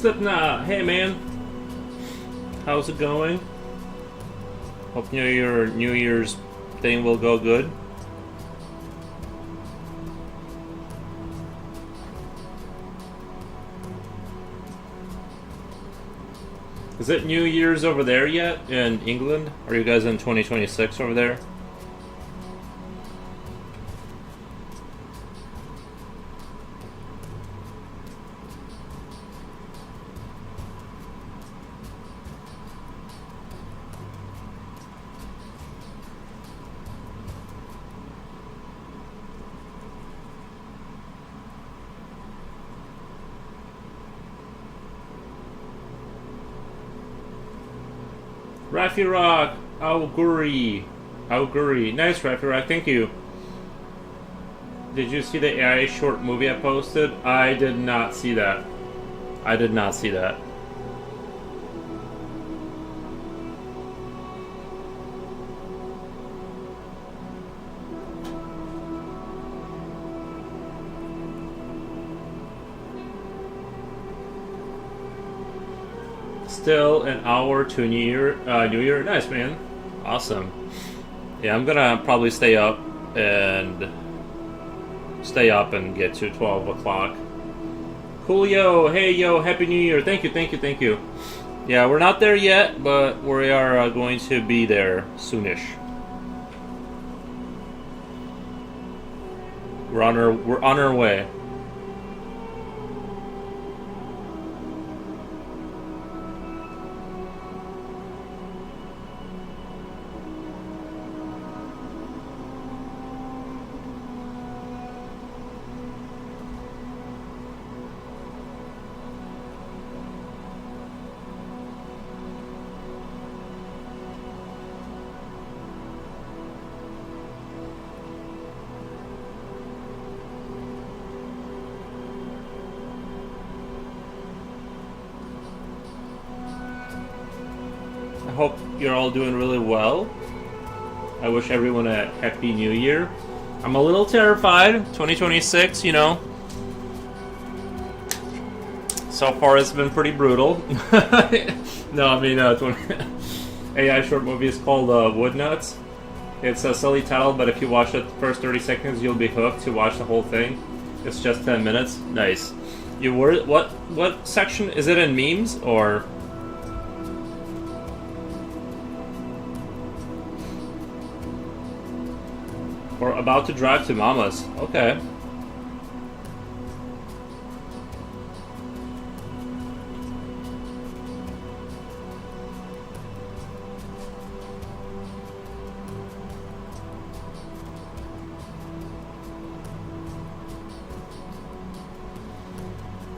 Slipknot, hey man, how's it going? Hope your New Year's thing will go good. Is it New Year's over there yet in England? Are you guys in 2026 over there? Rafi Rock, Auguri. Nice, Rafi Rock, thank you. Did you see the AI short movie I posted? I did not see that. I did not see that. Still an hour to New Year. Nice, man. Awesome. Yeah, I'm gonna probably stay up and get to 12 o'clock. Coolio, hey yo, Happy New Year. Thank you. Yeah, we're not there yet, but we are going to be there soonish. We're on our way. I hope you're all doing really well. I wish everyone a Happy New Year. I'm a little terrified. 2026, you know. So far it's been pretty brutal. No, I mean, AI short movie is called Wood Nuts. It's a silly title, but if you watch the first 30 seconds, you'll be hooked to watch the whole thing. It's just 10 minutes. Nice. You were what section? Is it in memes or? Or about to drive to Mama's. Okay.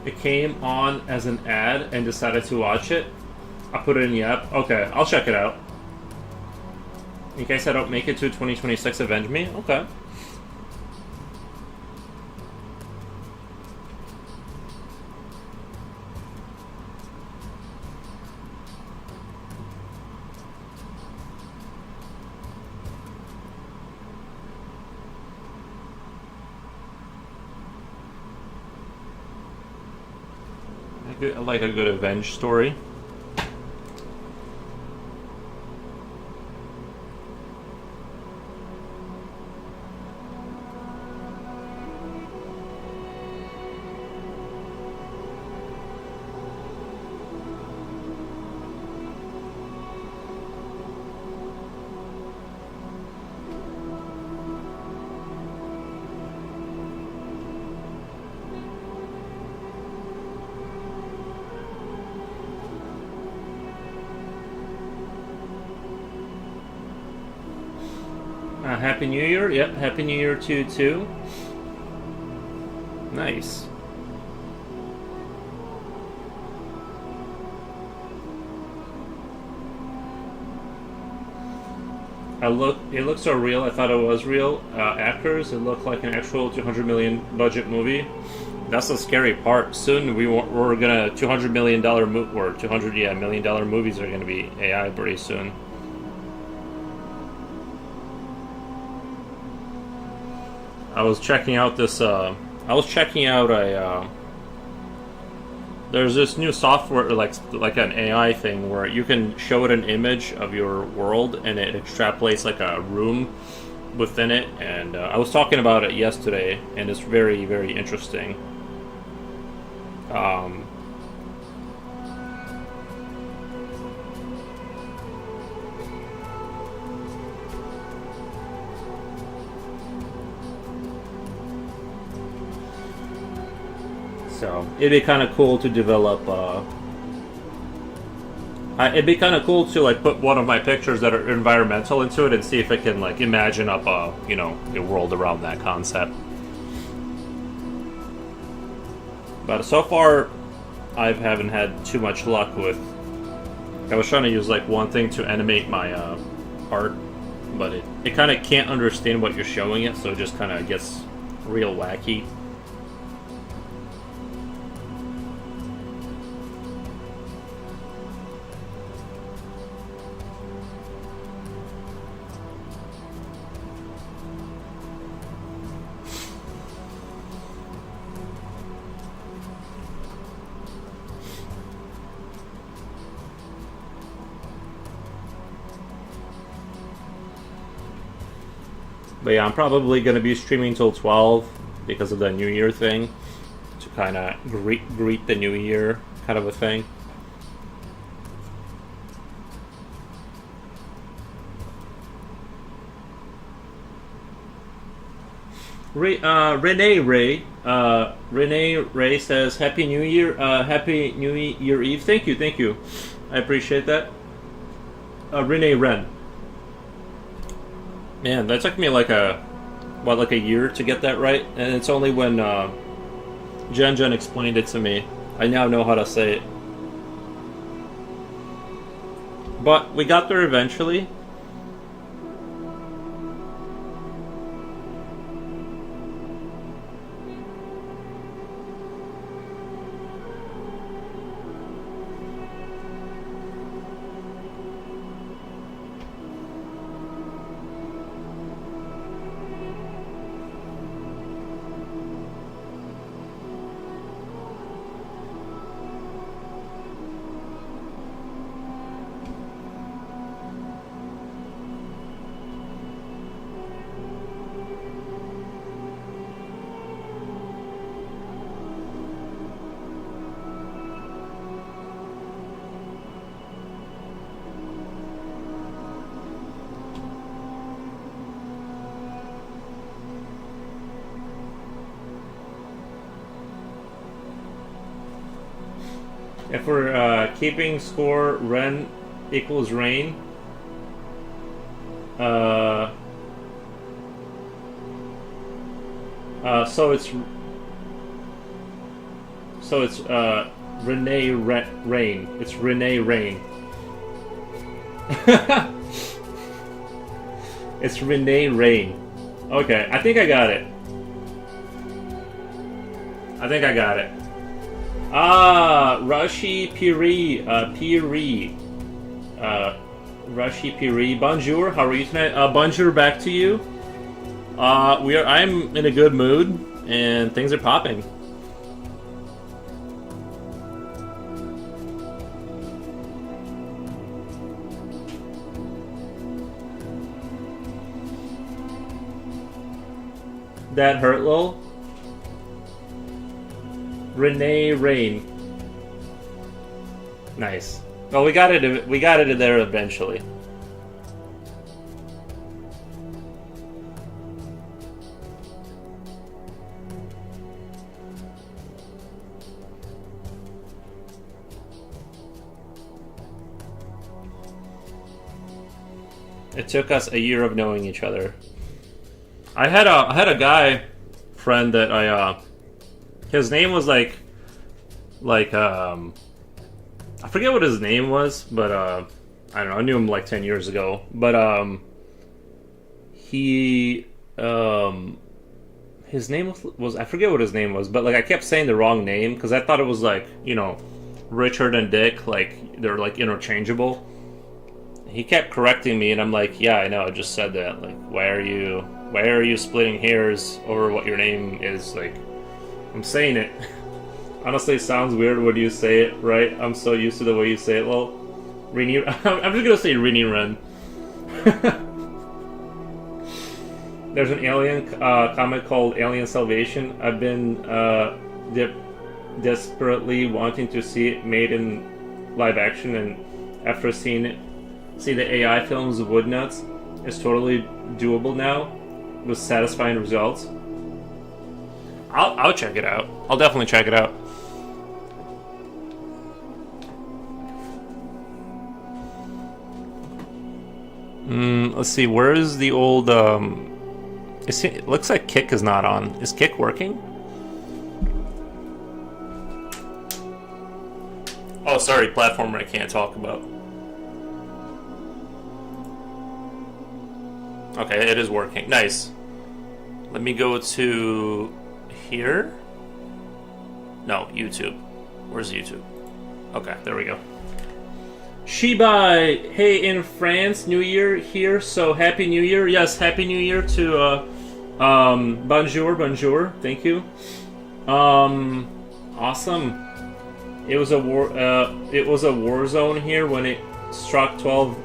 It came on as an ad and decided to watch it. I put it in the app. Okay, I'll check it out. In case I don't make it to 2026, avenge me? Okay. I like a good avenge story. Happy New Year. Yep, Happy New Year to you too. Nice. It looked so real. I thought it was real. Actors. It looked like an actual 200 million budget movie. That's the scary part. Soon we're gonna $200 million or 200 million dollar movies are gonna be AI pretty soon. I was checking out this. I was checking out There's this new software, like an AI thing, where you can show it an image of your world, and it extrapolates like a room within it. And I was talking about it yesterday, and it's very, very interesting. So it'd be kind of cool to develop. It'd be kind of cool to like put one of my pictures that are environmental into it and see if it can like imagine up a a world around that concept. But so far, I haven't had too much luck with. I was trying to use like one thing to animate my art, but it kind of can't understand what you're showing it, so it just kind of gets real wacky. But yeah, I'm probably going to be streaming till 12 because of the New Year thing, to kind of greet the New Year kind of a thing. Renee Ray says Happy New Year, Happy New Year Eve. Thank you, I appreciate that. Renee Ren. Man, that took me like a year to get that right, and it's only when Jen explained it to me, I now know how to say it. But we got there eventually. If we're keeping score, Ren equals rain. So it's Renee Rain. It's Renee Rain. It's Renee Rain. Okay, I think I got it. Rashi Piri, Rashi Piri. Bonjour, how are you tonight? Bonjour back to you. I'm in a good mood, and things are popping. That hurt, lol. Renee Rain. Nice. Well, we got it. We got it there eventually. It took us a year of knowing each other. I had a guy friend that his name was like I forget what his name was, but I don't know, I knew him like 10 years ago. But he his name was I forget what his name was, but like I kept saying the wrong name because I thought it was like, Richard and Dick, like they're like interchangeable. He kept correcting me, and I'm like, yeah, I know, I just said that. Like, why are you splitting hairs over what your name is? Like, I'm saying it. Honestly, it sounds weird when you say it, right? I'm so used to the way you say it. Well, Rini, I'm just gonna say Rini Ren. There's an alien comic called Alien Salvation. I've been desperately wanting to see it made in live action, and after seeing it, see the AI films Wood Nuts, it's totally doable now with satisfying results. I'll check it out. I'll definitely check it out. Let's see. Where is the old? It looks like Kick is not on. Is Kick working? Oh, sorry, platformer I can't talk about. Okay, it is working. Nice. Let me go to here. No, YouTube. Where's YouTube? Okay, there we go. Shibai, hey, in France, New Year here, so Happy New Year. Yes, Happy New Year to, bonjour, thank you. Awesome. It was a war zone here when it struck 12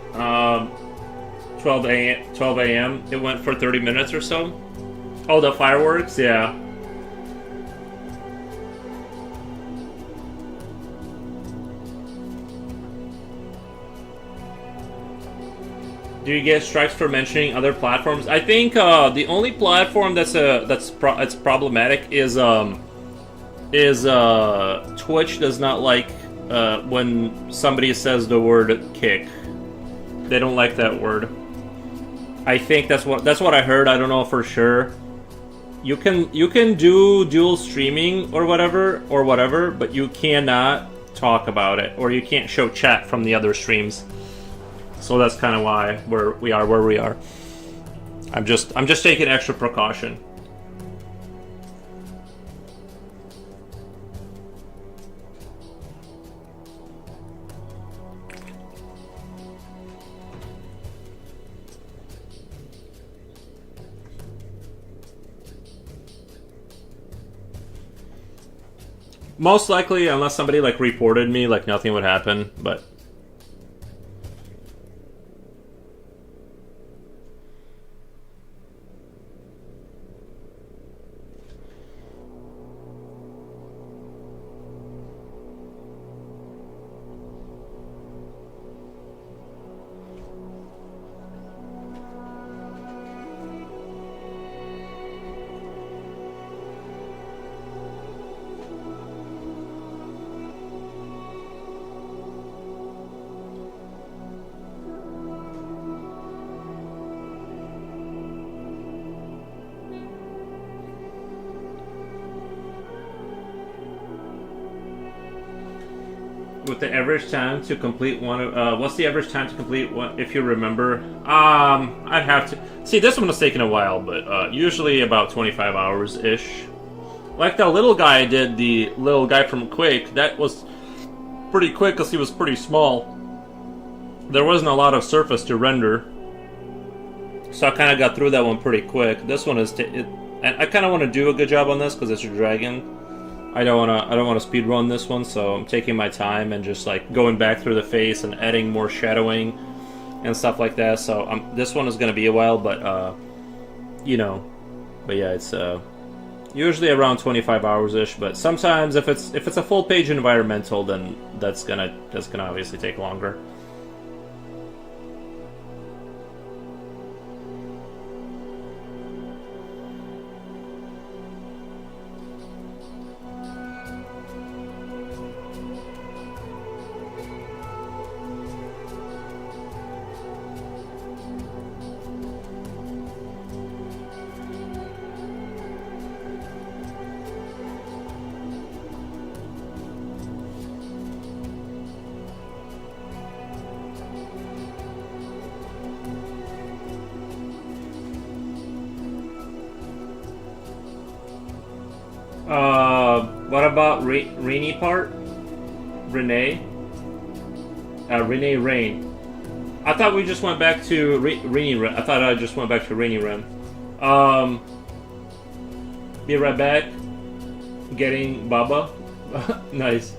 a.m. It went for 30 minutes or so. Oh, the fireworks, yeah. Do you get strikes for mentioning other platforms? I think the only platform that's problematic is Twitch does not like when somebody says the word kick. They don't like that word. I think that's what I heard. I don't know for sure. You can do dual streaming or whatever, but you cannot talk about it, or you can't show chat from the other streams. So that's kind of why we are where we are. I'm just taking extra precaution. Most likely, unless somebody like reported me, like nothing would happen, but with the average time to complete one, what's the average time to complete one, if you remember? I'd have to see. This one was taking a while, but usually about 25 hours ish. Like that little guy I did, the little guy from Quake, that was pretty quick because he was pretty small. There wasn't a lot of surface to render, so I kind of got through that one pretty quick. This one is, and I kind of want to do a good job on this because it's a dragon. I don't want to speed run this one, so I'm taking my time and just like going back through the face and adding more shadowing and stuff like that. So this one is going to be a while, but you know, but yeah, it's usually around 25 hours ish. But sometimes if it's a full page environmental, then that's gonna obviously take longer. What about Renee part? Renee Rain. I thought we just went back to Renee Ren. I thought I just went back to Renee Ren. Be right back. Getting Baba. Nice.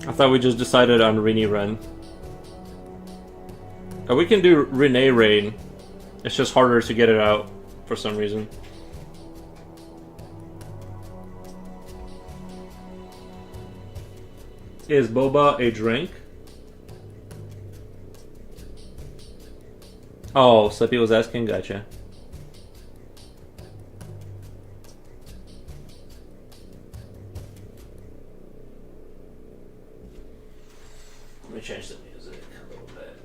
I thought we just decided on Rini Ren. We can do Renee Rain. It's just harder to get it out for some reason. Is boba a drink? Oh, Slippy was asking? Gotcha. Let me change the music a little bit.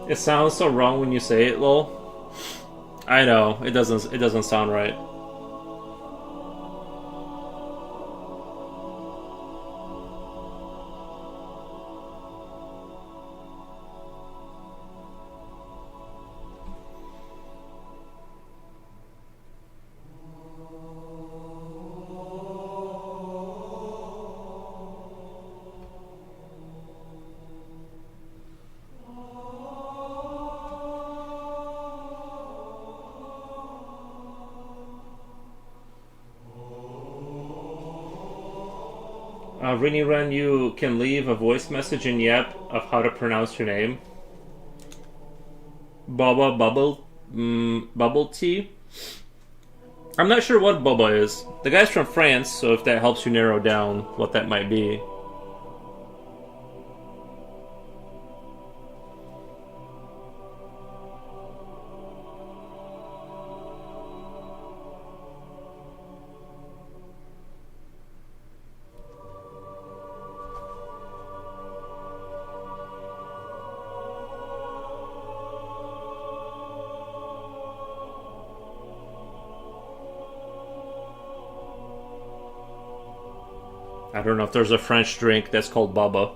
It sounds so wrong when you say it, lol. I know, it doesn't sound right. Rini Ren, you can leave a voice message in Yep of how to pronounce your name. Baba Bubble Tea. I'm not sure what Boba is. The guy's from France, so if that helps you narrow down what that might be. I don't know if there's a French drink that's called Baba.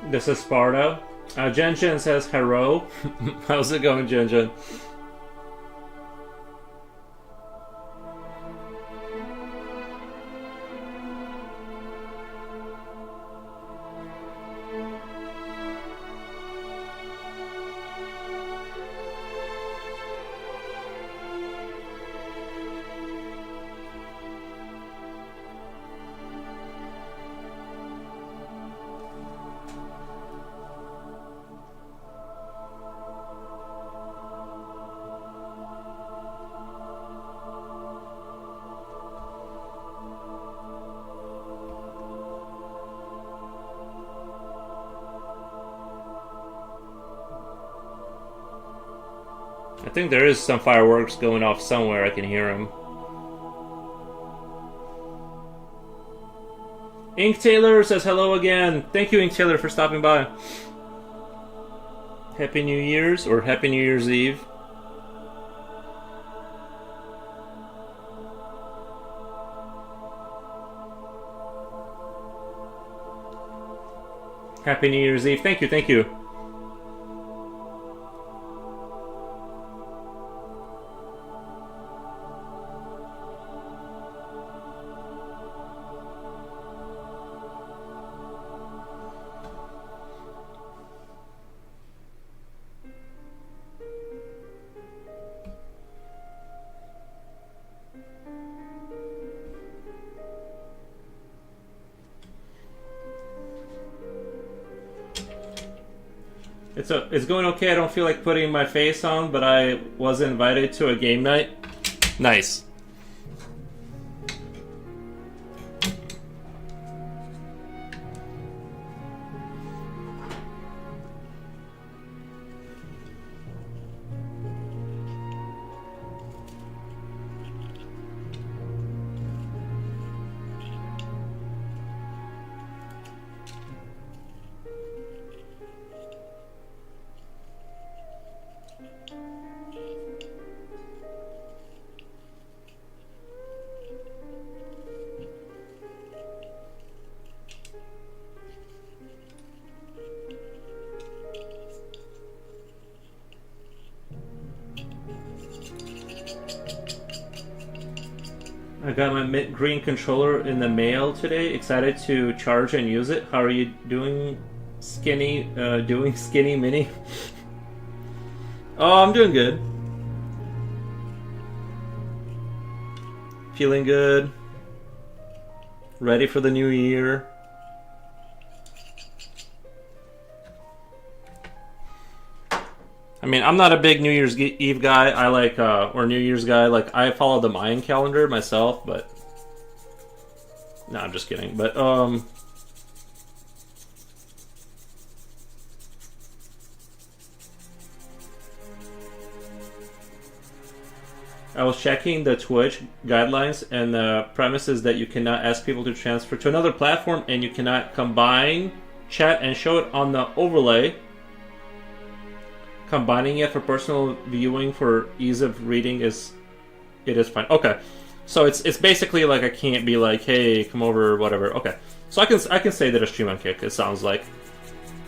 This is Sparta. Jen says hello. How's it going, Jen? I think there is some fireworks going off somewhere. I can hear them. Ink Taylor says hello again. Thank you, Ink Taylor, for stopping by. Happy New Year's, or Happy New Year's Eve. Happy New Year's Eve. Thank you, thank you. It's going okay. I don't feel like putting my face on, but I was invited to a game night. Nice. I got my mint green controller in the mail today. Excited to charge and use it. How are you doing, Skinny? Doing Skinny Mini? Oh, I'm doing good. Feeling good. Ready for the new year. I mean, I'm not a big New Year's Eve guy. I like, or New Year's guy. Like, I follow the Mayan calendar myself, but... No, I'm just kidding. But, I was checking the Twitch guidelines, and the premise is that you cannot ask people to transfer to another platform, and you cannot combine chat and show it on the overlay. Combining it for personal viewing for ease of reading is fine. Okay, so it's basically like I can't be like, hey, come over, or whatever. Okay, so I can say that a stream on Kick. It sounds like.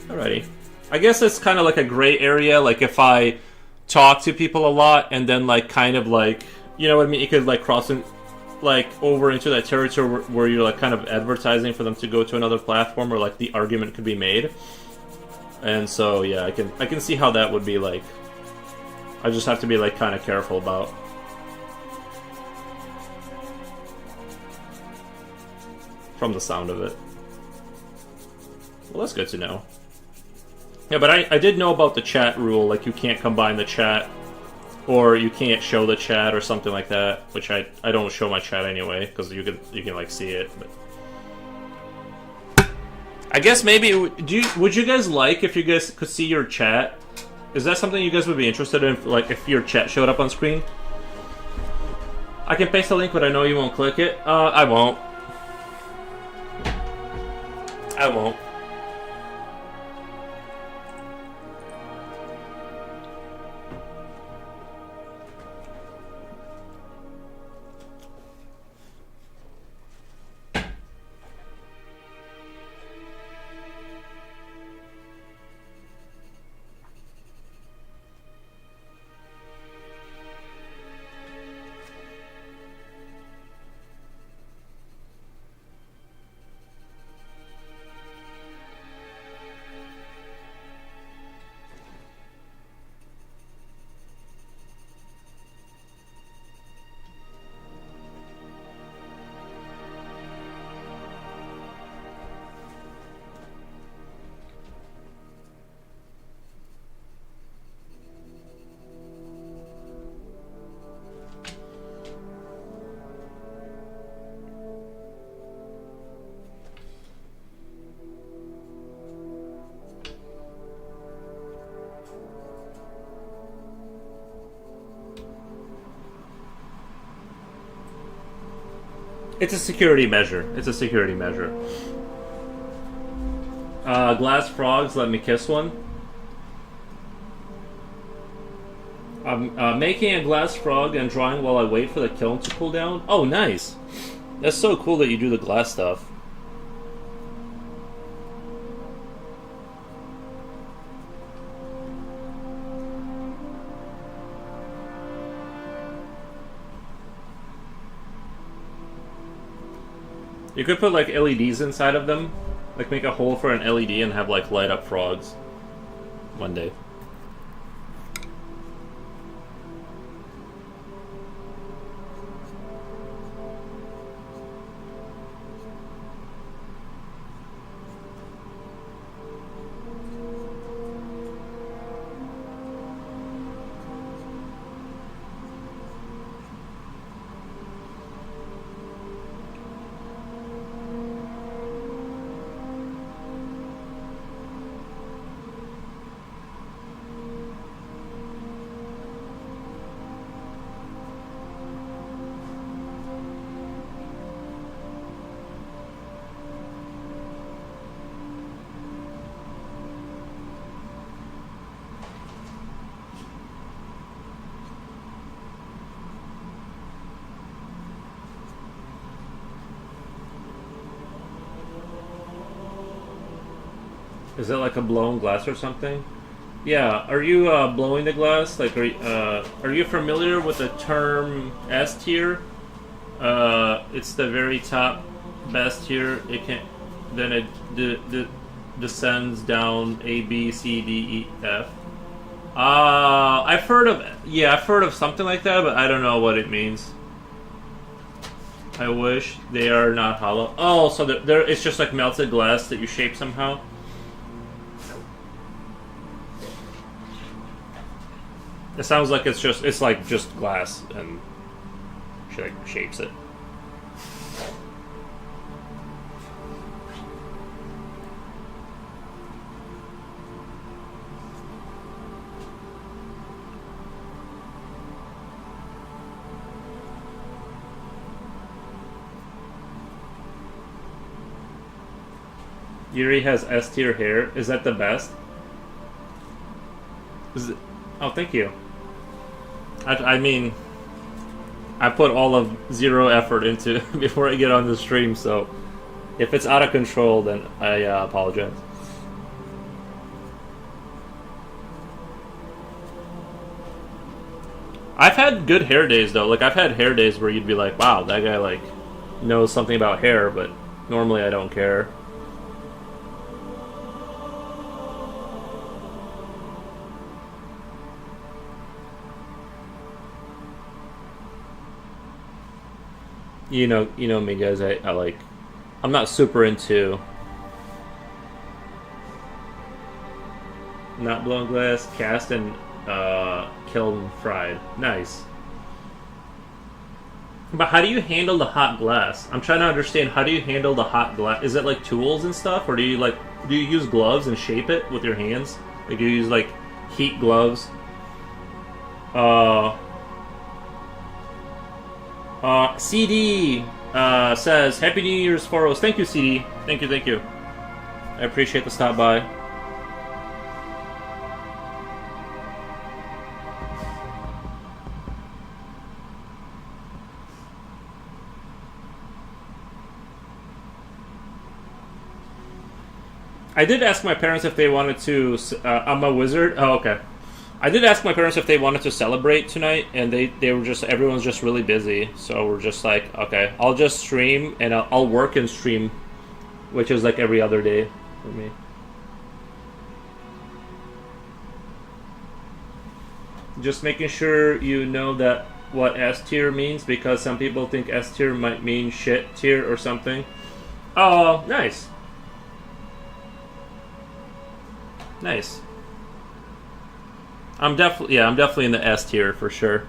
Alrighty, I guess it's kind of like a gray area. Like if I talk to people a lot and then like kind of like, you know what I mean? It could like cross in, like over into that territory where you're like kind of advertising for them to go to another platform, or like the argument could be made. And so, yeah, I can see how that would be like. I just have to be like kind of careful about. From the sound of it. Well, that's good to know. Yeah, but I did know about the chat rule, like you can't combine the chat, or you can't show the chat or something like that, which I don't show my chat anyway, because you can like see it, but... I guess maybe would you guys like if you guys could see your chat? Is that something you guys would be interested in? Like if your chat showed up on screen? I can paste the link, but I know you won't click it. I won't. I won't. It's a security measure. It's a security measure. Glass frogs, let me kiss one. I'm making a glass frog and drawing while I wait for the kiln to cool down. Oh, nice. That's so cool that you do the glass stuff. You could put like LEDs inside of them. Like make a hole for an LED and have like light up frogs. One day. Is it like a blown glass or something? Yeah. Are you blowing the glass? Like, are you familiar with the term S tier? It's the very top best tier. It can then it descends down A, B, C, D, E, F. I've heard of something like that, but I don't know what it means. I wish they are not hollow. Oh, so it's just like melted glass that you shape somehow. It sounds like it's like just glass and she like shapes it. Yuri has S tier hair. Is that the best? Is it? Oh, thank you. I mean, I put all of zero effort into before I get on the stream, so if it's out of control, then I apologize. I've had good hair days though. Like I've had hair days where you'd be like, "Wow, that guy like knows something about hair," but normally I don't care. You know me, guys. I like. I'm not super into not blown glass, cast and kiln fried. Nice. But how do you handle the hot glass? I'm trying to understand. How do you handle the hot glass? Is it like tools and stuff, or do you use gloves and shape it with your hands? Like do you use like heat gloves? CD says, Happy New Year's, Foros. Thank you, CD. Thank you. I appreciate the stop by. I did ask my parents if they wanted to... I'm a wizard? Oh, okay. I did ask my parents if they wanted to celebrate tonight, and they were just... Everyone's just really busy, so we're just like, okay, I'll just stream, and I'll work and stream, which is like every other day for me. Just making sure you know that what S tier means, because some people think S tier might mean shit tier or something. Oh, nice. Nice. I'm definitely in the S tier for sure.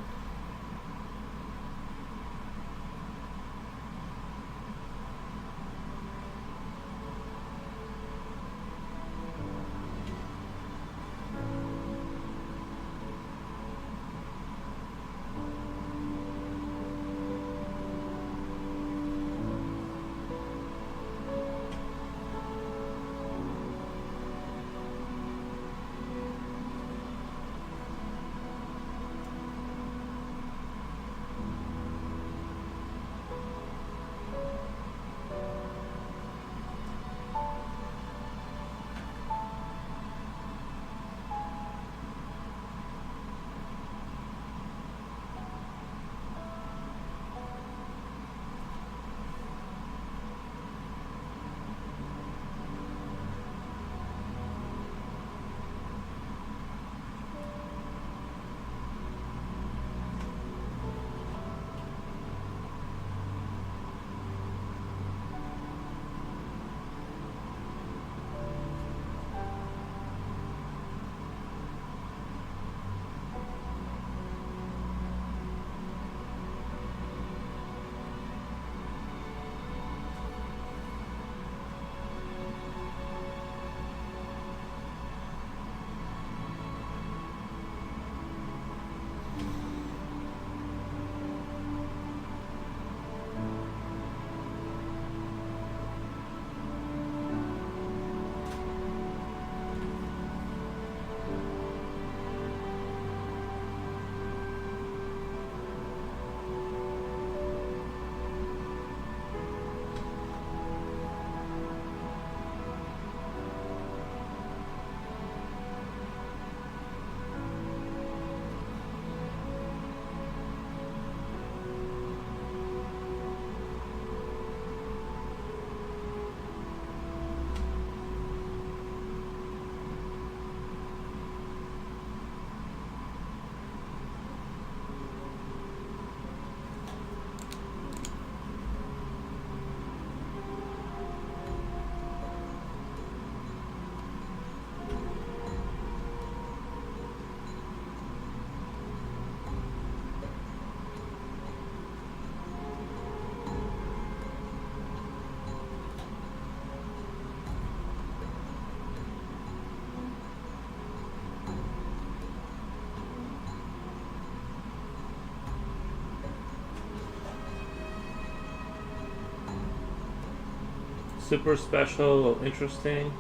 Super special, interesting.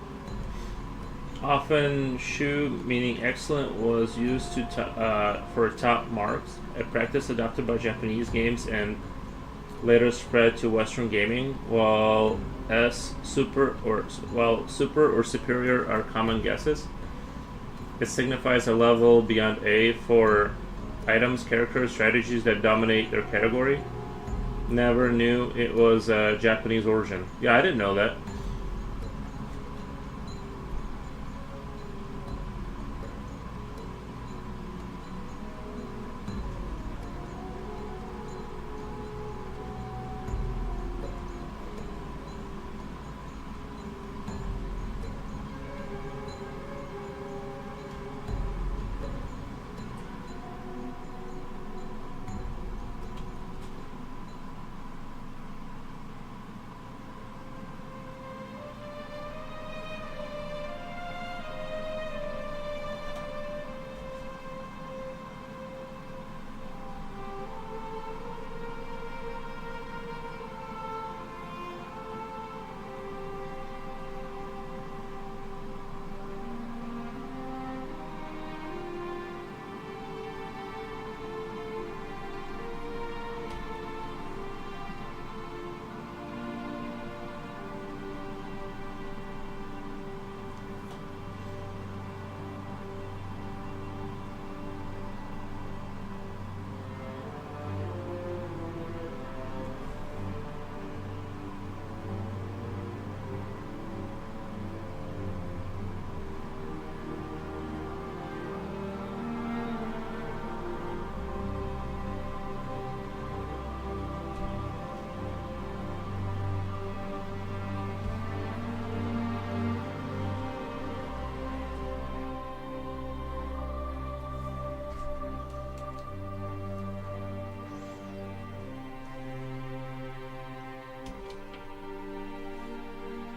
Often shu, meaning excellent, was used for top marks, a practice adopted by Japanese games and later spread to Western gaming, while super or superior are common guesses. It signifies a level beyond A for items, characters, strategies that dominate their category. Never knew it was Japanese origin. Yeah, I didn't know that.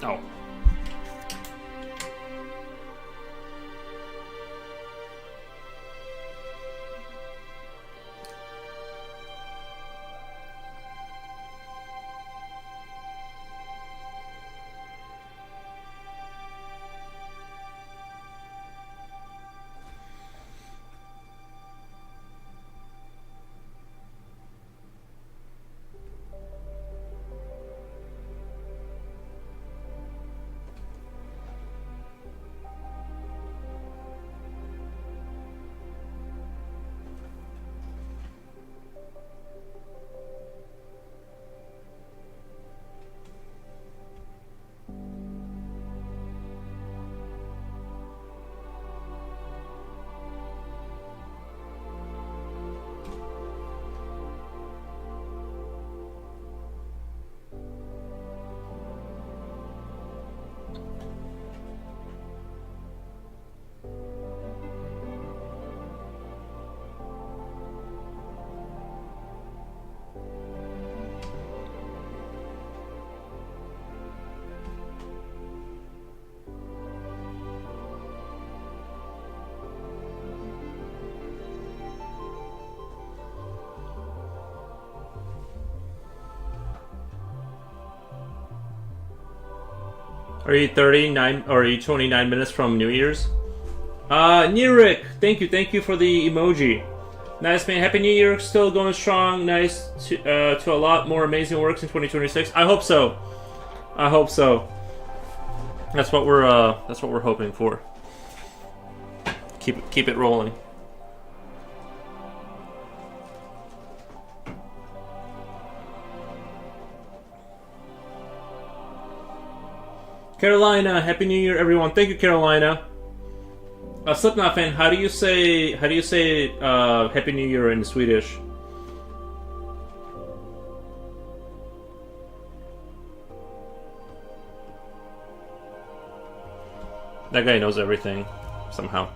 Oh. Are you 39 or are you 29 minutes from New Year's? Nirik, thank you for the emoji. Nice, man. Happy New Year, still going strong. Nice to a lot more amazing works in 2026. I hope so. I hope so. That's what we're hoping for. Keep it rolling. Carolina, Happy New Year, everyone. Thank you, Carolina. Slipknot fan, how do you say Happy New Year in Swedish? That guy knows everything, somehow.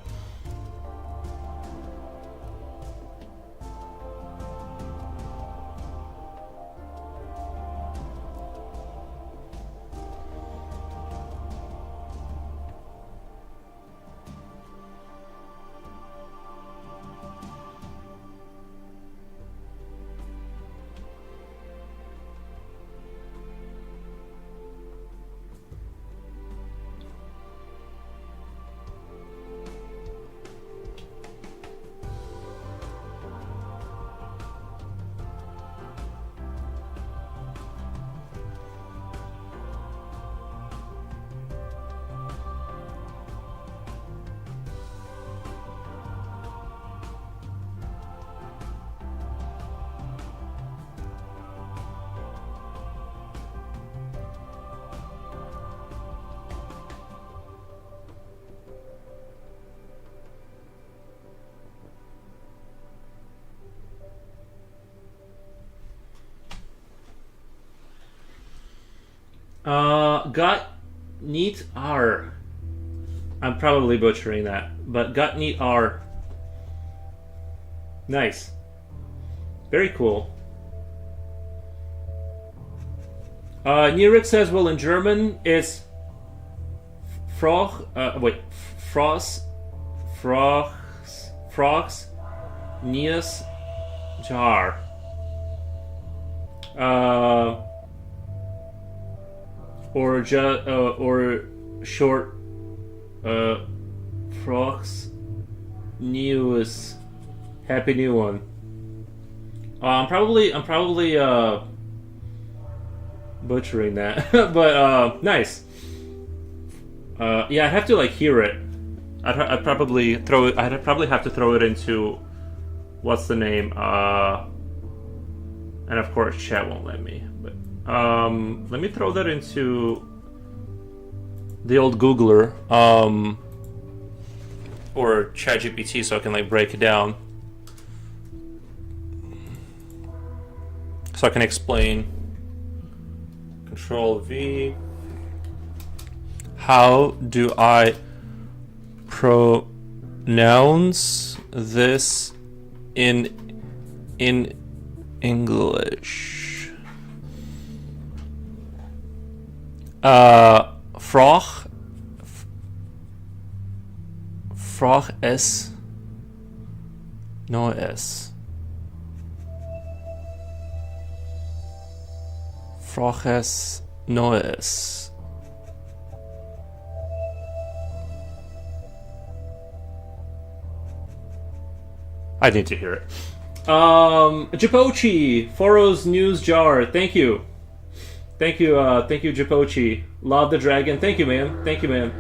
Got Neat R. I'm probably butchering that, but Got Neat R. Nice. Very cool. Nirik says, well, in German, it's Froch, Frogs, Nies, Jar. Or short, Frogs, News, Happy New One. I'm probably butchering that, but nice. Yeah, I'd have to like hear it. I'd probably throw it. I'd probably have to throw it into what's the name? And of course, chat won't let me. But let me throw that into the old Googler or ChatGPT so I can like break it down. So I can explain. Control V. How do I pronounce this in English? Froch S. No S. Froches Noes. I need to hear it. Japochi, Foro's News Jar. Thank you. Thank you, Japochi. Love the dragon. Thank you, man. Thank you, man.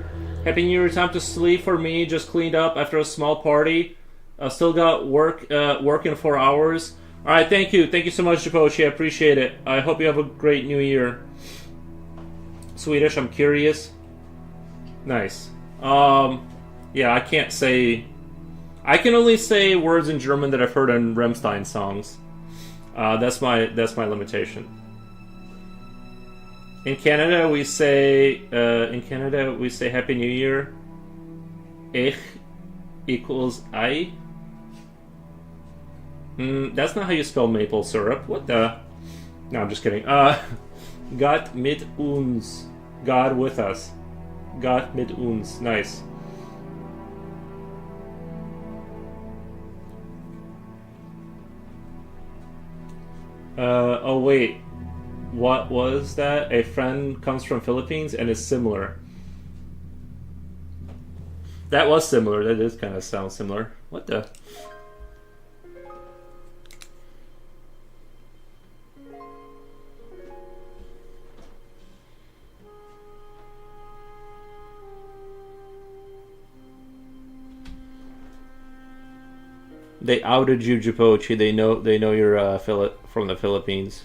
Happy New Year. Time to sleep for me. Just cleaned up after a small party. Still got work in 4 hours. All right, thank you. Thank you so much, Japochi. I appreciate it. I hope you have a great New Year. Swedish, I'm curious. Nice. Yeah, I can't say... I can only say words in German that I've heard in Rammstein songs. That's my limitation. In Canada, we say Happy New Year. Ich equals I. That's not how you spell maple syrup. What the? No, I'm just kidding. Gott mit uns. God with us. Gott mit uns. Nice. Oh wait. What was that? A friend comes from Philippines and is similar. That was similar. That does kind of sound similar. What the? They outed you, Japochi. They know you're from the Philippines.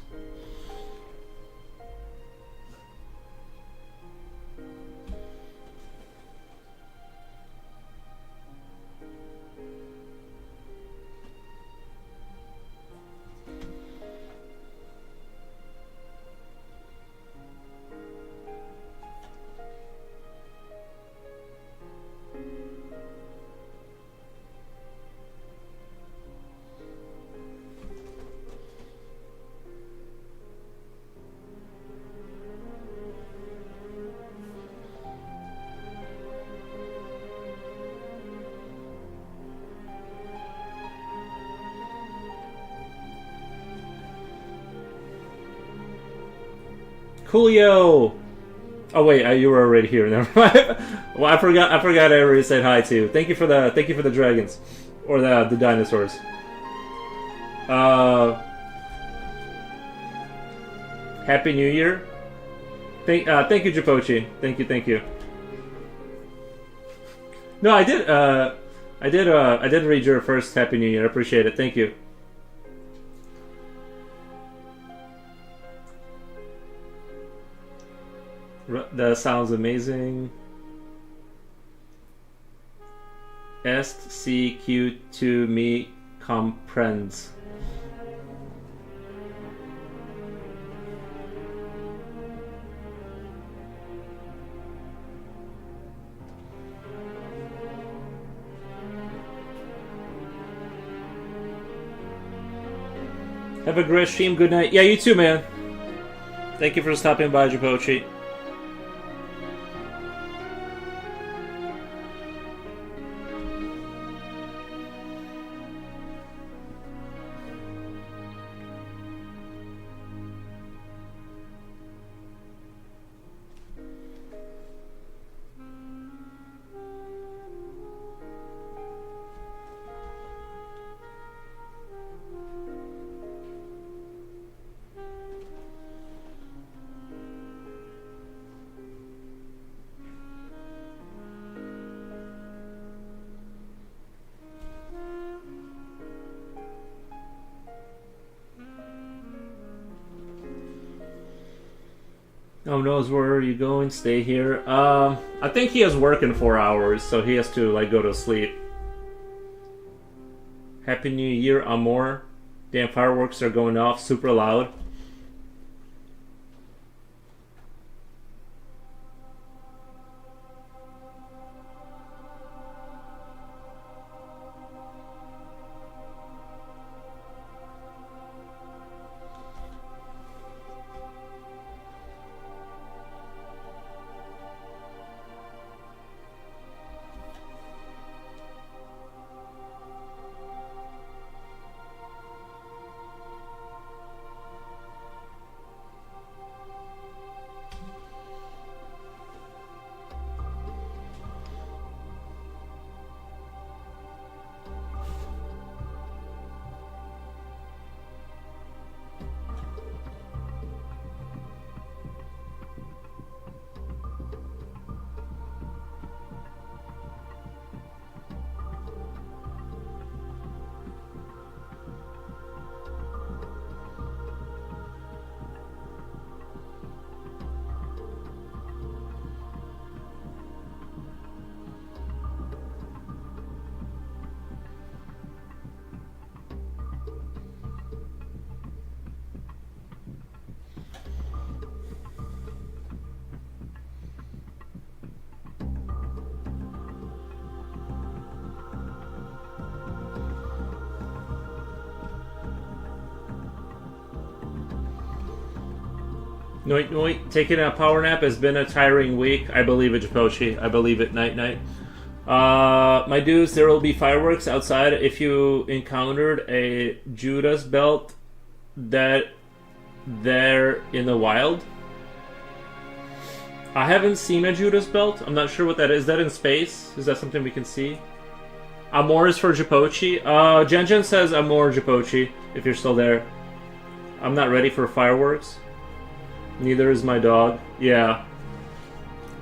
Coolio! Oh wait, you were already here. Never mind. Well, I forgot. I already said hi to you. Thank you for the dragons, or the dinosaurs. Happy New Year. Thank you, Japochi. Thank you. No, I did read your first Happy New Year. I appreciate it. Thank you. That sounds amazing. Est CQ to me comprends. Have a great stream. Good night. Yeah, you too, man. Thank you for stopping by, Japochi. Oh, knows where are you going? Stay here. I think he has work in 4 hours, so he has to like go to sleep. Happy New Year, Amor. Damn, fireworks are going off super loud. Noit noit. Taking a power nap has been a tiring week. I believe it, Japochi. I believe it. Night night. My dudes, there will be fireworks outside if you encountered a Judas belt that there in the wild. I haven't seen a Judas belt. I'm not sure what that is. Is that in space? Is that something we can see? Amor is for Japochi. Jen says Amor Japochi, if you're still there. I'm not ready for fireworks. Neither is my dog. Yeah.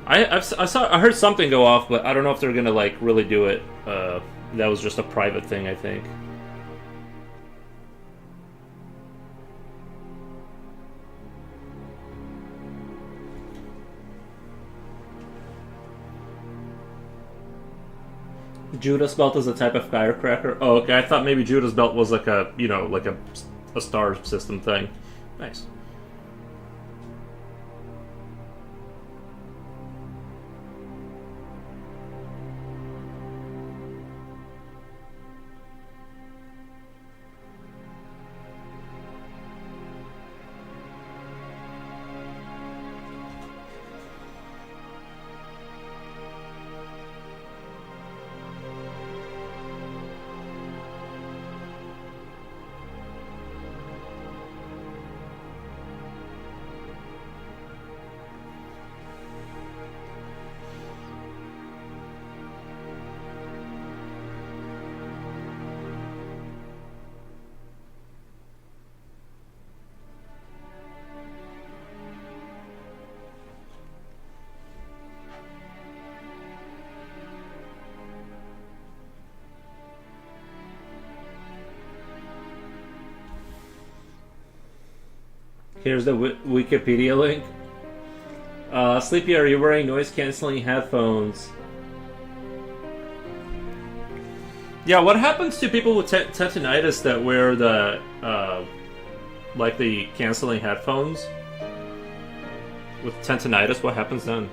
I heard something go off, but I don't know if they're gonna like really do it. That was just a private thing, I think. Judas belt is a type of firecracker. Oh, okay. I thought maybe Judas belt was like a, you know, like a star system thing. Nice. Here's the Wikipedia link. Sleepy, are you wearing noise-canceling headphones? Yeah, what happens to people with tinnitus that wear the, like the canceling headphones? With tinnitus, what happens then?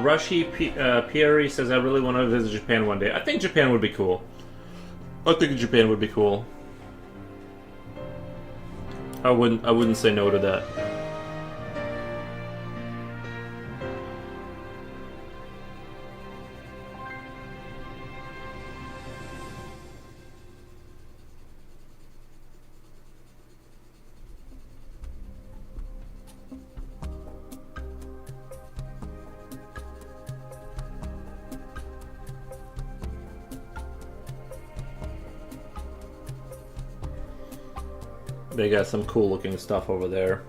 Pierre says I really want to visit Japan one day. I think Japan would be cool. I think Japan would be cool. I wouldn't say no to that. They got some cool looking stuff over there.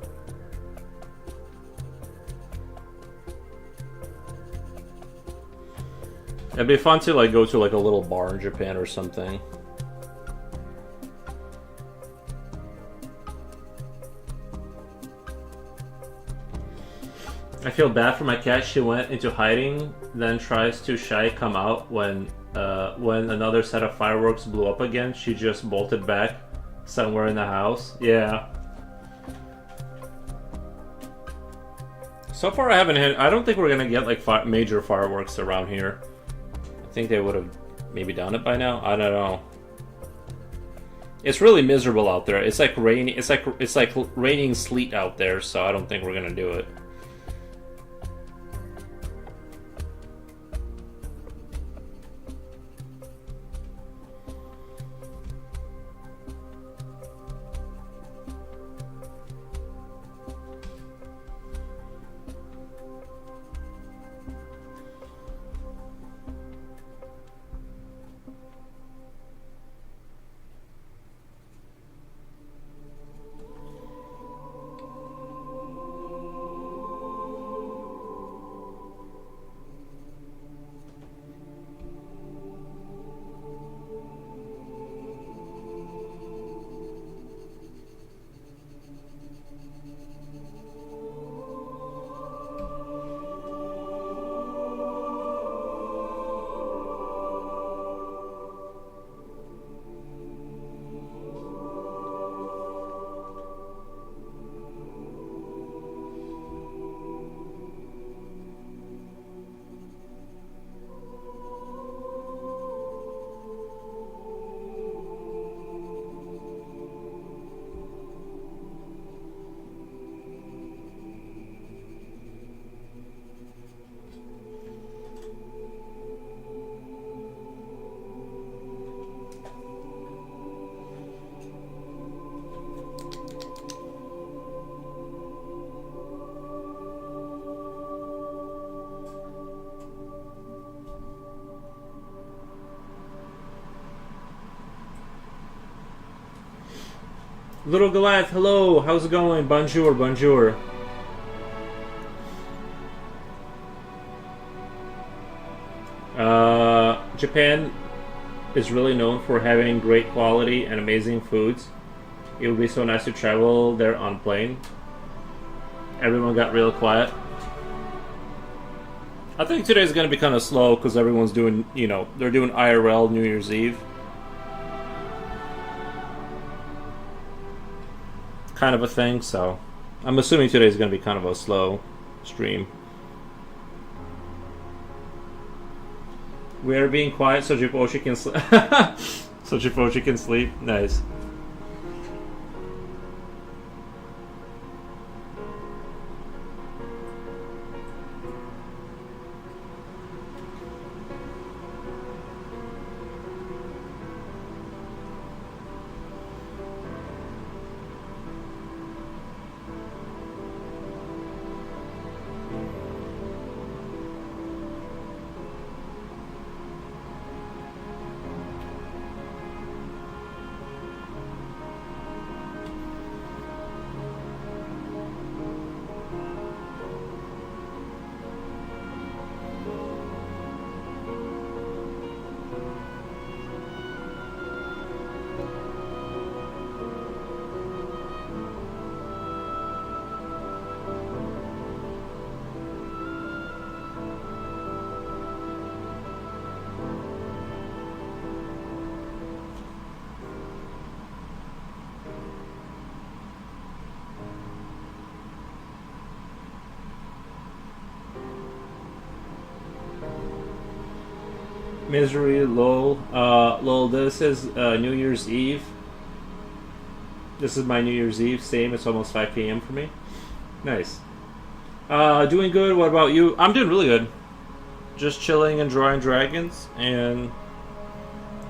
It'd be fun to like go to like a little bar in Japan or something. I feel bad for my cat. She went into hiding, then tries to shy come out when another set of fireworks blew up again. She just bolted back somewhere in the house. Yeah. So far I haven't had... I don't think we're gonna get like major fireworks around here. I think they would have maybe done it by now. I don't know. It's really miserable out there. It's like raining. It's like raining sleet out there. So I don't think we're gonna do it. Little Goliath, hello. How's it going? Bonjour, bonjour. Japan is really known for having great quality and amazing foods. It would be so nice to travel there on plane. Everyone got real quiet. I think today's gonna be kind of slow because everyone's doing, you know, they're doing IRL New Year's Eve. Kind of a thing, so I'm assuming today's gonna be kind of a slow stream. We're being quiet so Jiposhi can sleep. So Jiposhi can sleep. Nice. Misery, lol. Lol, this is New Year's Eve. This is my New Year's Eve. Same, it's almost 5 p.m. for me. Nice. Doing good. What about you? I'm doing really good. Just chilling and drawing dragons and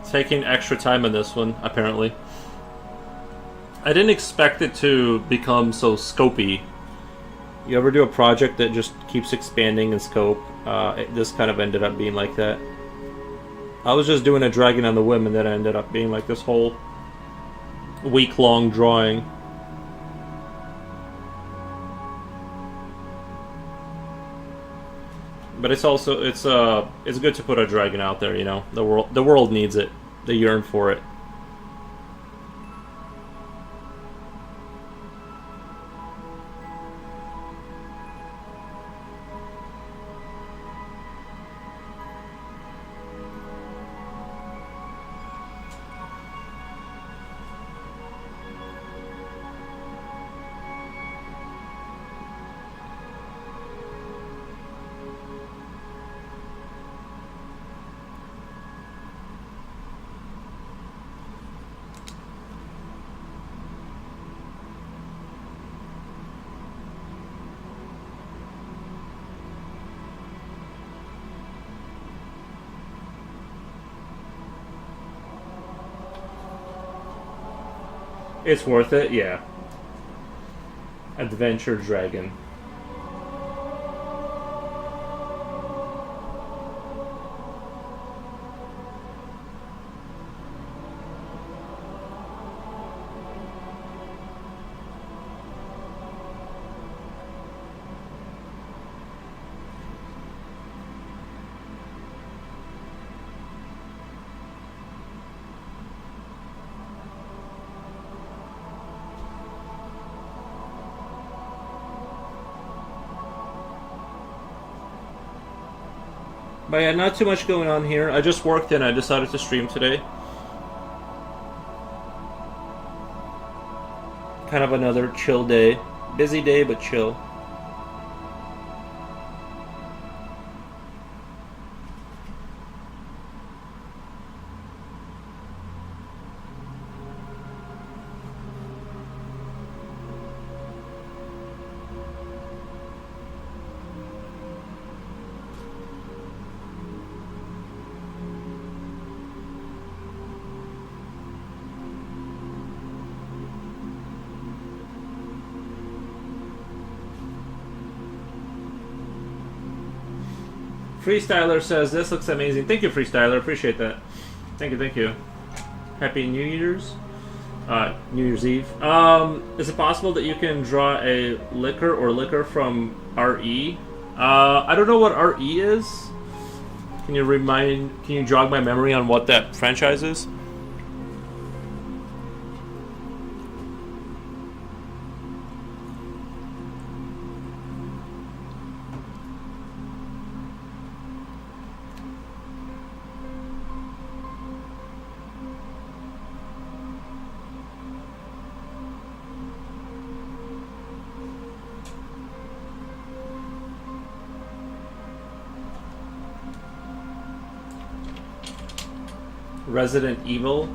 taking extra time on this one, apparently. I didn't expect it to become so scopy. You ever do a project that just keeps expanding in scope? This kind of ended up being like that. I was just doing a dragon on the whim, and then it ended up being like this whole week-long drawing. But it's also it's good to put a dragon out there, you know. The world needs it. They yearn for it. It's worth it, yeah. Adventure Dragon. But yeah, not too much going on here. I just worked and I decided to stream today. Kind of another chill day. Busy day, but chill. Freestyler says, this looks amazing. Thank you, Freestyler. Appreciate that. Thank you, thank you. Happy New Year's. New Year's Eve. Is it possible that you can draw a liquor from RE? I don't know what RE is. Can you jog my memory on what that franchise is? Resident Evil.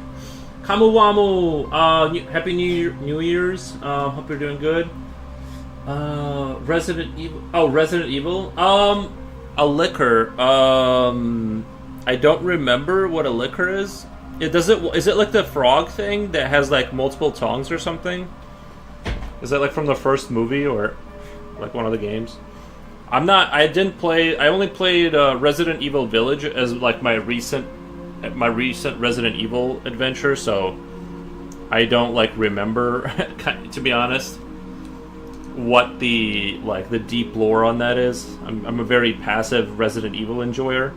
Kamuwamu! Happy New Year's. Hope you're doing good. Resident Evil. Oh, Resident Evil. A liquor. I don't remember what a liquor is. Is it like the frog thing that has like multiple tongues or something? Is that like from the first movie or like one of the games? I only played Resident Evil Village as like my recent Resident Evil adventure, so I don't like remember, to be honest, what the deep lore on that is. I'm a very passive Resident Evil enjoyer.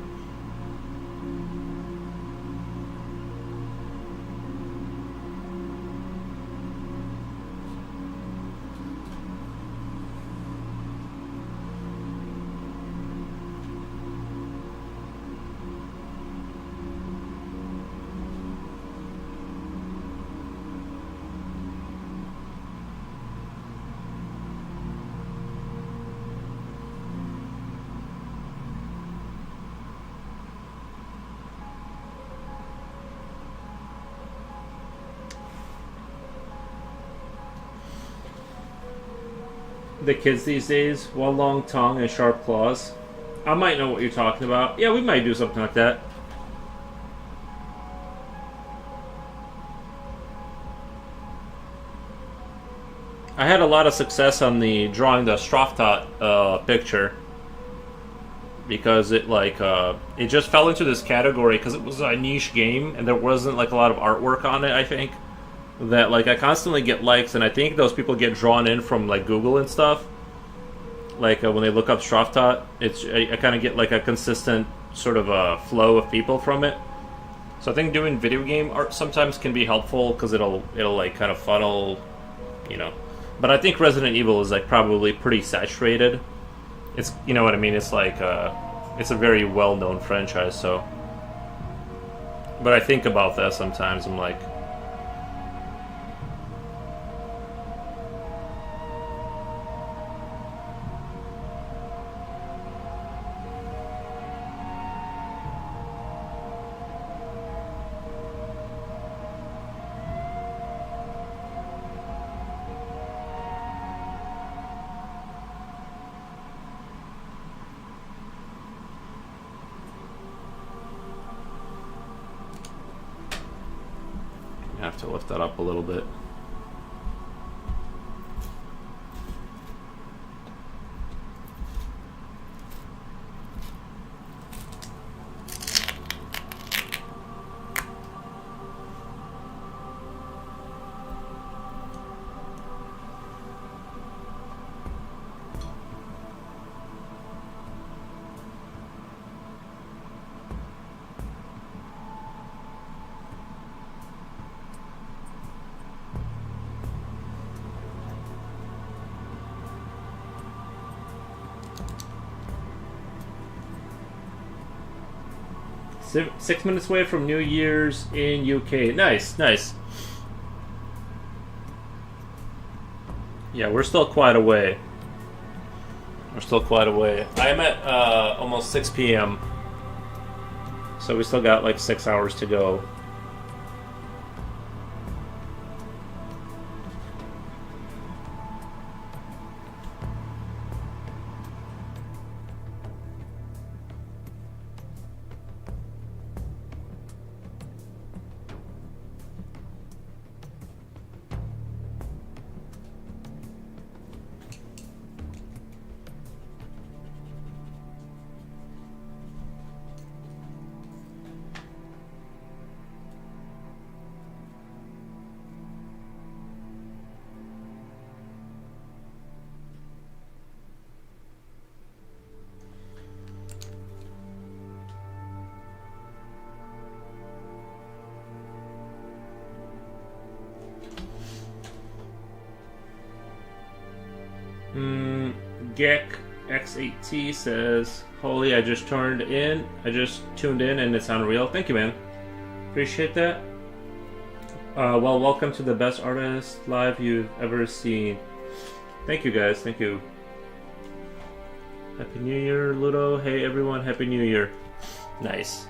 The kids these days, one long tongue and sharp claws. I might know what you're talking about. Yeah, we might do something like that. I had a lot of success on the drawing the Straftat picture because it just fell into this category because it was a niche game and there wasn't like a lot of artwork on it. I think that like I constantly get likes and I think those people get drawn in from like Google and stuff. Like when they look up Straftat, I kind of get like a consistent sort of a flow of people from it. So I think doing video game art sometimes can be helpful because it'll like kind of funnel, you know. But I think Resident Evil is like probably pretty saturated. It's, you know what I mean. It's like it's a very well known franchise. So, but I think about that sometimes. I'm like, I have to lift that up a little bit. Six minutes away from New Year's in UK. Nice, nice. Yeah, we're still quite away. We're still quite away. I'm at almost 6 p.m. So we still got like 6 hours to go. Gek X8T says, "Holy, I just tuned in and it's unreal." Thank you, man. Appreciate that. Well, welcome to the best artist live you've ever seen. Thank you, guys. Thank you. Happy New Year, Ludo. Hey, everyone. Happy New Year. Nice.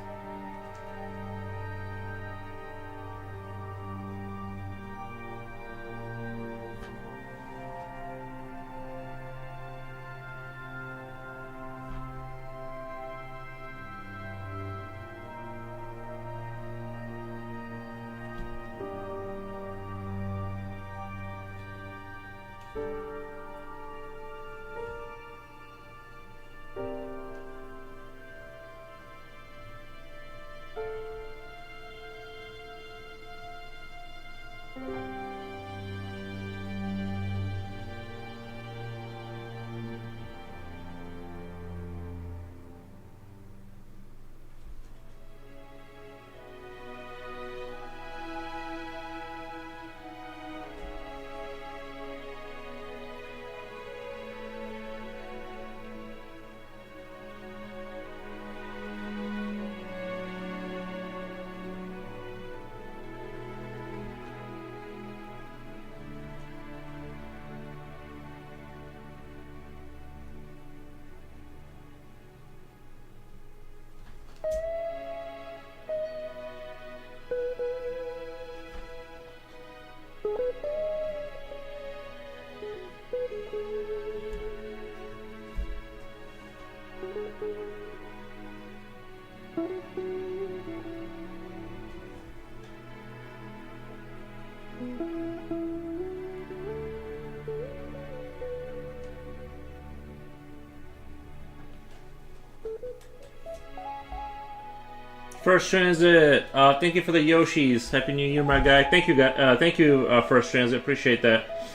First Transit. Thank you for the Yoshis. Happy New Year, my guy. Thank you, guy. Thank you, First Transit. Appreciate that.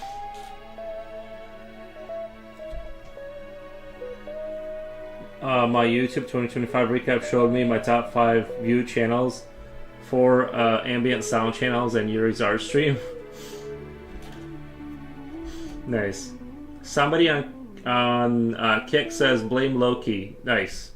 My YouTube 2025 recap showed me my top 5 viewed channels, 4 ambient sound channels, and Yuri's art stream. Nice. Somebody on Kick says blame Loki. Nice.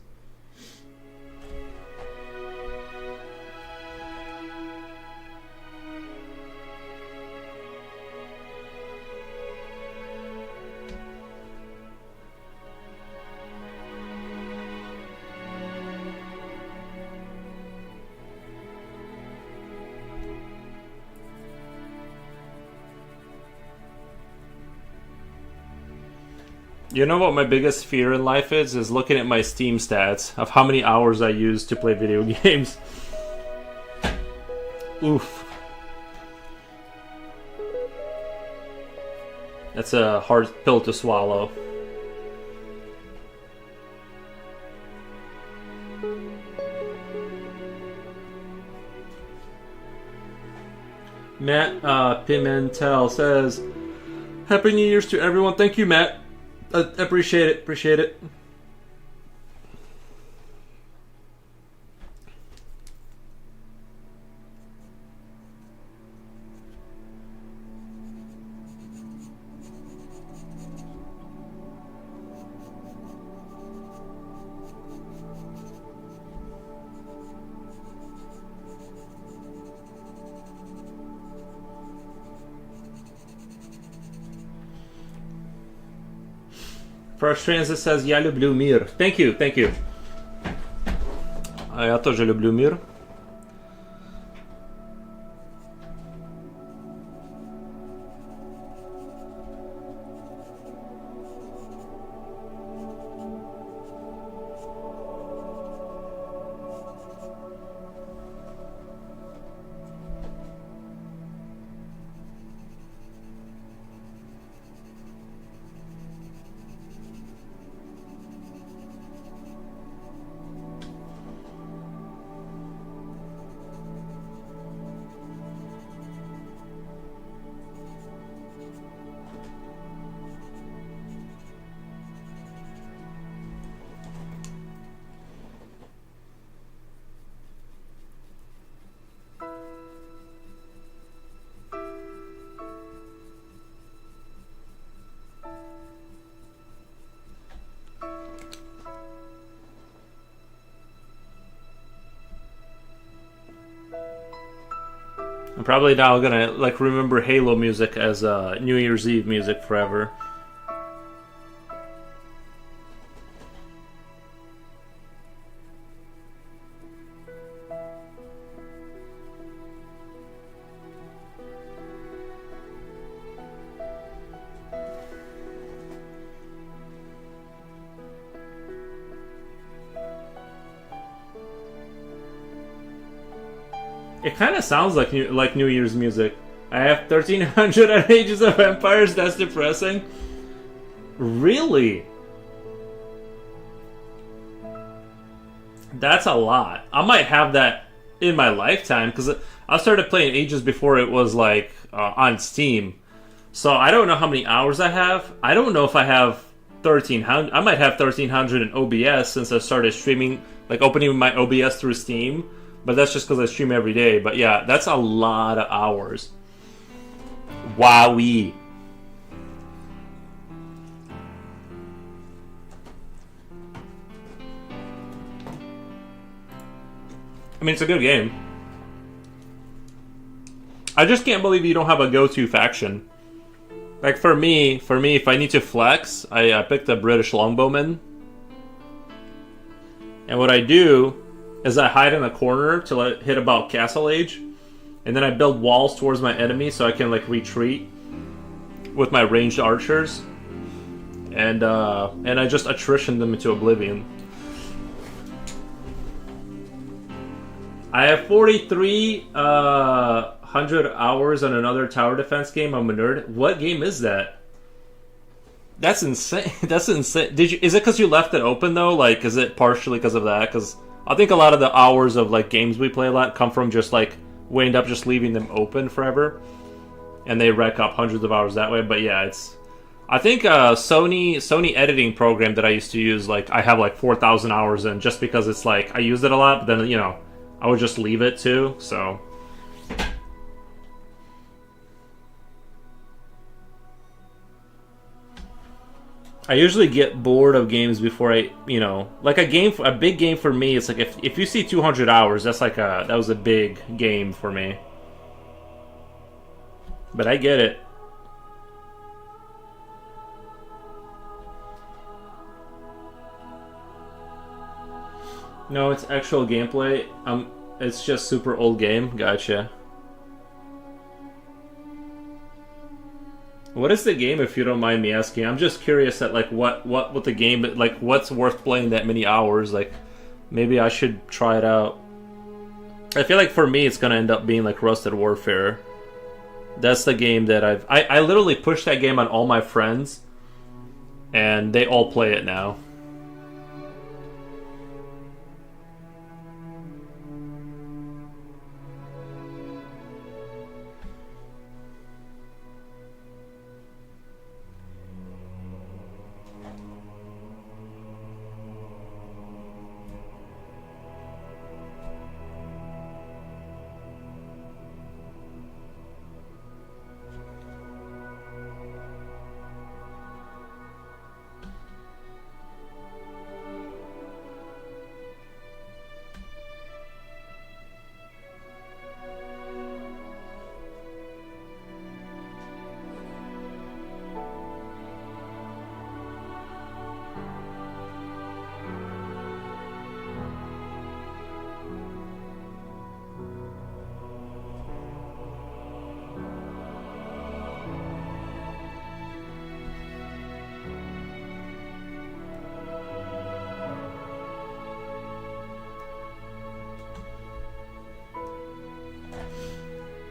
You know what my biggest fear in life is looking at my Steam stats of how many hours I use to play video games. Oof. That's a hard pill to swallow. Matt Pimentel says, Happy New Year's to everyone. Thank you, Matt. I appreciate it. Appreciate it. First Transit says, я люблю мир. Thank you, thank you. А я тоже люблю мир. I'm probably now gonna like remember Halo music as New Year's Eve music forever. It kind of sounds like New Year's music. I have 1300 on Ages of Empires. That's depressing. Really? That's a lot. I might have that in my lifetime because I started playing Ages before it was like on Steam. So I don't know how many hours I have. I don't know if I have 1300. I might have 1300 in OBS since I started streaming, like opening my OBS through Steam. But that's just because I stream every day. But yeah, that's a lot of hours. Wowee. I mean, it's a good game. I just can't believe you don't have a go-to faction. Like for me, if I need to flex, I pick the British Longbowman. And what I do is I hide in a corner till I hit about Castle Age, and then I build walls towards my enemy so I can like retreat with my ranged archers, and I just attrition them into oblivion. I have 4,300 hours on another tower defense game. I'm a nerd. What game is that? That's insane. That's insane. Is it because you left it open though? Like, is it partially because of that? Because I think a lot of the hours of like games we play a lot come from just like we end up just leaving them open forever, and they rack up hundreds of hours that way. But yeah, it's I think Sony editing program that I used to use, like I have like 4,000 hours in just because it's like I used it a lot, but then I would just leave it too. So I usually get bored of games before like a big game for me. It's like if you see 200 hours, that was a big game for me. But I get it. No, it's actual gameplay. It's just super old game. Gotcha. What is the game, if you don't mind me asking? I'm just curious at like what the game, like what's worth playing that many hours. Like maybe I should try it out. I feel like for me it's gonna end up being like Rusted Warfare. That's the game that I literally pushed that game on all my friends, and they all play it now.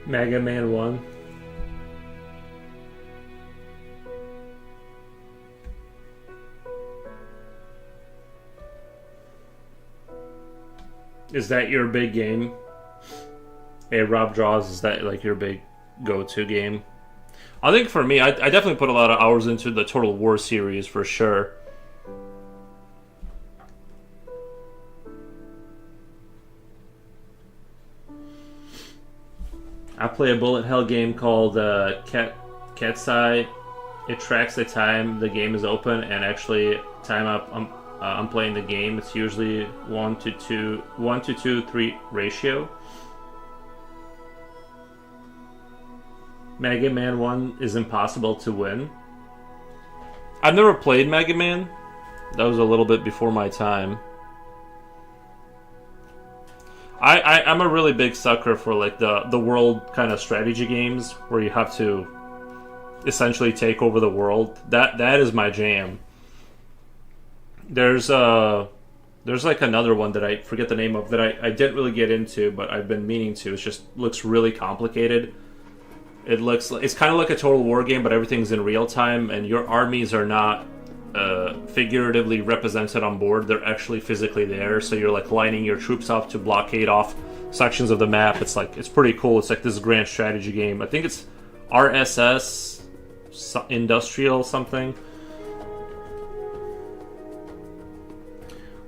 Mega Man 1. Is that your big game? Hey, Rob Draws, is that like your big go-to game? I think for me, I definitely put a lot of hours into the Total War series for sure. I play a bullet hell game called Cat's Eye. It tracks the time the game is open and actually time up. I'm playing the game. It's usually 1 to 2, 3 ratio. Mega Man 1 is impossible to win. I've never played Mega Man. That was a little bit before my time. I'm a really big sucker for like the world kind of strategy games where you have to essentially take over the world. That is my jam. There's like another one that I forget the name of that I didn't really get into, but I've been meaning to. It just looks really complicated. It's kind of like a Total War game, but everything's in real time, and your armies are not figuratively represented on board. They're actually physically there, so you're like lining your troops up to blockade off sections of the map. It's pretty cool. It's like this grand strategy game. I think it's RSS Industrial something.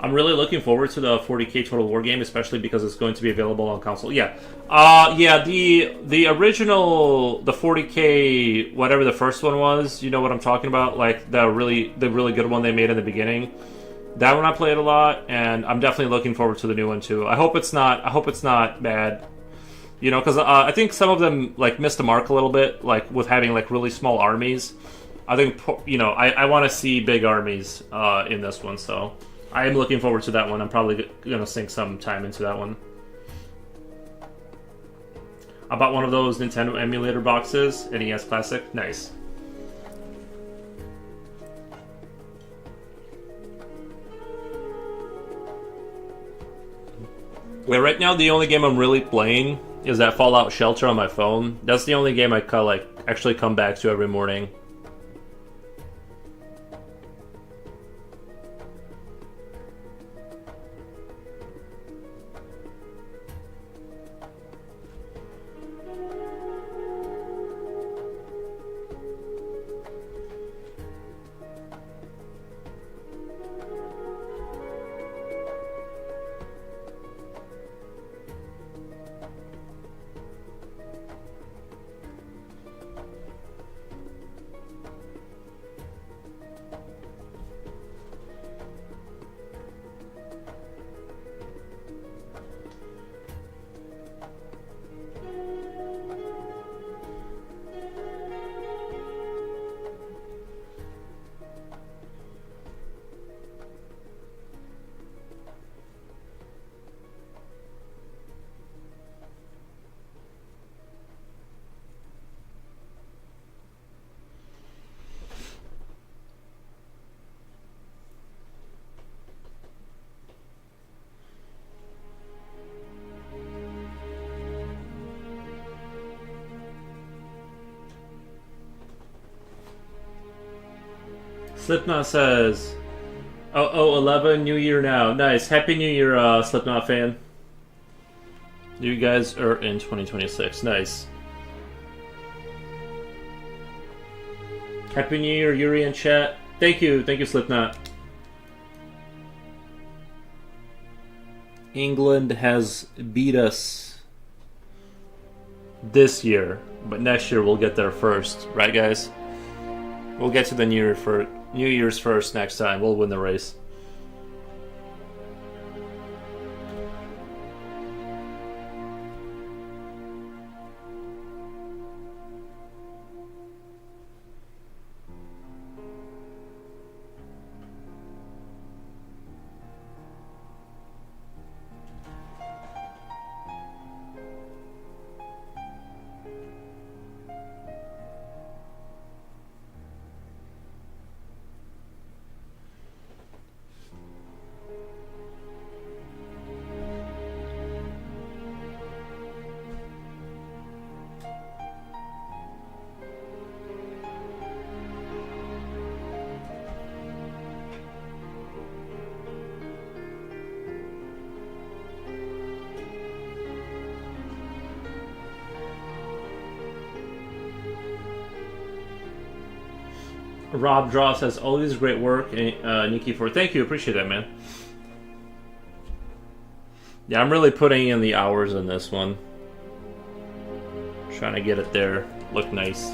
I'm really looking forward to the 40k Total War game, especially because it's going to be available on console. Yeah, the original, the 40k, whatever the first one was, you know what I'm talking about? Like the really good one they made in the beginning. That one I played a lot, and I'm definitely looking forward to the new one too. I hope it's not bad. You know, because I think some of them like missed the mark a little bit, like with having like really small armies. I think I want to see big armies in this one, so I am looking forward to that one. I'm probably gonna sink some time into that one. I bought one of those Nintendo emulator boxes, NES Classic. Nice. Yeah, right now the only game I'm really playing is that Fallout Shelter on my phone. That's the only game I actually come back to every morning. Slipknot says, oh, 11, New Year now. Nice. Happy New Year, Slipknot fan. You guys are in 2026. Nice. Happy New Year, Yuri in chat. Thank you, Slipknot. England has beat us this year, but next year we'll get there first, right, guys? We'll get to the New Year's first next time. We'll win the race. Rob Draw says, always great work, Nikki, for thank you, appreciate that, man. Yeah, I'm really putting in the hours in this one. Trying to get it there, look nice.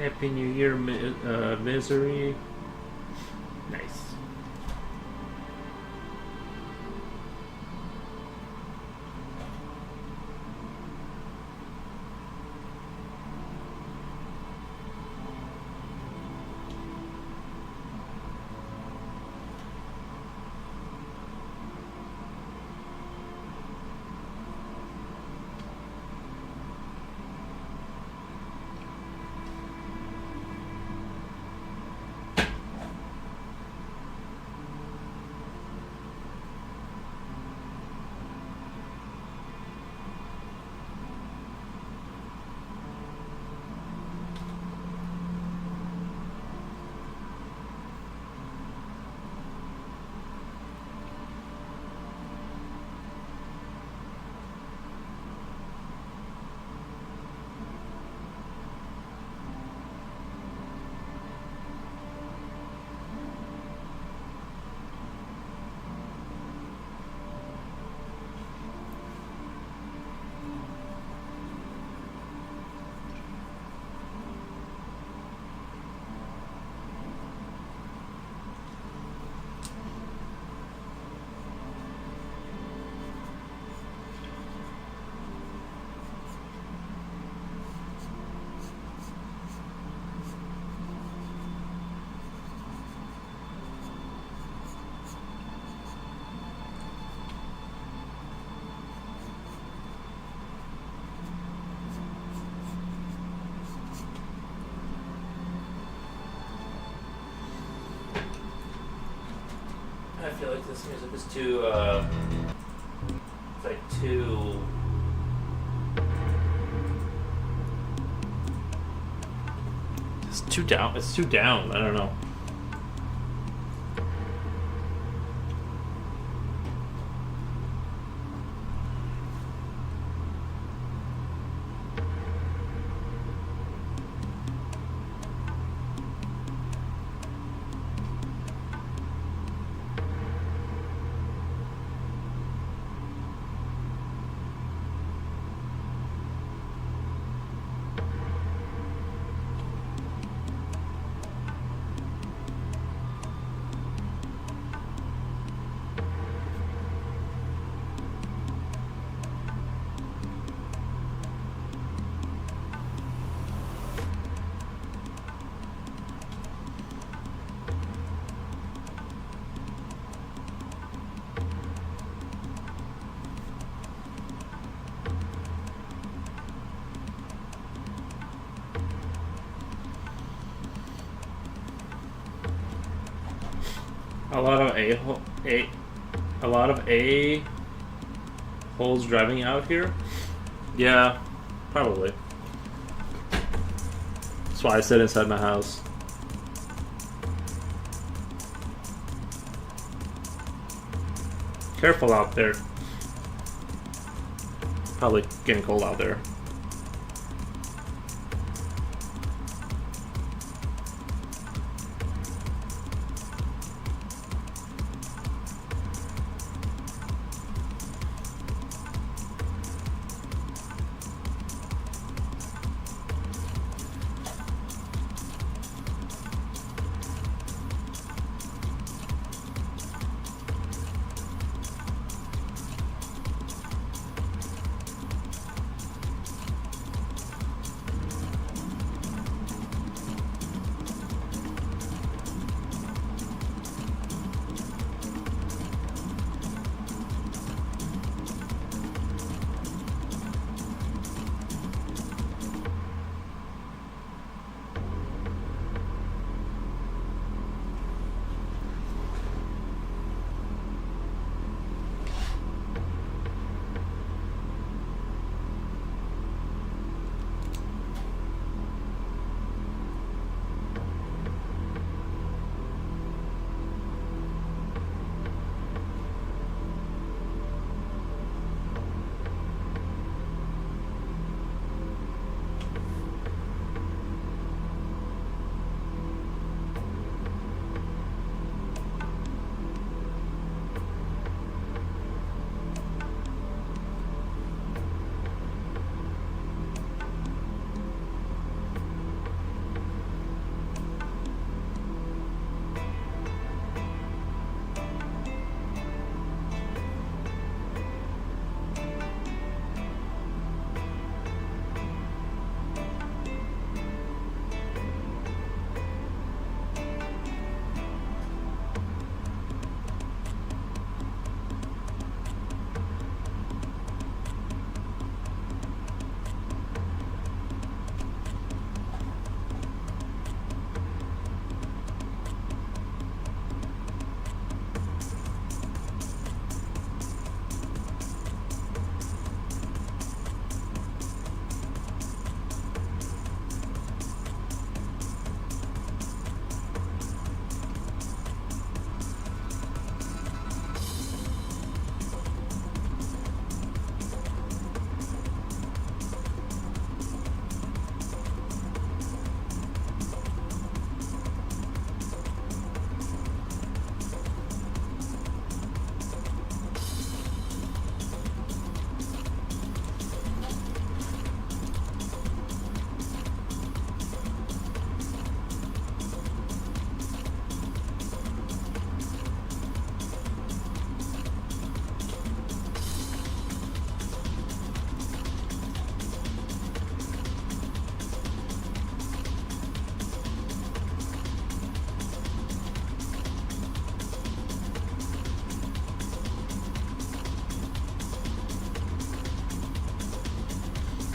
Happy New Year, Misery. Nice. I feel like this music is too, it's like too... It's too down, I don't know. A lot of A holes driving out here. Yeah, probably. That's why I sit inside my house. Careful out there. Probably getting cold out there.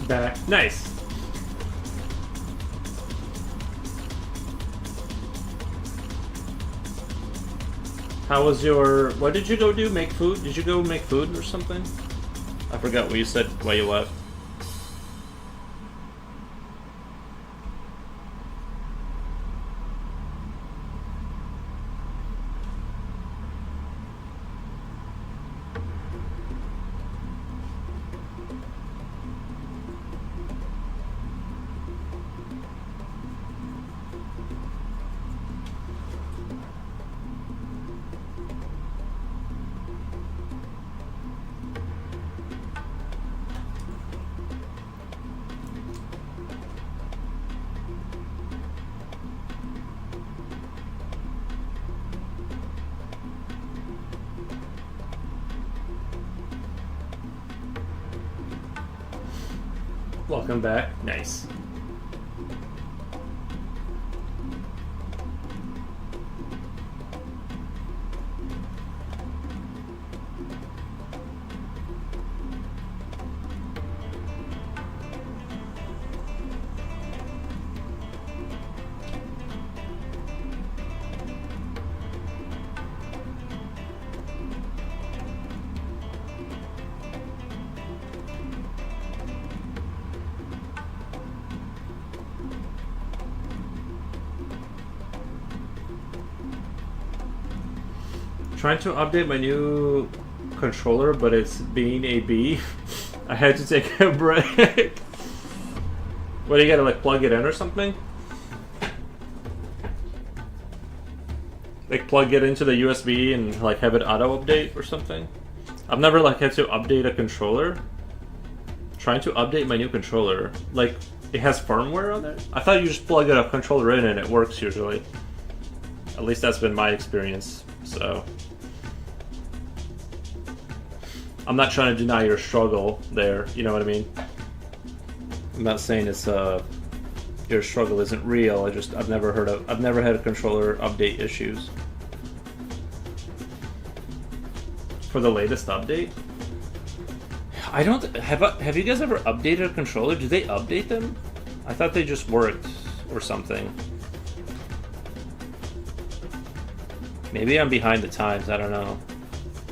Back. Nice. How was your... What did you go do? Make food? Did you go make food or something? I forgot what you said why you left. Welcome back. Nice. Trying to update my new controller, but it's being a bee. I had to take a break. What, do you gotta like plug it in or something? Like plug it into the USB and like have it auto update or something? I've never like had to update a controller. Trying to update my new controller. Like it has firmware on it? I thought you just plug a controller in and it works usually. At least that's been my experience, so. I'm not trying to deny your struggle there, you know what I mean? I'm not saying it's your struggle isn't real. I've never had a controller update issues. For the latest update? I don't have you guys ever updated a controller? Do they update them? I thought they just worked or something. Maybe I'm behind the times, I don't know.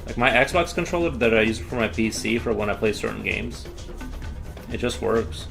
Like my Xbox controller that I use for my PC for when I play certain games, it just works.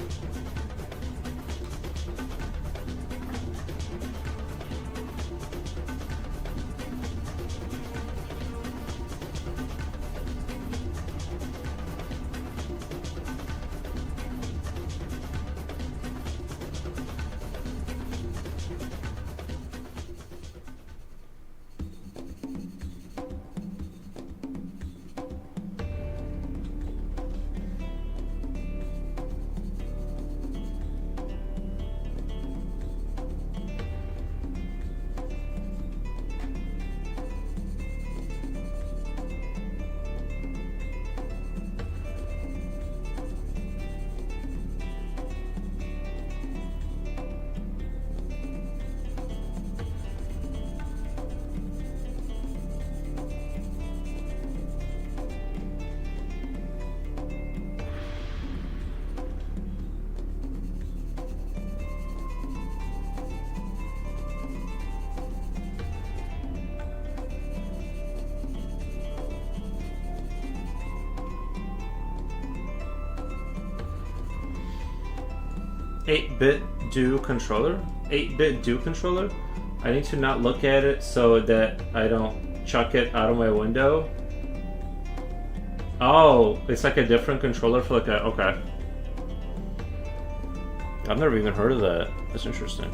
Eight-bit do controller? 8-bit do controller? I need to not look at it so that I don't chuck it out of my window. Oh, it's like a different controller for like a... Okay. I've never even heard of that. That's interesting.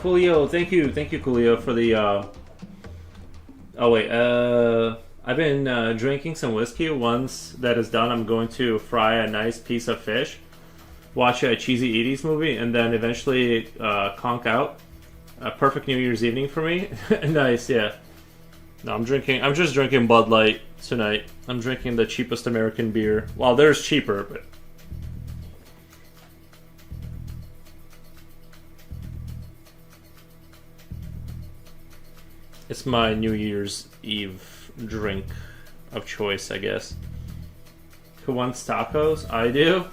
Coolio, thank you, Coolio, for the. Oh wait, I've been drinking some whiskey. Once that is done, I'm going to fry a nice piece of fish, watch a cheesy '80s movie, and then eventually conk out. A perfect New Year's evening for me. Nice, yeah. No, I'm drinking. I'm just drinking Bud Light tonight. I'm drinking the cheapest American beer. Well, there's cheaper, but. It's my New Year's Eve drink of choice, I guess. Who wants tacos? I do.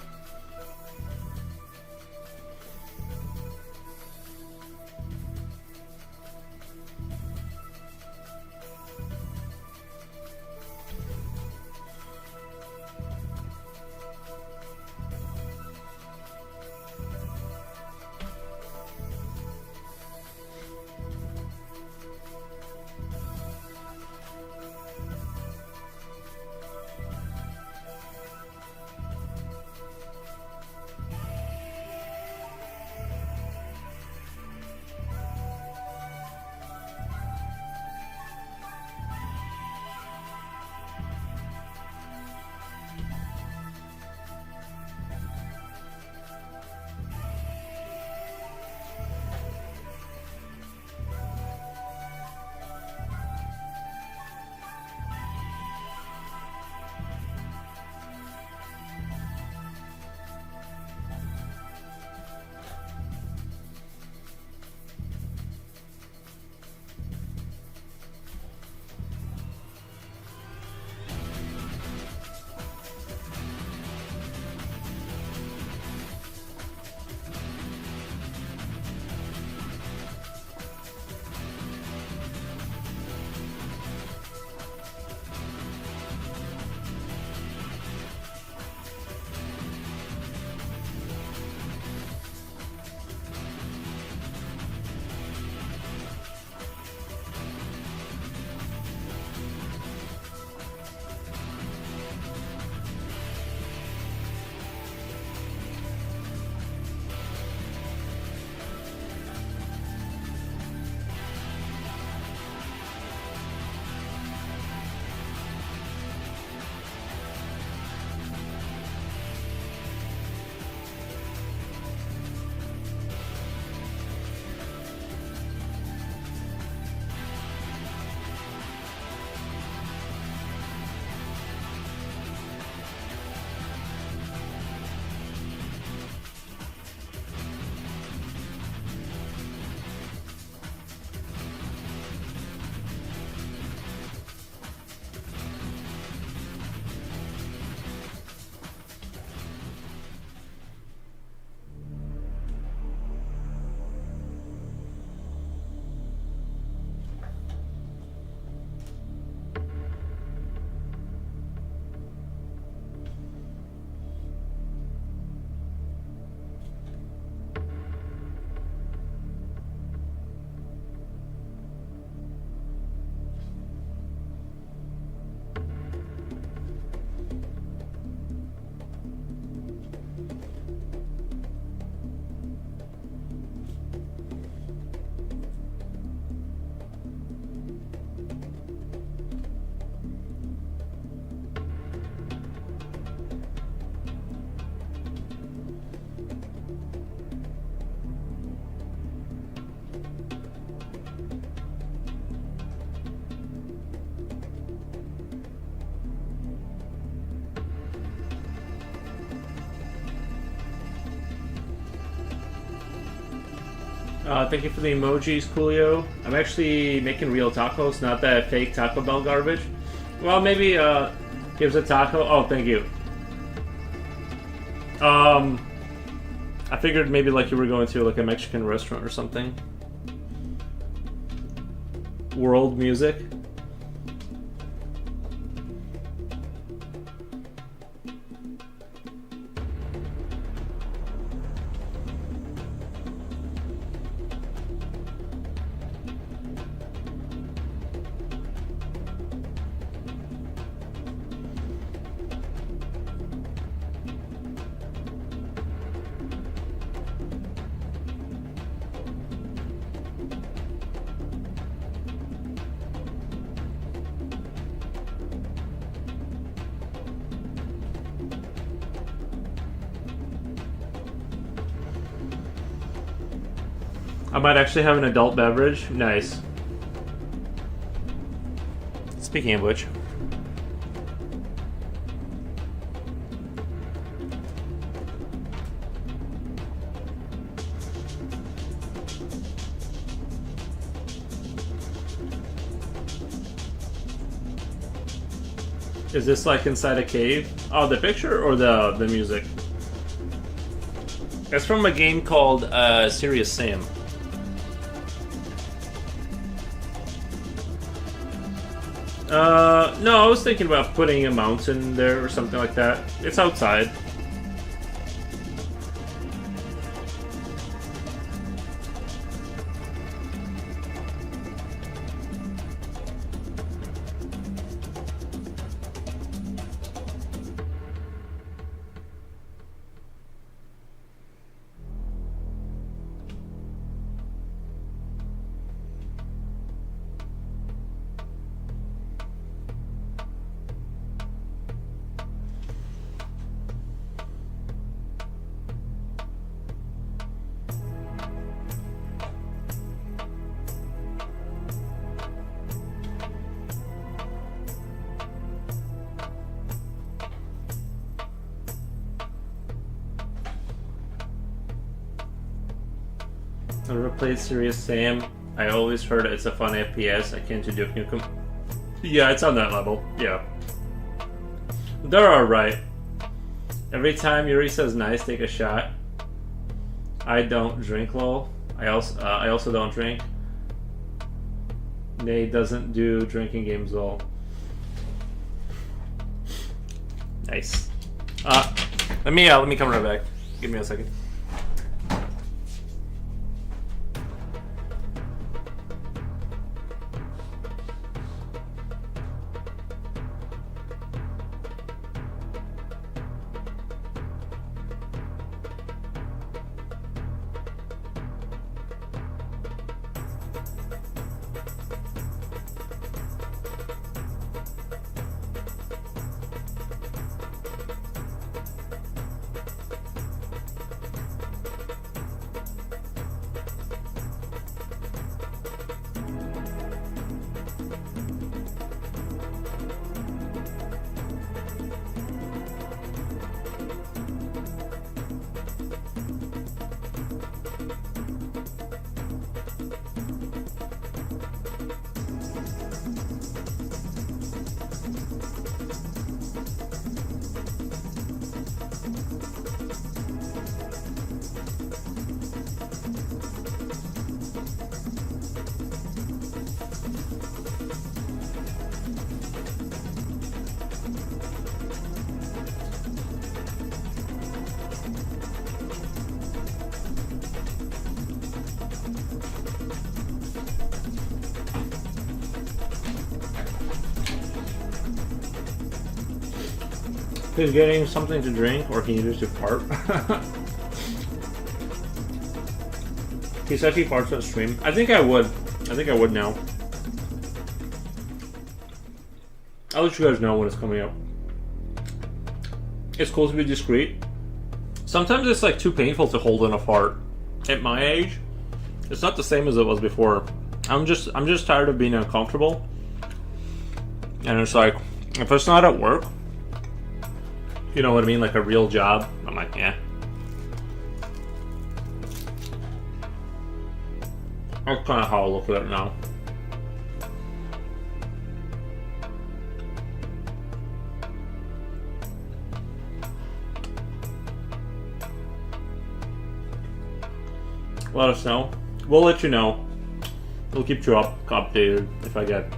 Thank you for the emojis, Coolio. I'm actually making real tacos, not that fake Taco Bell garbage. Well, maybe here's a taco. Oh, thank you. I figured maybe like you were going to like a Mexican restaurant or something. World music. I might actually have an adult beverage. Nice. Speaking of which. Is this like inside a cave? Oh, the picture or the music? It's from a game called Serious Sam. No, I was thinking about putting a mountain there or something like that. It's outside. I never played Serious Sam. I always heard it's a fun FPS akin to Duke Nukem. Yeah, it's on that level. Yeah. They're alright. Every time Yuri says nice, take a shot. I don't drink, lol. I also don't drink. Nate doesn't do drinking games, lol. Nice. Let me come right back. Give me a second. He's getting something to drink, or he needs to fart. He said he farts on stream. I think I would. I think I would now. I'll let you guys know when it's coming up. It's cool to be discreet. Sometimes it's like too painful to hold in a fart. At my age, it's not the same as it was before. I'm just tired of being uncomfortable. And it's like, if it's not at work, you know what I mean, like a real job, I'm like, yeah. That's kind of how I look at it now. Let us know. We'll let you know. We'll keep you updated if I get.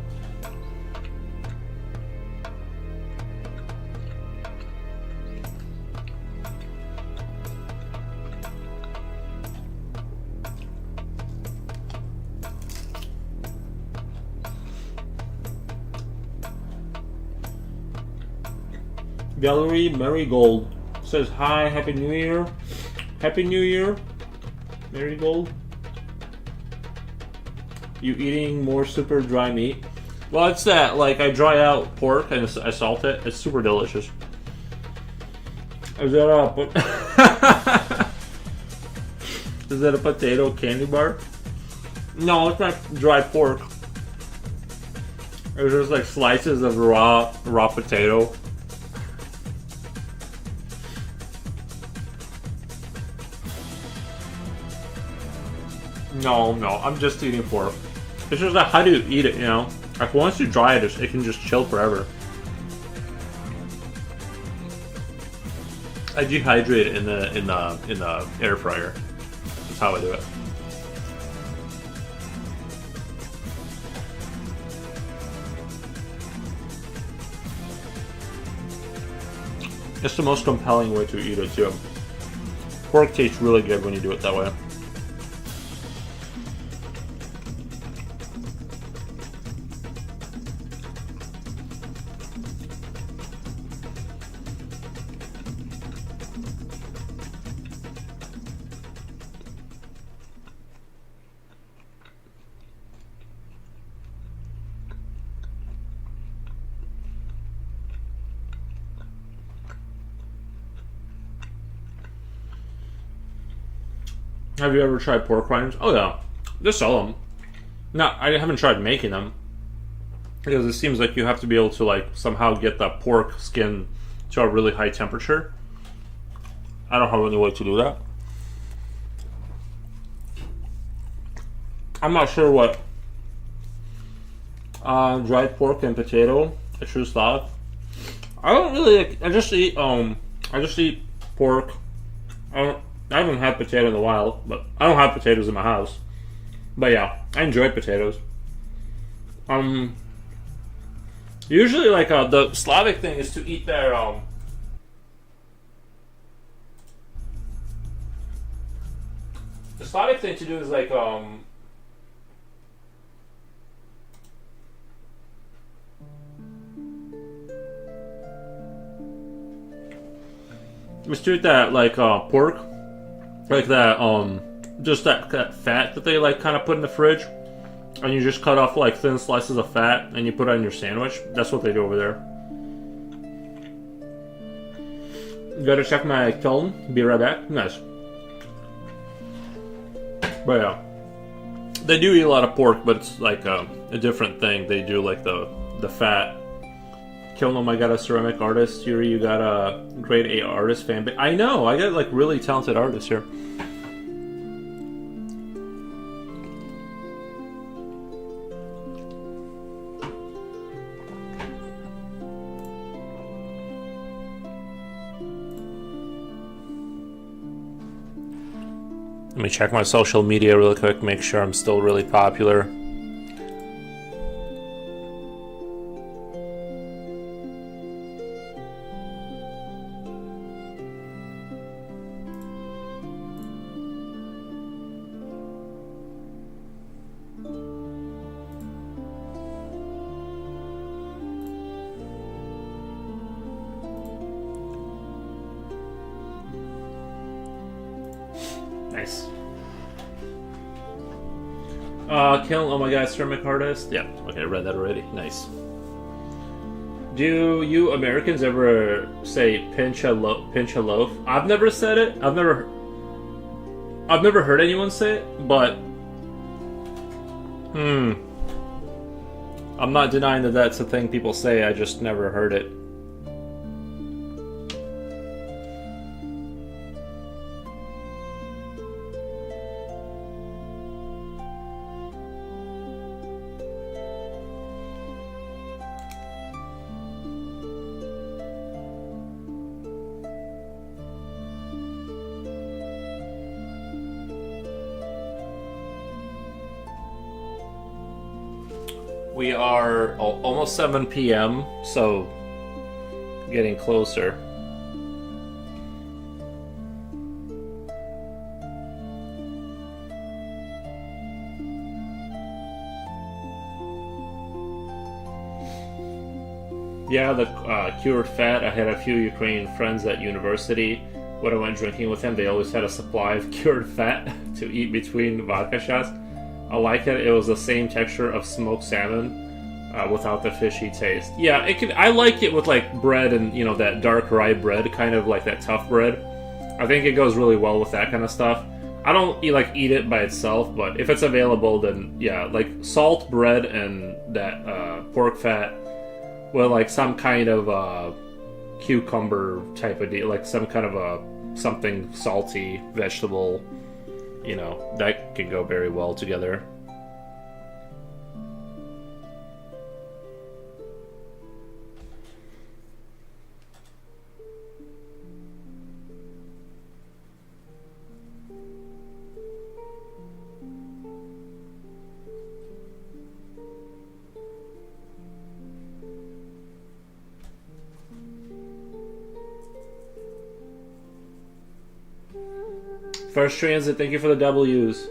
Valerie Marigold says hi, Happy New Year. Happy New Year, Marigold. You eating more super dry meat? Well, it's that, like, I dry out pork and I salt it. It's super delicious. Is that a is that a potato candy bar? No, it's not dry pork. It's just like slices of raw potato. No, I'm just eating pork. It's just like, how do you eat it, you know? Like, once you dry it, it can just chill forever. I dehydrate it in the air fryer. That's how I do it. It's the most compelling way to eat it too. Pork tastes really good when you do it that way. Have you ever tried pork rinds? Oh yeah, they sell them. No, I haven't tried making them because it seems like you have to be able to like somehow get the pork skin to a really high temperature. I don't have any way to do that. I'm not sure what dried pork and potato I choose that. I don't really. I just eat pork. I haven't had potato in a while, but I don't have potatoes in my house. But yeah, I enjoy potatoes. Usually like the Slavic thing is to eat their the Slavic thing to do is like is to eat that like pork. Like that, just that fat that they like kind of put in the fridge, and you just cut off like thin slices of fat and you put it on your sandwich. That's what they do over there. Gotta check my Köln. Be right back. Nice. But yeah, they do eat a lot of pork, but it's like a different thing. They do like the fat. Köln, I got a ceramic artist. Yuri, you got a grade A artist fan. But I know, I got like really talented artists here. Let me check my social media real quick, make sure I'm still really popular. Nice. Kill, oh my god, ceramic artist? Yeah, okay, I read that already. Nice. Do you Americans ever say pinch a loaf? I've never said it. I've never heard anyone say it, but I'm not denying that that's a thing people say, I just never heard it. We are almost 7 p.m., so getting closer. Yeah, the cured fat. I had a few Ukrainian friends at university. When I went drinking with them, they always had a supply of cured fat to eat between vodka shots. I like it. It was the same texture of smoked salmon without the fishy taste. Yeah, I like it with like bread and that dark rye bread, kind of like that tough bread. I think it goes really well with that kind of stuff. I don't eat it by itself, but if it's available, then yeah, like salt bread and that pork fat with like some kind of cucumber type of deal, like some kind of a something salty vegetable, that can go very well together. First Transit, thank you for the W's.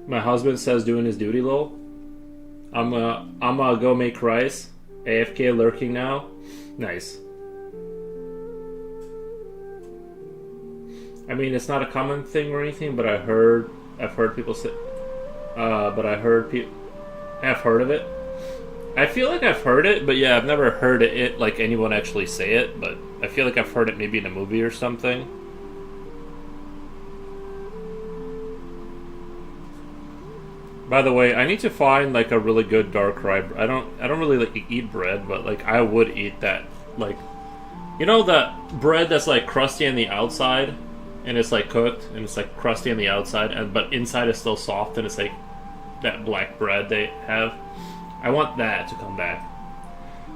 My husband says doing his duty, lol. I'm go make rice. AFK lurking now. Nice. I mean, it's not a common thing or anything, but I've heard people say. I've heard of it. I feel like I've heard it, but yeah, I've never heard it like anyone actually say it. But I feel like I've heard it maybe in a movie or something. By the way, I need to find like a really good dark rye. I don't really like eat bread, but like I would eat that, like, that bread that's like crusty on the outside and it's like cooked and it's like crusty on the outside and but inside is still soft and it's like that black bread they have. I want that to come back.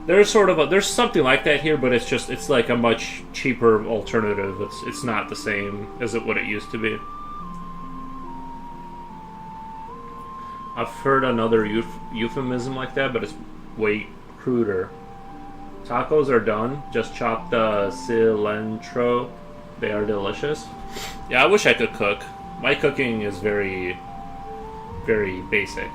There's there's something like that here, but it's like a much cheaper alternative. It's not the same as what it used to be. I've heard another euphemism like that, but it's way cruder. Tacos are done. Just chop the cilantro. They are delicious. Yeah, I wish I could cook. My cooking is very, very basic.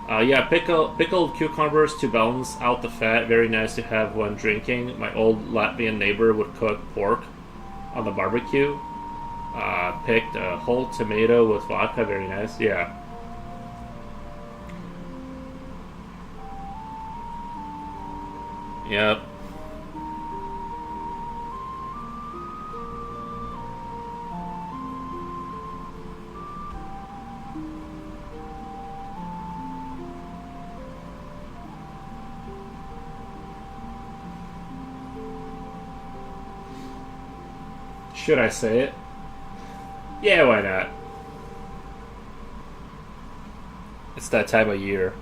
Yeah, pickled cucumbers to balance out the fat. Very nice to have when drinking. My old Latvian neighbor would cook pork on the barbecue. Picked a whole tomato with vodka. Very nice. Yeah. Yep. Should I say it? Yeah, why not? It's that time of year.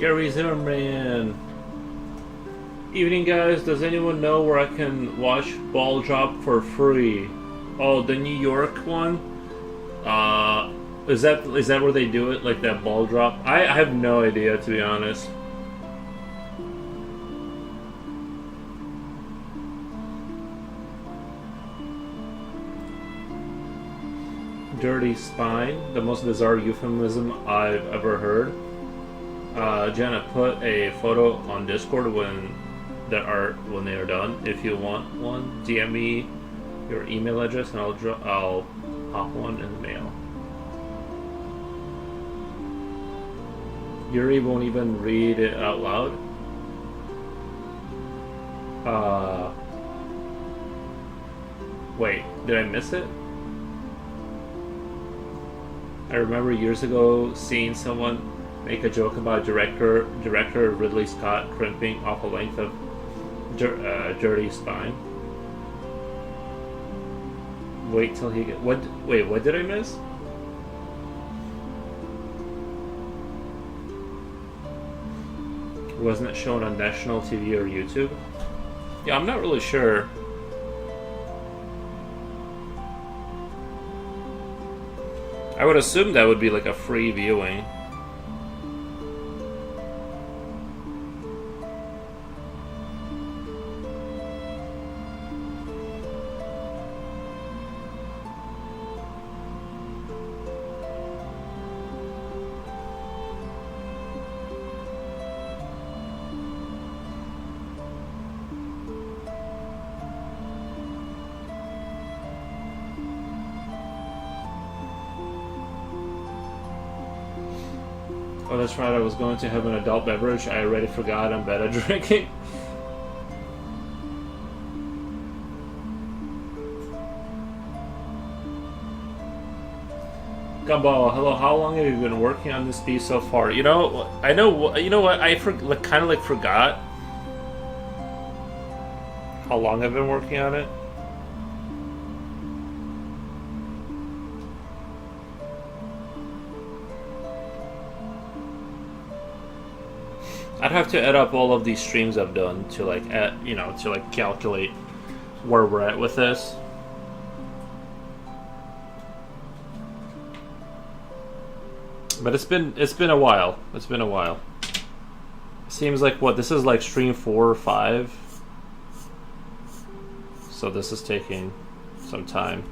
Gary Zimmerman. Evening, guys. Does anyone know where I can watch Ball Drop for free? Oh, the New York one. Is that where they do it? Like that Ball Drop? I have no idea, to be honest. Dirty Spine, the most bizarre euphemism I've ever heard. Jenna, put a photo on Discord when they are done. If you want one, DM me your email address and I'll pop one in the mail. Yuri won't even read it out loud. Wait, did I miss it? I remember years ago seeing someone make a joke about director Ridley Scott crimping off a length of Dirty Spine. Wait till he get what? Wait, what did I miss? Wasn't it shown on national TV or YouTube? Yeah, I'm not really sure. I would assume that would be like a free viewing. Oh, that's right, I was going to have an adult beverage. I already forgot I'm bad at drinking. Gumball, hello, how long have you been working on this piece so far? You know, I know, you know what, I kind of forgot how long I've been working on it. I'd have to add up all of these streams I've done to to calculate where we're at with this. But it's been a while. It's been a while. Seems like this is like stream 4 or 5. So this is taking some time.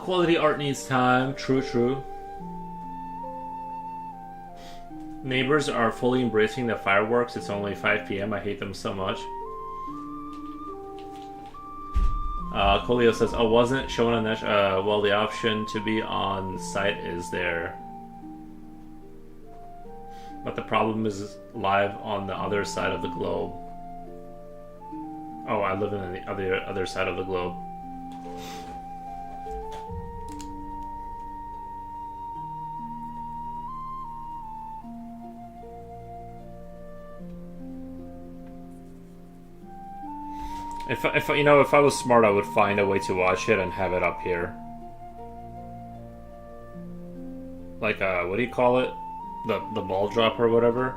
Quality art needs time. True, true. Neighbors are fully embracing the fireworks. It's only 5 p.m. I hate them so much. Colio says, "Oh, wasn't shown on that. Well, the option to be on site is there, but the problem is live on the other side of the globe." Oh, I live in the other side of the globe. If I was smart, I would find a way to watch it and have it up here. Like what do you call it? The ball drop or whatever.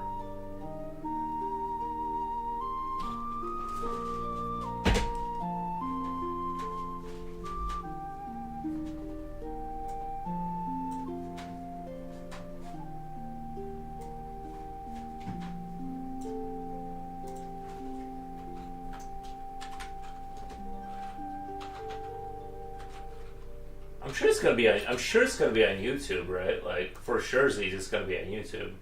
sure it's gonna be on. I'm sure it's gonna be on YouTube, right? Like for sure, it's just gonna be on YouTube.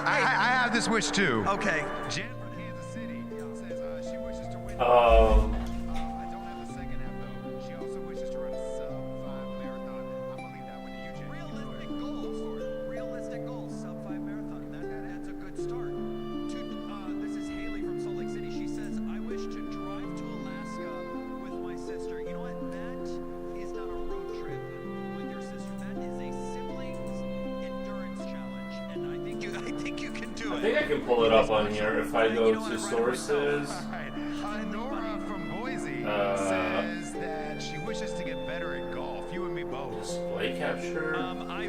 I have this wish too. Okay. Jen from Kansas City says she wishes to win. I don't have the second half though. She also wishes to run a sub-5 marathon. I'm gonna leave that one to you, Jen. Realistic goals. Realistic goals. Sub-5 marathon. That's a good start. This is Haley from Salt Lake City. She says, I wish to drive to Alaska with my sister. You know what? That is not a road trip with your sister. That is a siblings endurance challenge. And I think you can do it. I think I can pull it up on here if I go to sources. Nora from Boise says that she wishes to get better at golf. You and me both. Display capture. I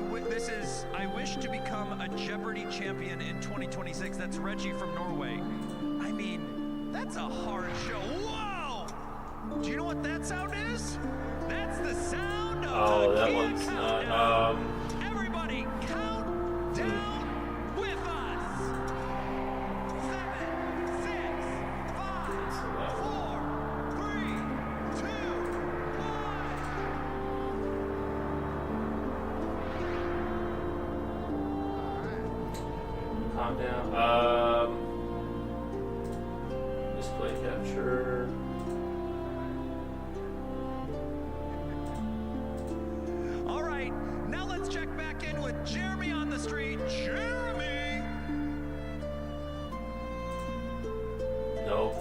wish to become a Jeopardy champion in 2026. That's Reggie from Norway. I mean, that's a hard show. Whoa! Do you know what that sound is? That's the sound of the that Kia one's countdown. not. Everybody, count down with us. 7, 6, 5, 4, 3, 2, 1. Calm down. Display capture. All right, now let's check back in with Jeremy on the street. Jeremy! Nope.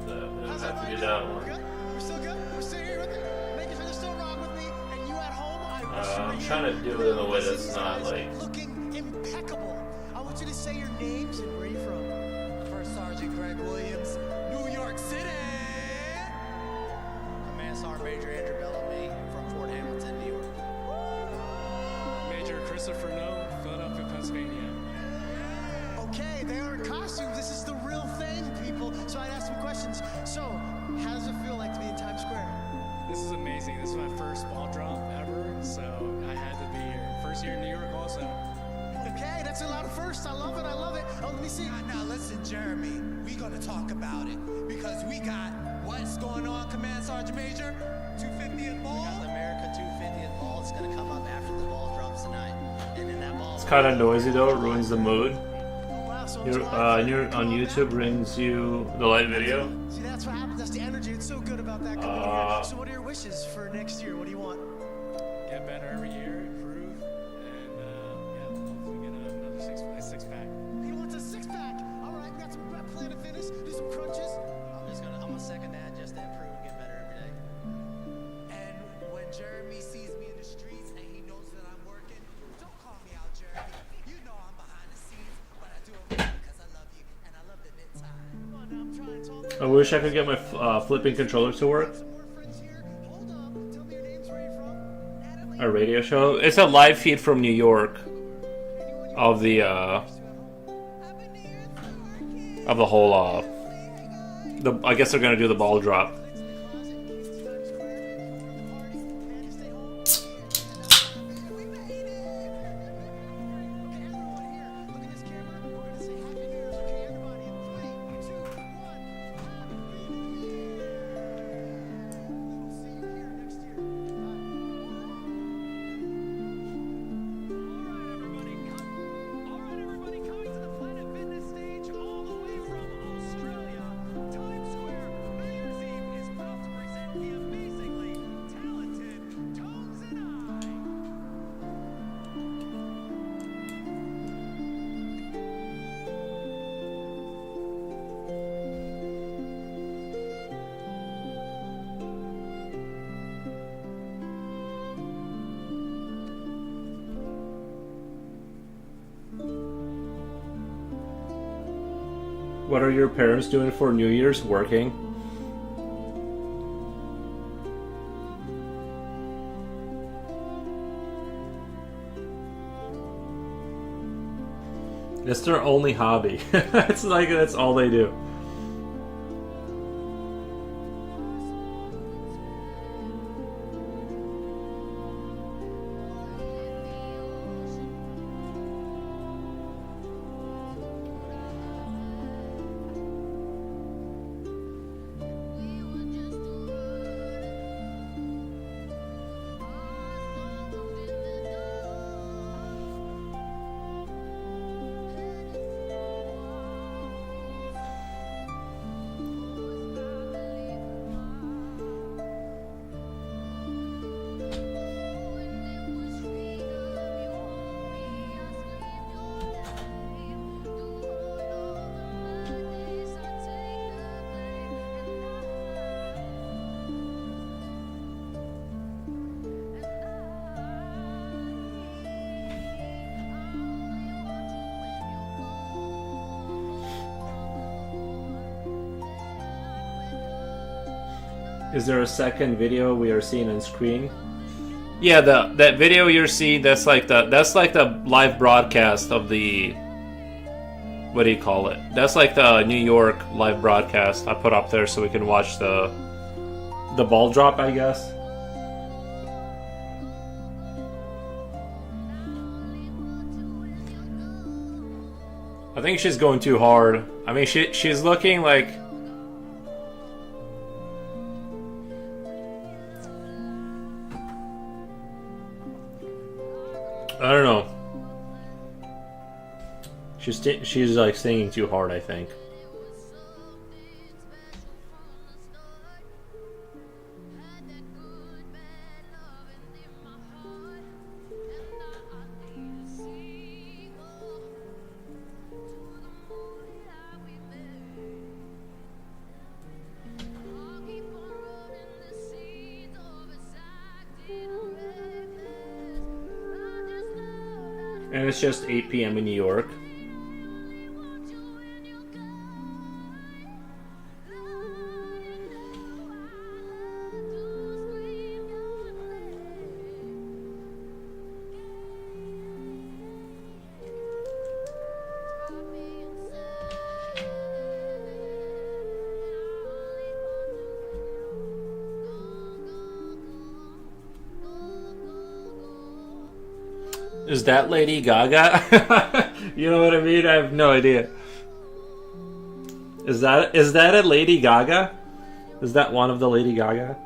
I have to do that one. We're still good? We're still here with it? Making sure they're still wrong with me. And you at home, I wish you were I'm here. trying to do it in a way This that's is not guys like. looking impeccable. I want you to say your names and where you're from. First Sergeant Greg Williams, New York City. Command Sergeant Major Andrew Bellamy from Fort Hamilton, New York. Major Christopher No, Philadelphia, Pennsylvania. Okay, they are in costumes. This is the real thing, people. So I'd ask some questions. So, how does it feel like to be in Times Square? This is amazing. This is my first ball drop ever, so I had to be here. First year in New York also. Okay, that's a lot of firsts. I love it. I love it. Oh, let me see. Now listen, Jeremy, we gonna talk about it because we got what's going on, Command Sergeant Major? 250th ball. The America 250th ball is going to come up after the ball drops tonight. And then that ball. It's kind of noisy though. It ruins the mood. Wow, so You're, on YouTube brings you the live video. See, that's what happens. That's the energy. It's so good about that coming here. So what are your wishes for next year? What do you want? Get better every year, improve, and hopefully get another six pack. He wants a six-pack. All right, we got some Planet Fitness. Do some crunches. I'm gonna second that. Just to improve and get better every day. And when Jeremy sees me in the streets and he knows that I'm working, don't call me out, Jeremy. You know I'm behind the scenes, but I do it because I love you and I love the knit tie. Come on now, I'm trying to talk. I wish I could get my flipping controller to work. Some more friends here. Hold up. Tell me your names. Where you're from. Natalie. A radio show. It's a live feed from New York of the whole I guess they're gonna do the ball drop. All right, everybody, coming to the Planet Fitness stage all the way from Australia. Times Square, New Year's Eve is proud to present the amazingly talented Tones and I. What are your parents doing for New Year's? Working. It's their only hobby. It's like that's all they do. Is there a second video we are seeing on screen? Yeah, that video you're seeing, that's like the live broadcast of the, what do you call it? That's like the New York live broadcast I put up there so we can watch the ball drop, I guess. I think she's going too hard. I mean, she's looking like... I don't know. She's like singing too hard, I think. And it's just 8 p.m. in New York. Is that Lady Gaga? You know what I mean? I have no idea. Is that a Lady Gaga? Is that one of the Lady Gaga?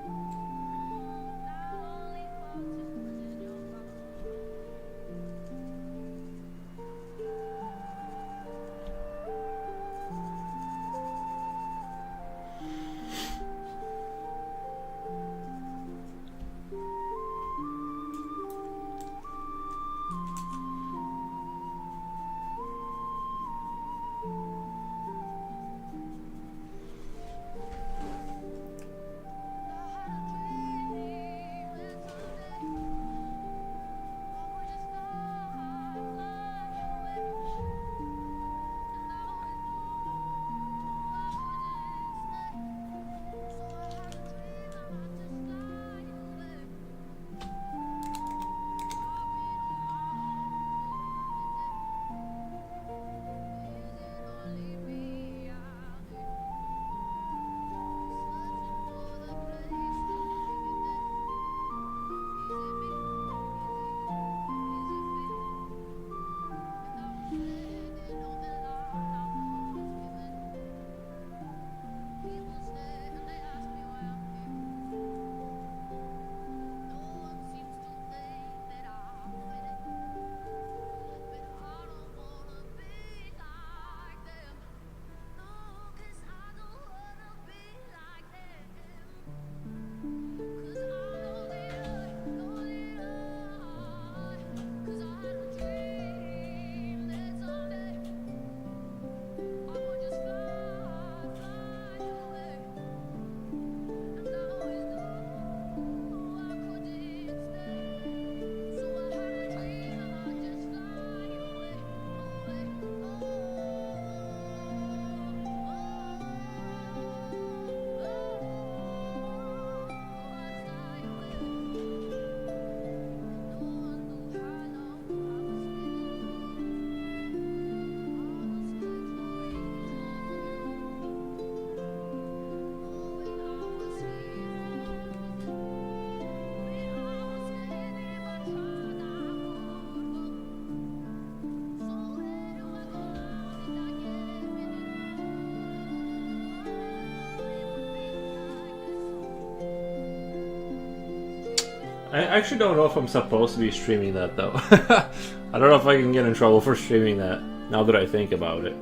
I actually don't know if I'm supposed to be streaming that though. I don't know if I can get in trouble for streaming that, now that I think about it.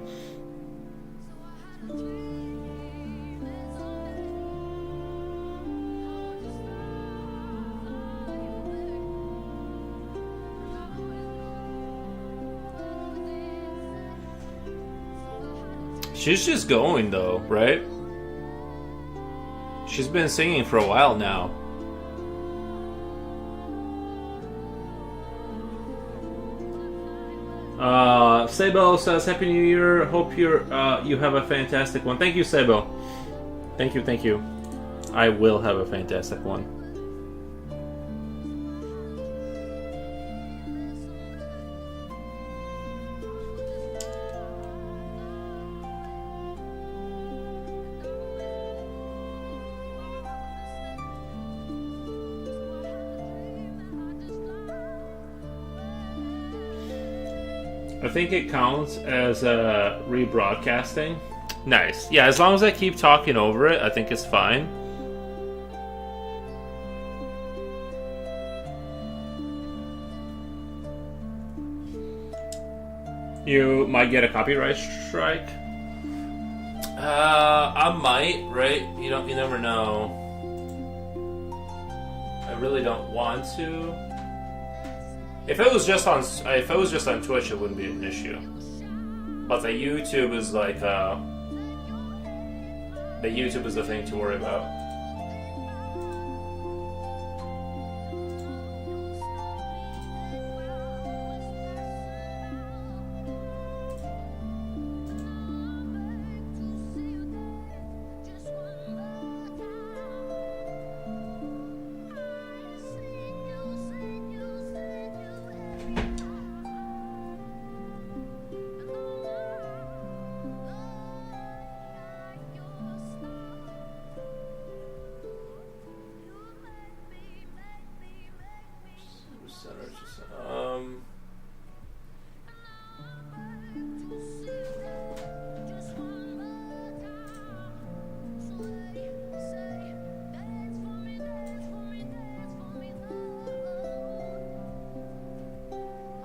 She's just going though, right? She's been singing for a while now. Sebo says Happy New Year. Hope you have a fantastic one. Thank you, Sebo. Thank you. I will have a fantastic one. I think it counts as rebroadcasting. Nice. Yeah, as long as I keep talking over it, I think it's fine. You might get a copyright strike. I might, right? You never know. I really don't want to. If it was just on Twitch, it wouldn't be an issue. But the YouTube is like the YouTube is the thing to worry about.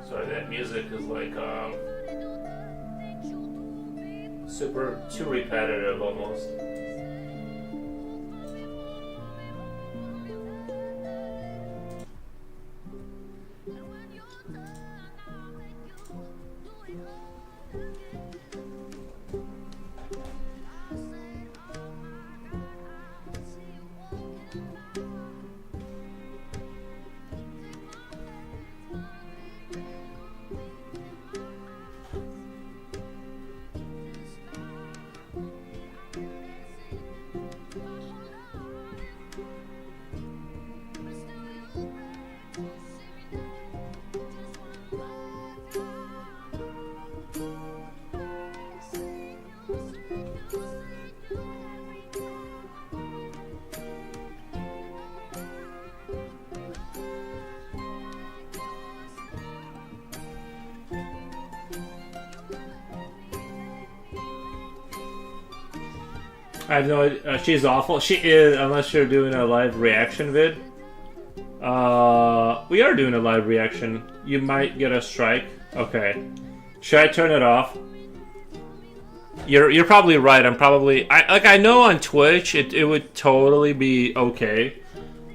Sorry, that music is like super too repetitive almost. I have no idea. She's awful. She is, unless you're doing a live reaction vid. We are doing a live reaction. You might get a strike. Okay. Should I turn it off? You're probably right. I know on Twitch it would totally be okay.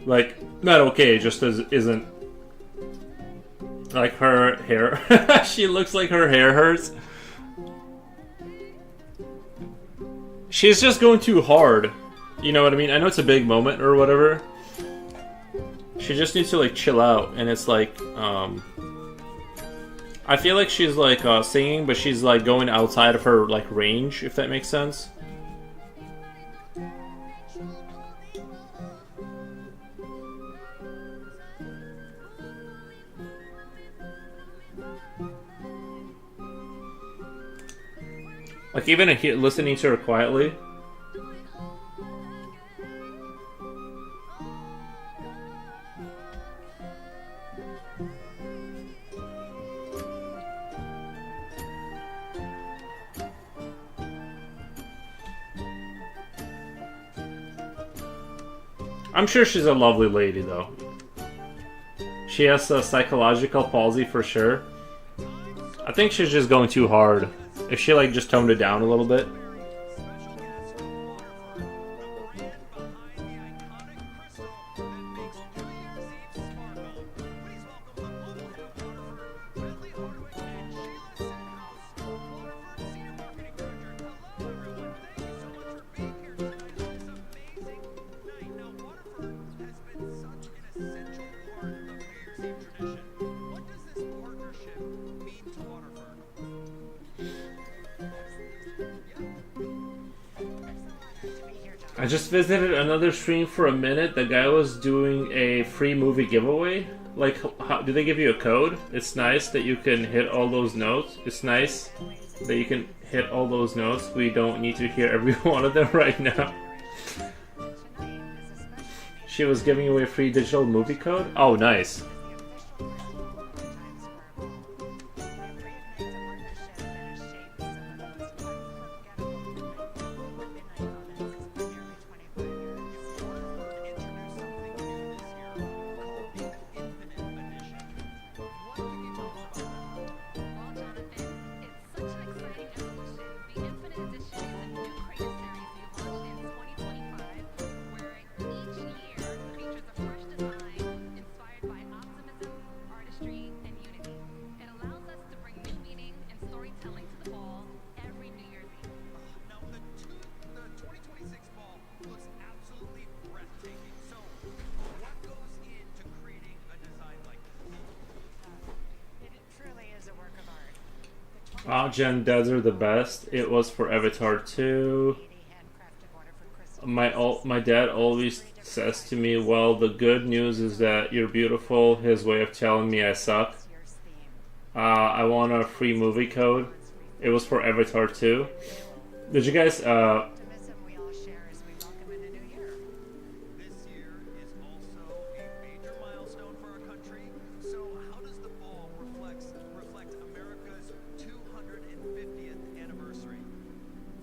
Like, not okay, just isn't. Like her hair. She looks like her hair hurts. She's just going too hard. You know what I mean? I know it's a big moment or whatever. She just needs to like chill out, and it's like I feel like she's like singing, but she's like going outside of her like range, if that makes sense. Like even listening to her quietly. I'm sure she's a lovely lady, though. She has a psychological palsy for sure. I think she's just going too hard. If she like just toned it down a little bit. What does this partnership mean to Waterford? I just visited another stream for a minute. The guy was doing a free movie giveaway. Like, how, do they give you a code? It's nice that you can hit all those notes. It's nice that you can hit all those notes. We don't need to hear every one of them right now. She was giving away a free digital movie code? Oh, nice. Now, the 2026 ball looks absolutely breathtaking. So, what goes into creating a design like this? It truly is a work of art. Oh, Gen Dads are the best. It was for Avatar 2. Handcrafted Waterford crystal. My dad always says to me, well, the good news is that you're beautiful. His way of telling me I suck. Year's theme. I want a free movie code. It was for Avatar 2. Did you guys, Optimism we all share as we welcome in a new year. This year is also a major milestone for our country. So, how does the ball reflect America's 250th anniversary?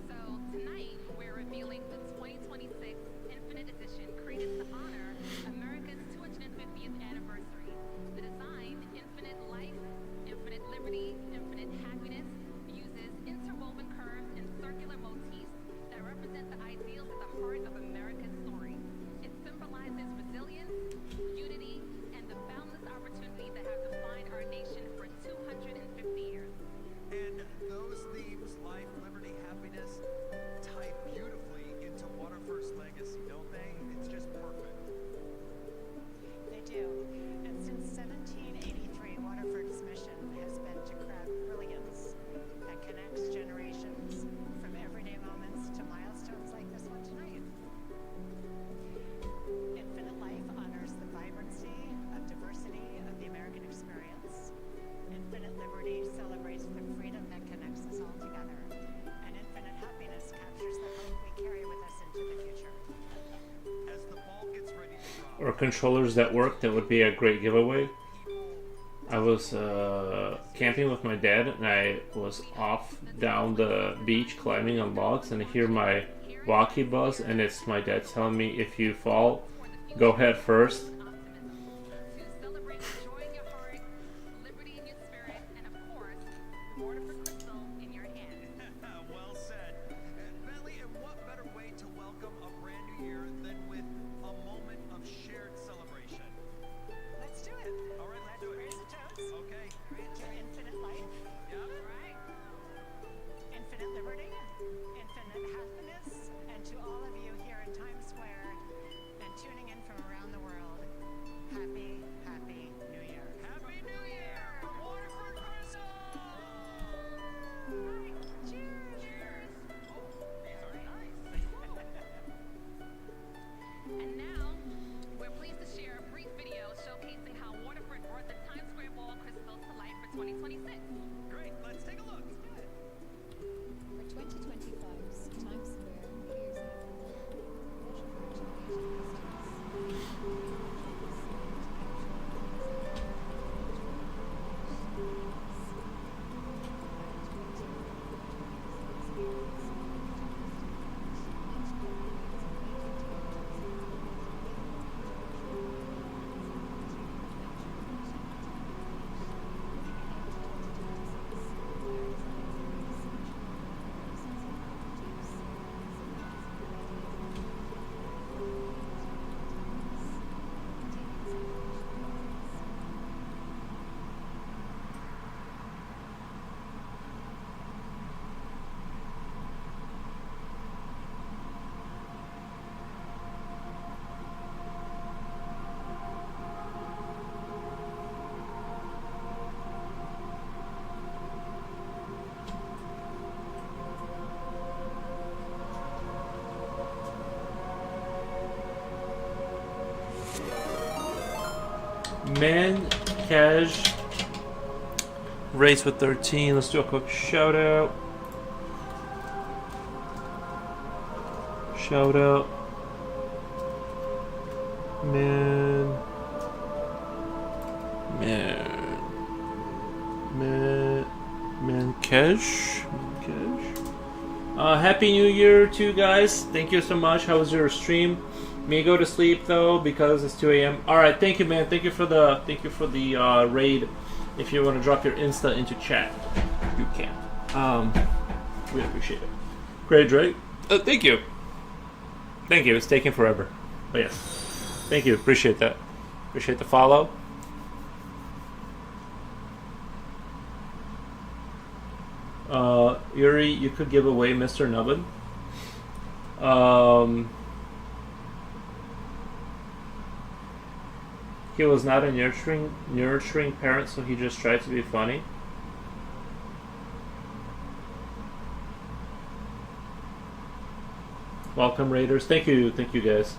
So tonight we're revealing the 2026 Infinite Edition created to honor America's 250th anniversary. The design, Infinite Life, Infinite Liberty, Infinite Happiness, uses interwoven curves and circular motifs that represent the ideals at the heart of America's story. It symbolizes resilience, unity, and the boundless opportunity that have defined our nation for 250 years. And those themes, life, liberty, happiness, tie beautifully into Waterford's legacy, don't they? It's just perfect. They do. And since 1783, Waterford's mission has been to craft brilliance that connects generations from everyday moments to milestones like this one tonight. Infinite Life honors the vibrancy of diversity of the American experience. Infinite Liberty celebrates the freedom that connects us all together. And Infinite Happiness captures the hope we carry with us into the future. As the ball gets ready to drop, or controllers that work? That would be a great giveaway. I was camping with my dad, and I was off down the beach climbing on logs, and I hear my walkie buzz, and it's my dad telling me, if you fall, go head first. To celebrate joy in your heart, liberty in your spirit, and of course, Waterford crystal in your hand. well said. Bentley, and what better way to welcome a brand new year than with a moment of shared celebration? Let's do it. All right, let's do it. Raise the toast. Okay. To Infinite Life, Yeah. right? Infinite Liberty, Infinite Happiness, and to all of you here in Times Square and tuning in from around the world, Man Cash Race with 13. Let's do a quick shout out. Shout out. Man Cash. Happy New Year to you guys. Thank you so much. How was your stream? May go to sleep though because it's 2 a.m. All right, thank you, man. Thank you for the raid. If you want to drop your Insta into chat, you can. We appreciate it. Great, Drake. Thank you. Thank you. It's taking forever, but yes, thank you. Appreciate that. Appreciate the follow. Yuri, you could give away Mr. Nubbin. He was not a nurturing parent, so he just tried to be funny. Welcome, Raiders. Thank you guys.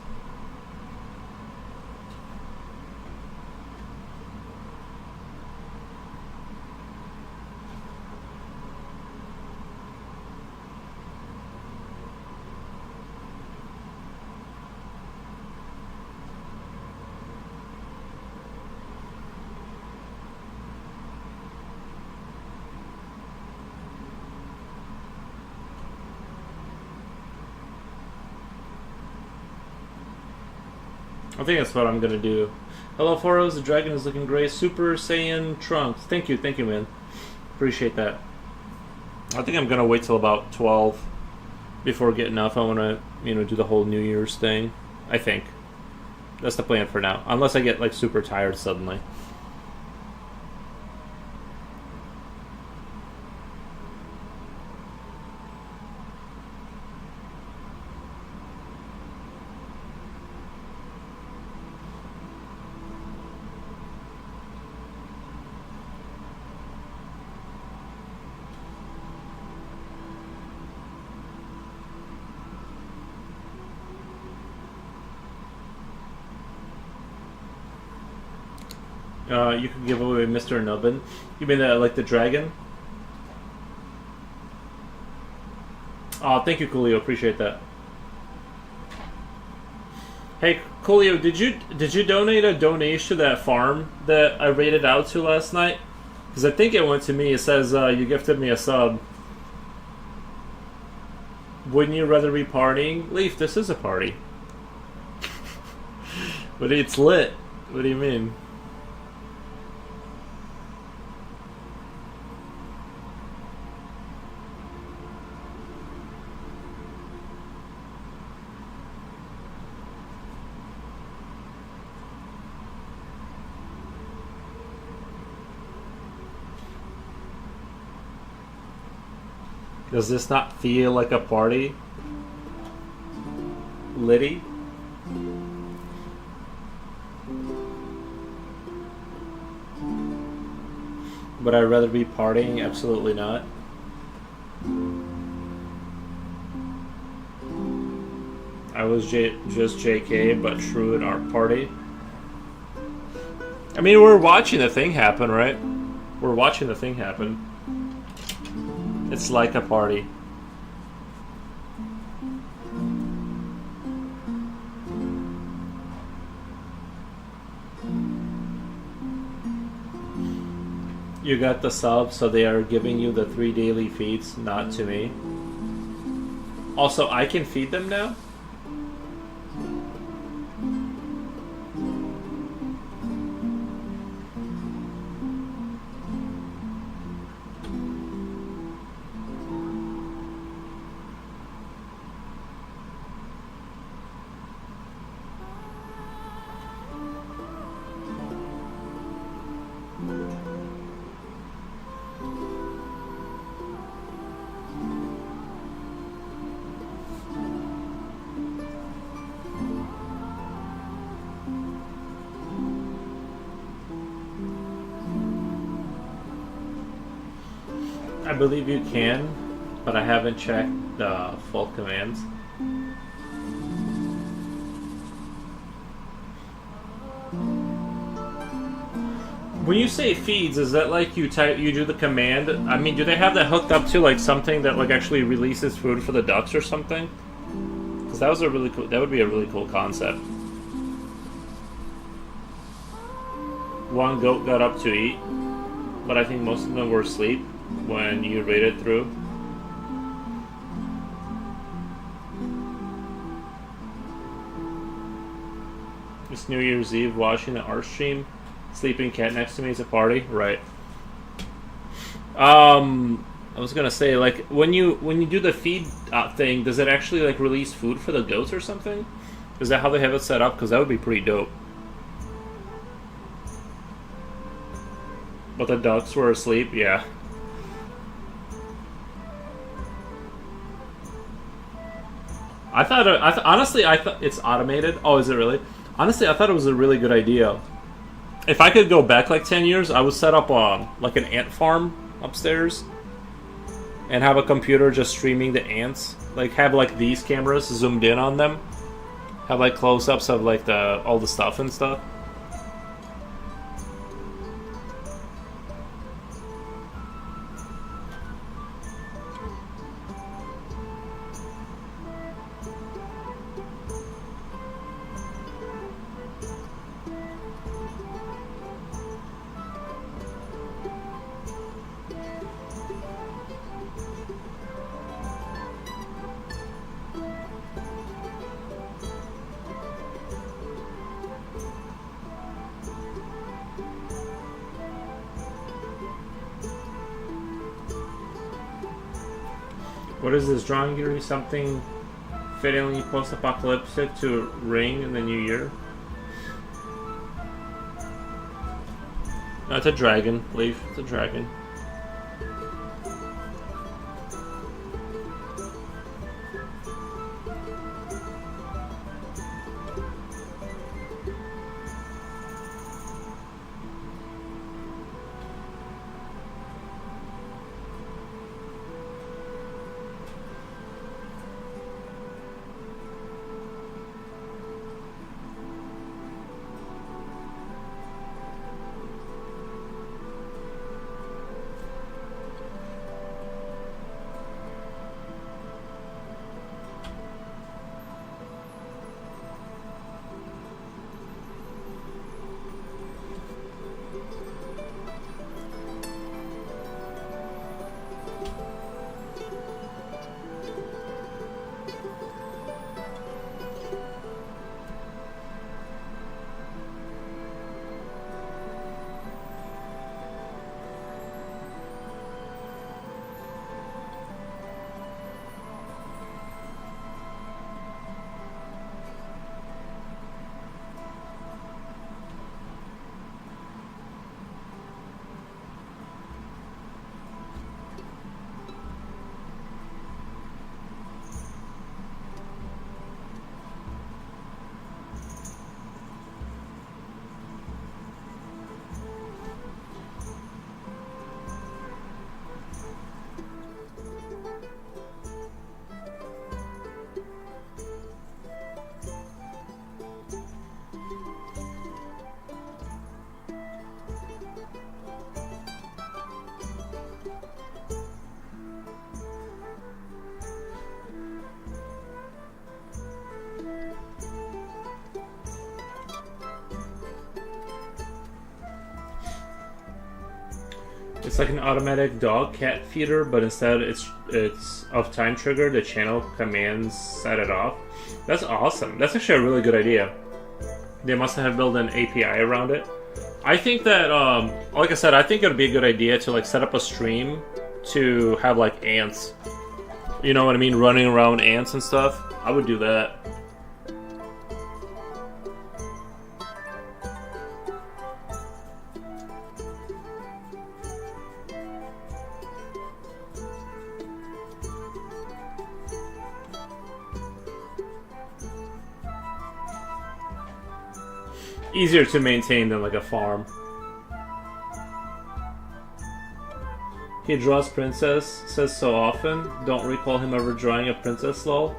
I think that's what I'm gonna do. Hello, Foros. The dragon is looking great. Super Saiyan Trunks. Thank you, man. Appreciate that. I think I'm gonna wait till about 12 before getting off. I want to, do the whole New Year's thing. I think that's the plan for now, unless I get like super tired suddenly. You could give away Mr. Nubbin. You mean like the dragon? Oh, thank you, Coolio. Appreciate that. Hey, Coolio, did you donate a donation to that farm that I rated out to last night? Because I think it went to me. It says you gifted me a sub. Wouldn't you rather be partying? Leaf, this is a party. But it's lit. What do you mean? Does this not feel like a party? Liddy? Would I rather be partying? Absolutely not. I was just JK, but true in our party. I mean, we're watching the thing happen, right? We're watching the thing happen. It's like a party. You got the sub, so they are giving you the 3 daily feeds, not to me. Also, I can feed them now? I believe you can, but I haven't checked the full commands. When you say feeds, is that like you do the command? I mean, do they have that hooked up to like something that like actually releases food for the ducks or something? Because that would be a really cool concept. One goat got up to eat, but I think most of them were asleep when you read it through. It's New Year's Eve, watching the art stream. Sleeping cat next to me is a party, right? I was gonna say, like, when you do the feed thing, does it actually like release food for the goats or something? Is that how they have it set up? Because that would be pretty dope. But the ducks were asleep, yeah. Honestly, I thought it's automated. Oh, is it really? Honestly, I thought it was a really good idea. If I could go back like 10 years, I would set up like an ant farm upstairs and have a computer just streaming the ants. Like have like these cameras zoomed in on them. Have like close-ups of like all the stuff and stuff. What is this drawing here? Something fittingly post-apocalyptic to ring in the new year? No, it's a dragon, Leaf. It's a dragon. It's like an automatic dog-cat feeder, but instead it's of time trigger. The channel commands set it off. That's awesome. That's actually a really good idea. They must have built an API around it. I think that, like I said, I think it would be a good idea to like set up a stream to have like ants. You know what I mean? Running around ants and stuff. I would do that. Easier to maintain than like a farm. He draws princess, says so often. Don't recall him ever drawing a princess lol.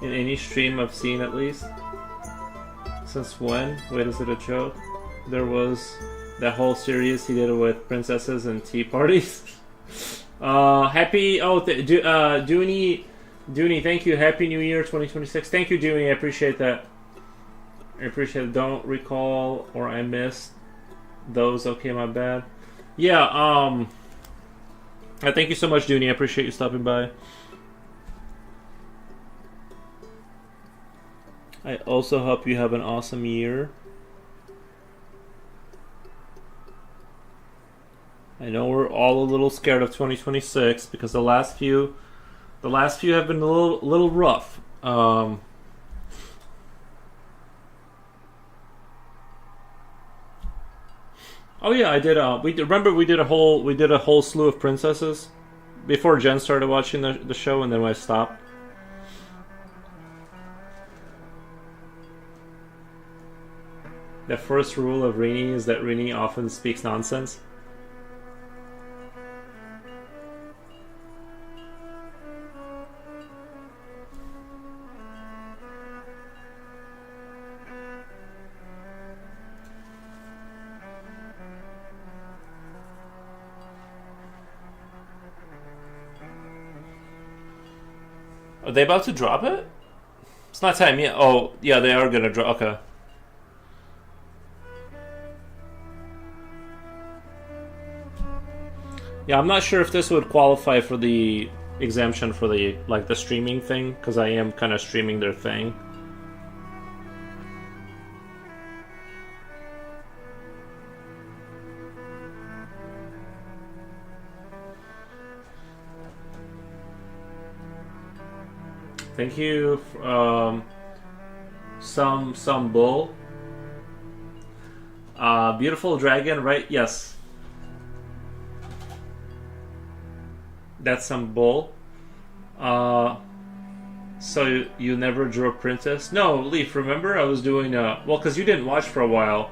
In any stream I've seen at least. Since when? Wait, is it a joke? There was That whole series he did with princesses and tea parties. Dooney, thank you. Happy New Year 2026. Thank you, Dooney. I appreciate that. I appreciate it. Don't recall or I missed those. Okay, my bad. Yeah, thank you so much, Dooney. I appreciate you stopping by. I also hope you have an awesome year. I know we're all a little scared of 2026 because the last few have been a little rough. Oh yeah, I did. We did a whole slew of princesses before Jen started watching the show, and then I stopped. The first rule of Rini is that Rini often speaks nonsense. Are they about to drop it? It's not time yet. Oh, yeah, they are gonna drop. Okay. Yeah, I'm not sure if this would qualify for the exemption for the streaming thing, because I am kind of streaming their thing. Thank you, some bull. Beautiful dragon, right? Yes. That's some bull. So you never drew a princess? No, Leaf. Remember, I was doing well, because you didn't watch for a while.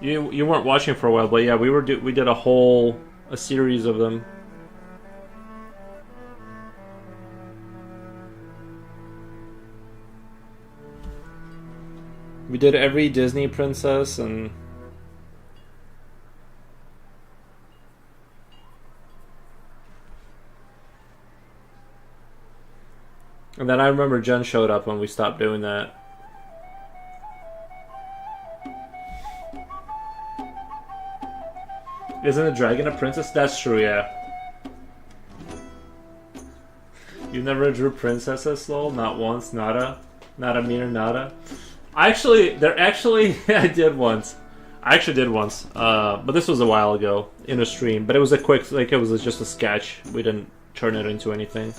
You weren't watching for a while, but yeah, we did a series of them. We did every Disney princess and. And then I remember Jen showed up when we stopped doing that. Isn't a dragon a princess? That's true, yeah. You never drew princesses, lol? Not once, nada? Nada meaner nada? I did once. I actually did once. But this was a while ago in a stream. But it was a quick, it was just a sketch. We didn't turn it into anything.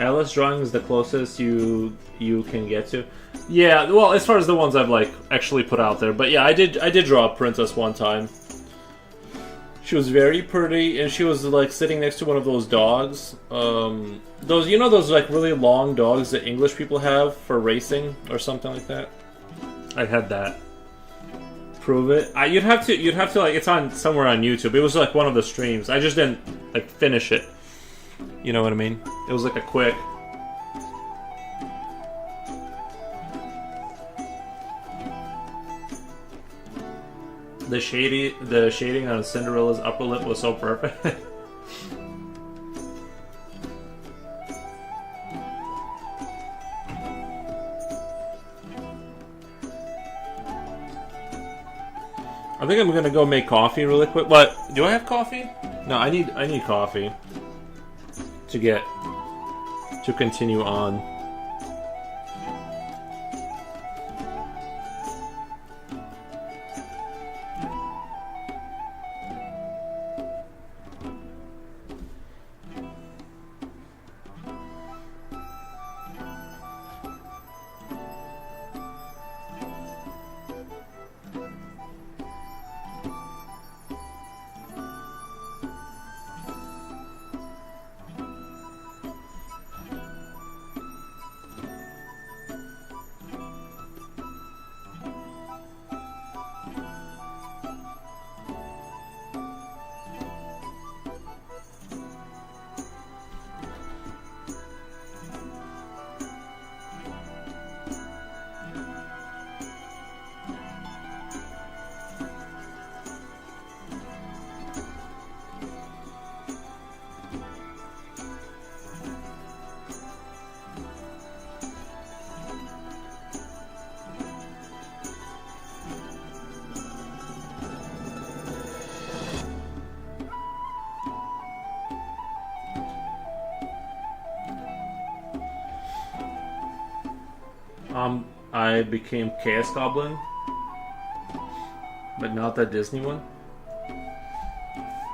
Alice drawing is the closest you can get to. Yeah, well, as far as the ones I've actually put out there, but yeah, I did draw a princess one time. She was very pretty, and she was sitting next to one of those dogs. Those really long dogs that English people have for racing or something like that. I had that. Prove it. You'd have to it's on somewhere on YouTube. It was one of the streams. I just didn't finish it. You know what I mean? It was a quick. The shading on Cinderella's upper lip was so perfect. I think I'm gonna go make coffee really quick. What? Do I have coffee? No, I need coffee to continue on. I became Chaos Goblin, but not the Disney one.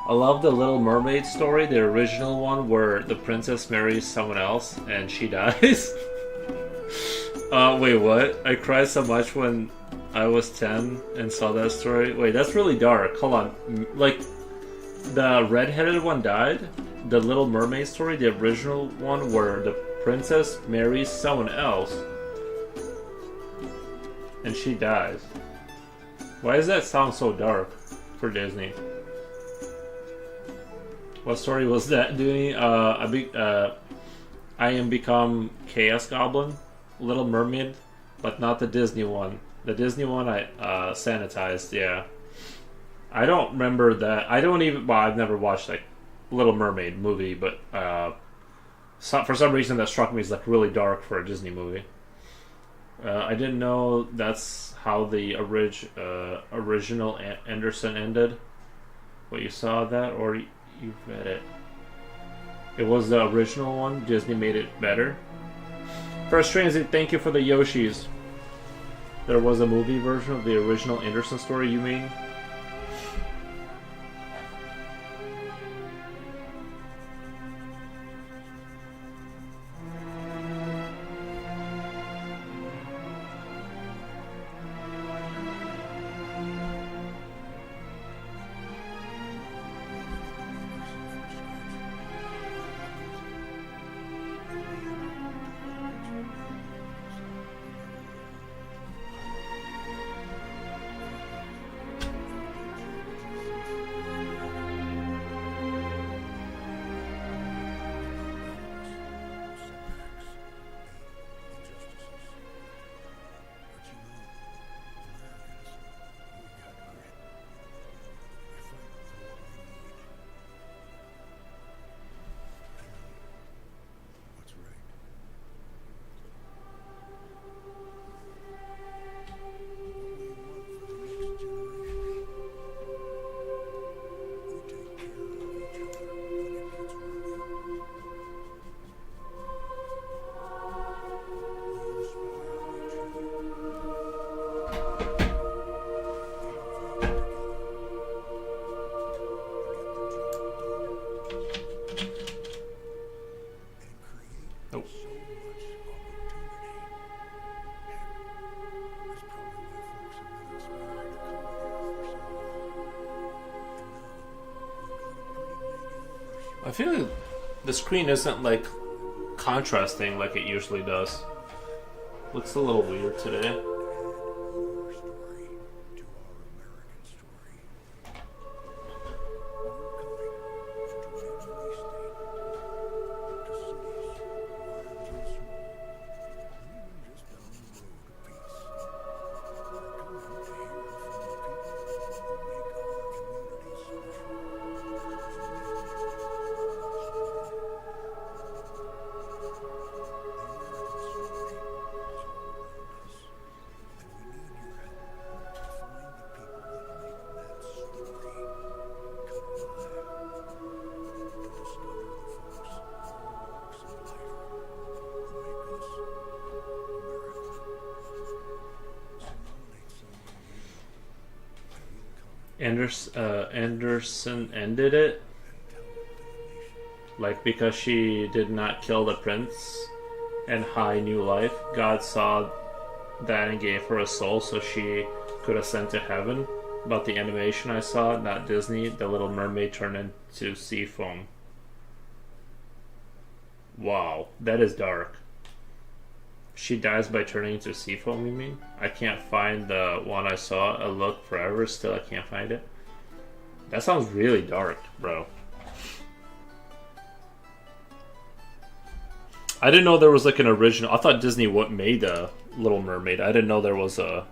I love the Little Mermaid story, the original one where the princess marries someone else and she dies. Wait, what? I cried so much when I was 10 and saw that story. Wait, that's really dark. Hold on. Like, the redheaded one died? The Little Mermaid story, the original one where the princess marries someone else and she dies. Why does that sound so dark for Disney? What story was that, Dooney? I am become Chaos Goblin, Little Mermaid, but not the Disney one. The Disney one I sanitized, yeah. I don't remember that. I don't even. Well, I've never watched like Little Mermaid movie, but for some reason that struck me as like really dark for a Disney movie. I didn't know that's how the original Anderson ended. What, you saw that or you read it? It was the original one. Disney made it better. First Transit, thank you for the Yoshis. There was a movie version of the original Anderson story, you mean? I feel like the screen isn't like contrasting like it usually does. Looks a little weird today. Anderson ended it like because she did not kill the prince and high new life. God saw that and gave her a soul so she could ascend to heaven. But the animation I saw, not Disney, the Little Mermaid turned into sea foam. Wow, that is dark. She dies by turning into sea foam, you mean? I can't find the one I saw. I looked forever, still I can't find it. That sounds really dark, bro. I didn't know there was like an original. I thought Disney made the Little Mermaid. I didn't know there was a...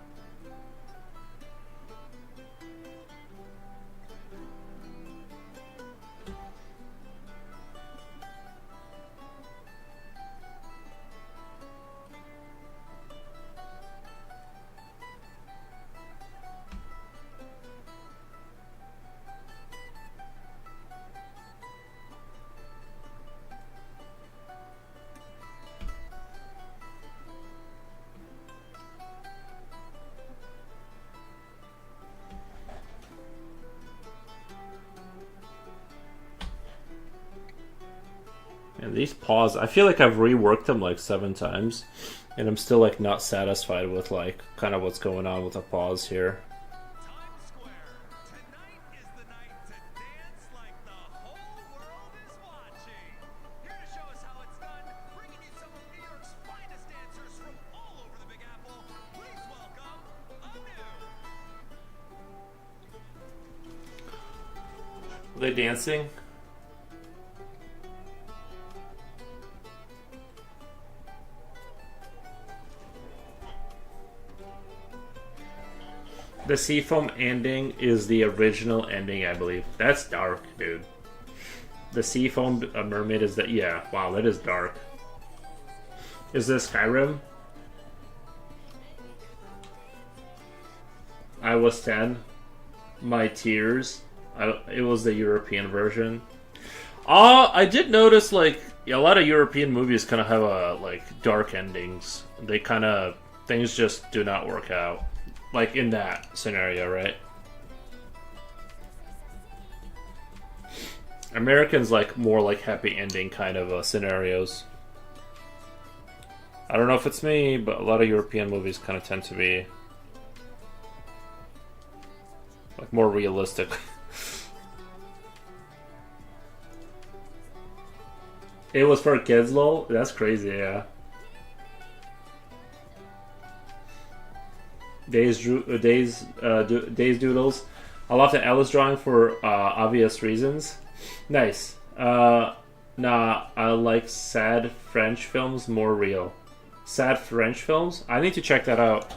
And these paws, I feel like I've reworked them like 7 times, and I'm still like not satisfied with like kind of what's going on with the paws here. Times Square. Tonight is the night to dance like the whole world is watching. Here to show us how it's done, bringing you some of New York's finest dancers from all over the Big Apple. Please welcome Anu. Are they dancing? The Seafoam ending is the original ending, I believe. That's dark, dude. The Seafoam mermaid is that. Yeah, wow, that is dark. Is this Skyrim? I was 10. My tears. It was the European version. I did notice like a lot of European movies kind of have like dark endings. They kind of things just do not work out. Like in that scenario, right? Americans like more like happy ending kind of scenarios. I don't know if it's me, but a lot of European movies kind of tend to be like more realistic. It was for kids, lol. That's crazy, yeah. Days Doodles. I love the Alice drawing for obvious reasons. Nice. Nah, I like sad French films more real. Sad French films? I need to check that out.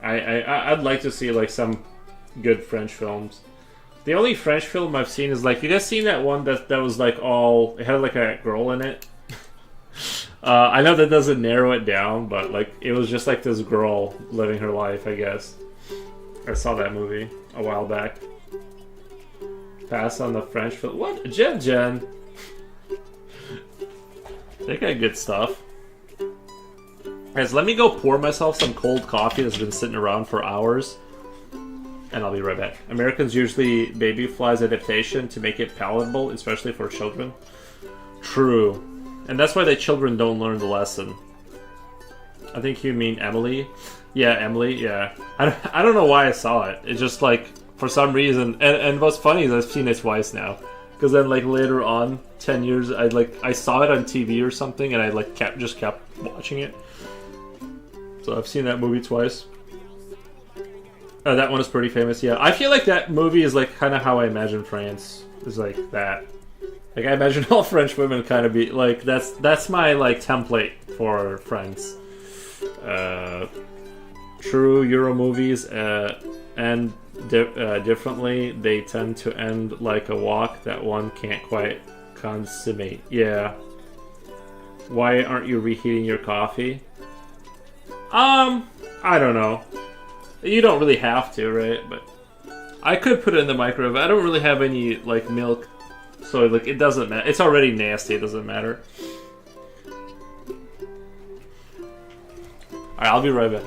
I'd like to see like some good French films. The only French film I've seen is like, you guys seen that one that was like all, it had like a girl in it? I know that doesn't narrow it down, but like it was just like this girl living her life, I guess. I saw that movie a while back. Pass on the French film. What? Jen. They got good stuff. Guys, let me go pour myself some cold coffee that's been sitting around for hours. And I'll be right back. Americans usually baby flies adaptation to make it palatable, especially for children. True. And that's why the children don't learn the lesson. I think you mean Emily. Yeah, Emily, yeah. I don't know why I saw it. It's just like, for some reason, and what's funny is I've seen it twice now. Because then like later on, 10 years, I saw it on TV or something, and I like kept watching it. So I've seen that movie twice. That one is pretty famous, yeah. I feel like that movie is like kind of how I imagine France. Is like that. Like I imagine all French women kind of be like that's my like template for France. True Euro movies end differently. They tend to end like a walk that one can't quite consummate. Yeah. Why aren't you reheating your coffee? I don't know. You don't really have to, right? But I could put it in the microwave. I don't really have any like milk, so like it doesn't matter. It's already nasty. It doesn't matter. All right, I'll be right back.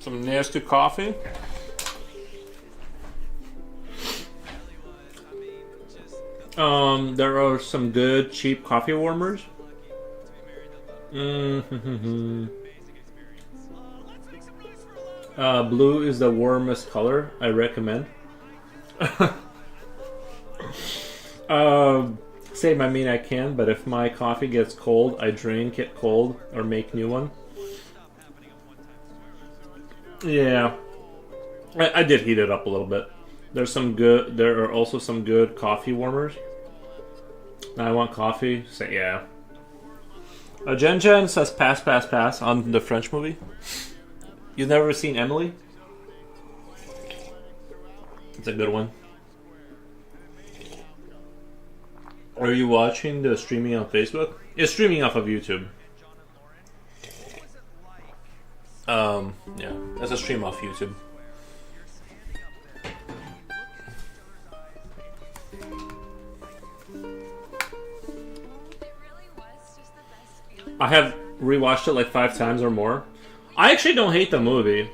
Some nasty coffee. There are some good cheap coffee warmers. Mm-hmm. Blue is the warmest color. I recommend. Same, I mean I can, but if my coffee gets cold, I drink it cold or make new one. Yeah, I did heat it up a little bit. There are also some good coffee warmers. I want coffee. Say yeah. Jen says pass on the French movie. You've never seen Emily? It's a good one. Are you watching the streaming on Facebook? It's streaming off of YouTube. Yeah, that's a stream off YouTube. I have rewatched it like 5 times or more. I actually don't hate the movie.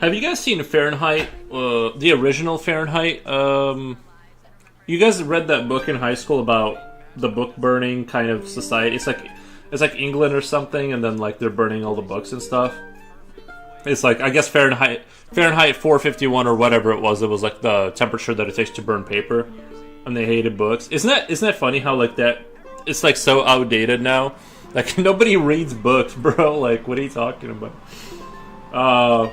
Have you guys seen Fahrenheit? The original Fahrenheit? You guys read that book in high school about the book burning kind of society? It's like England or something, and then like they're burning all the books and stuff. It's like, I guess Fahrenheit 451 or whatever it was. It was like the temperature that it takes to burn paper, and they hated books. Isn't that funny how like that? It's like so outdated now. Like nobody reads books, bro. Like what are you talking about? I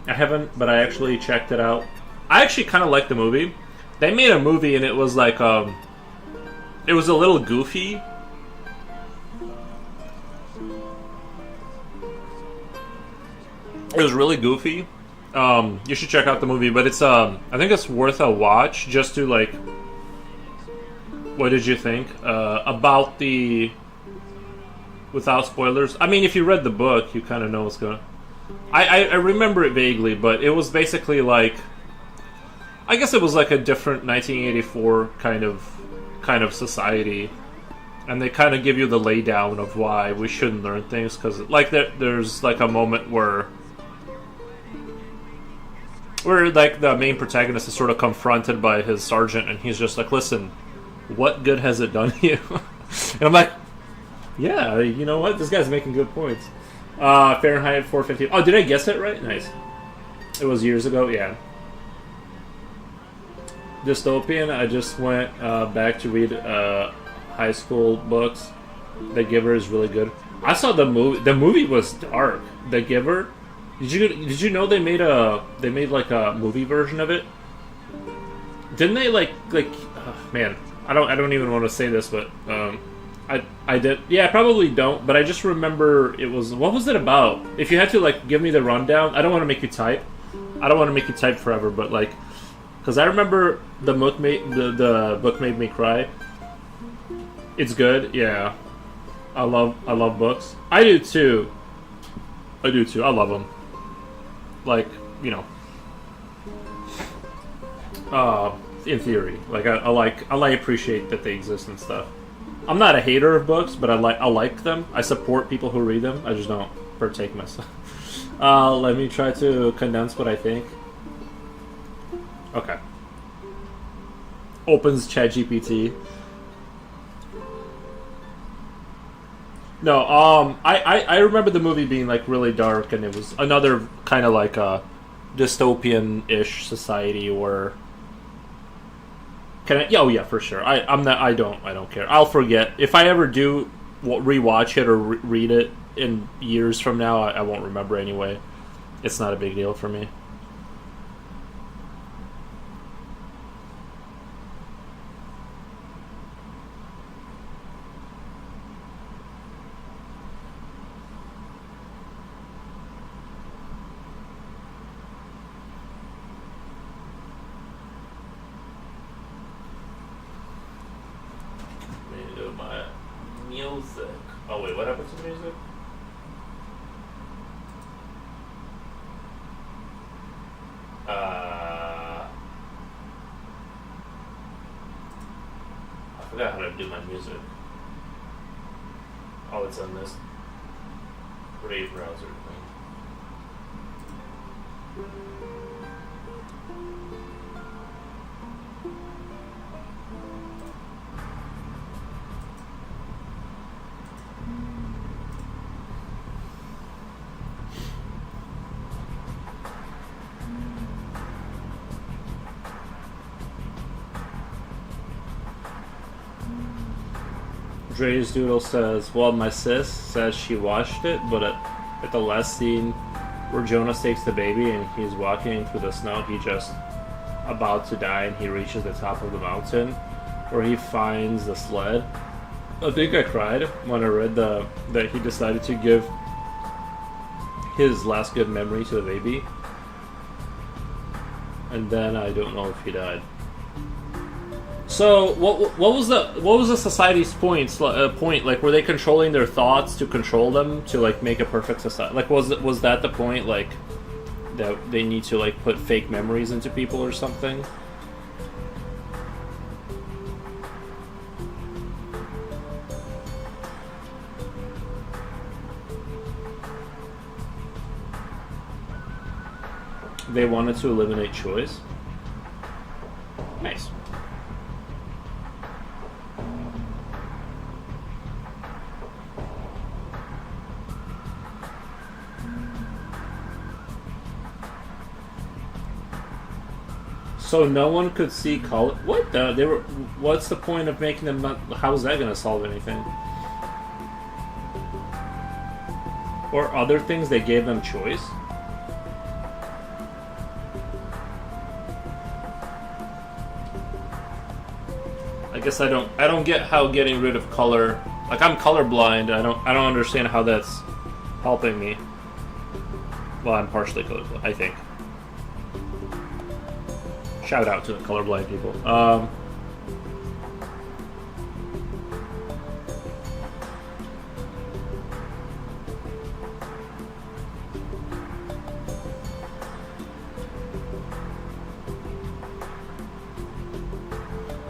haven't, but I actually checked it out. I actually kind of like the movie. They made a movie and it was like it was a little goofy. It was really goofy. You should check out the movie, but it's I think it's worth a watch just to like. What did you think about the? Without spoilers, I mean, if you read the book, you kind of know what's going. I remember it vaguely, but it was basically like. I guess it was like a different 1984 kind of society, and they kind of give you the laydown of why we shouldn't learn things, because like there's like a moment where like the main protagonist is sort of confronted by his sergeant, and he's just like, "Listen, what good has it done you?" And I'm like, "Yeah, you know what? This guy's making good points." Fahrenheit 450. Oh, did I guess it right? Nice. It was years ago. Yeah. Dystopian. I just went back to read high school books. The Giver is really good. I saw the movie. The movie was dark. The Giver. Did you know they made like a movie version of it? Didn't they like man? I don't even want to say this, but I did. Yeah, I probably don't. But I just remember it was. What was it about? If you had to like give me the rundown, I don't want to make you type. I don't want to make you type forever, but like. Because I remember the book made me cry. It's good, yeah. I love books. I do too. I love them. Like, you know. In theory, like I appreciate that they exist and stuff. I'm not a hater of books, but I like them. I support people who read them. I just don't partake myself. Let me try to condense what I think. Okay. Opens ChatGPT. No, I remember the movie being like really dark, and it was another kind of like a dystopian-ish society where. Can I? Yeah, oh yeah, for sure. I'm not. I don't care. I'll forget if I ever do rewatch it or read it in years from now. I won't remember anyway. It's not a big deal for me. Music. Oh wait, what happened to the music? I forgot how to do my music. Oh, it's on this Brave browser thing. Dre's Doodle says, well, my sis says she watched it, but at the last scene where Jonas takes the baby and he's walking through the snow, he just about to die and he reaches the top of the mountain where he finds the sled. I think I cried when I read that he decided to give his last good memory to the baby. And then I don't know if he died. So what was the society's point? Like, were they controlling their thoughts to control them to like make a perfect society? Like, was that the point? Like, that they need to like put fake memories into people or something? They wanted to eliminate choice. Nice. So no one could see color. What the? They were. What's the point of making them? Not, how is that going to solve anything? Or other things? They gave them choice. I guess I don't get how getting rid of color. Like, I'm colorblind. I don't understand how that's helping me. Well, I'm partially colorblind, I think. Shout out to the colorblind people.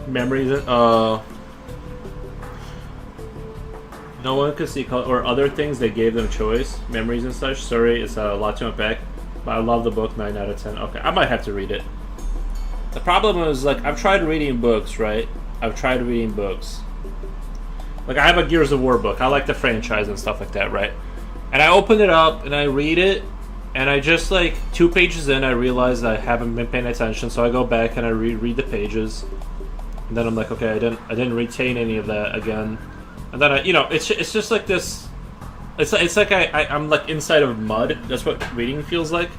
Memories. No one could see color or other things. They gave them choice, memories and such. Sorry, it's a lot to unpack, but I love the book. 9 out of 10. Okay, I might have to read it. The problem is, like, I've tried reading books, right? I've tried reading books. Like, I have a Gears of War book. I like the franchise and stuff like that, right? And I open it up and I read it, and I just, like, 2 pages in, I realize I haven't been paying attention, so I go back and I reread the pages. And then I'm like, okay, I didn't retain any of that again. And then it's just like this. It's like I'm like inside of mud. That's what reading feels like.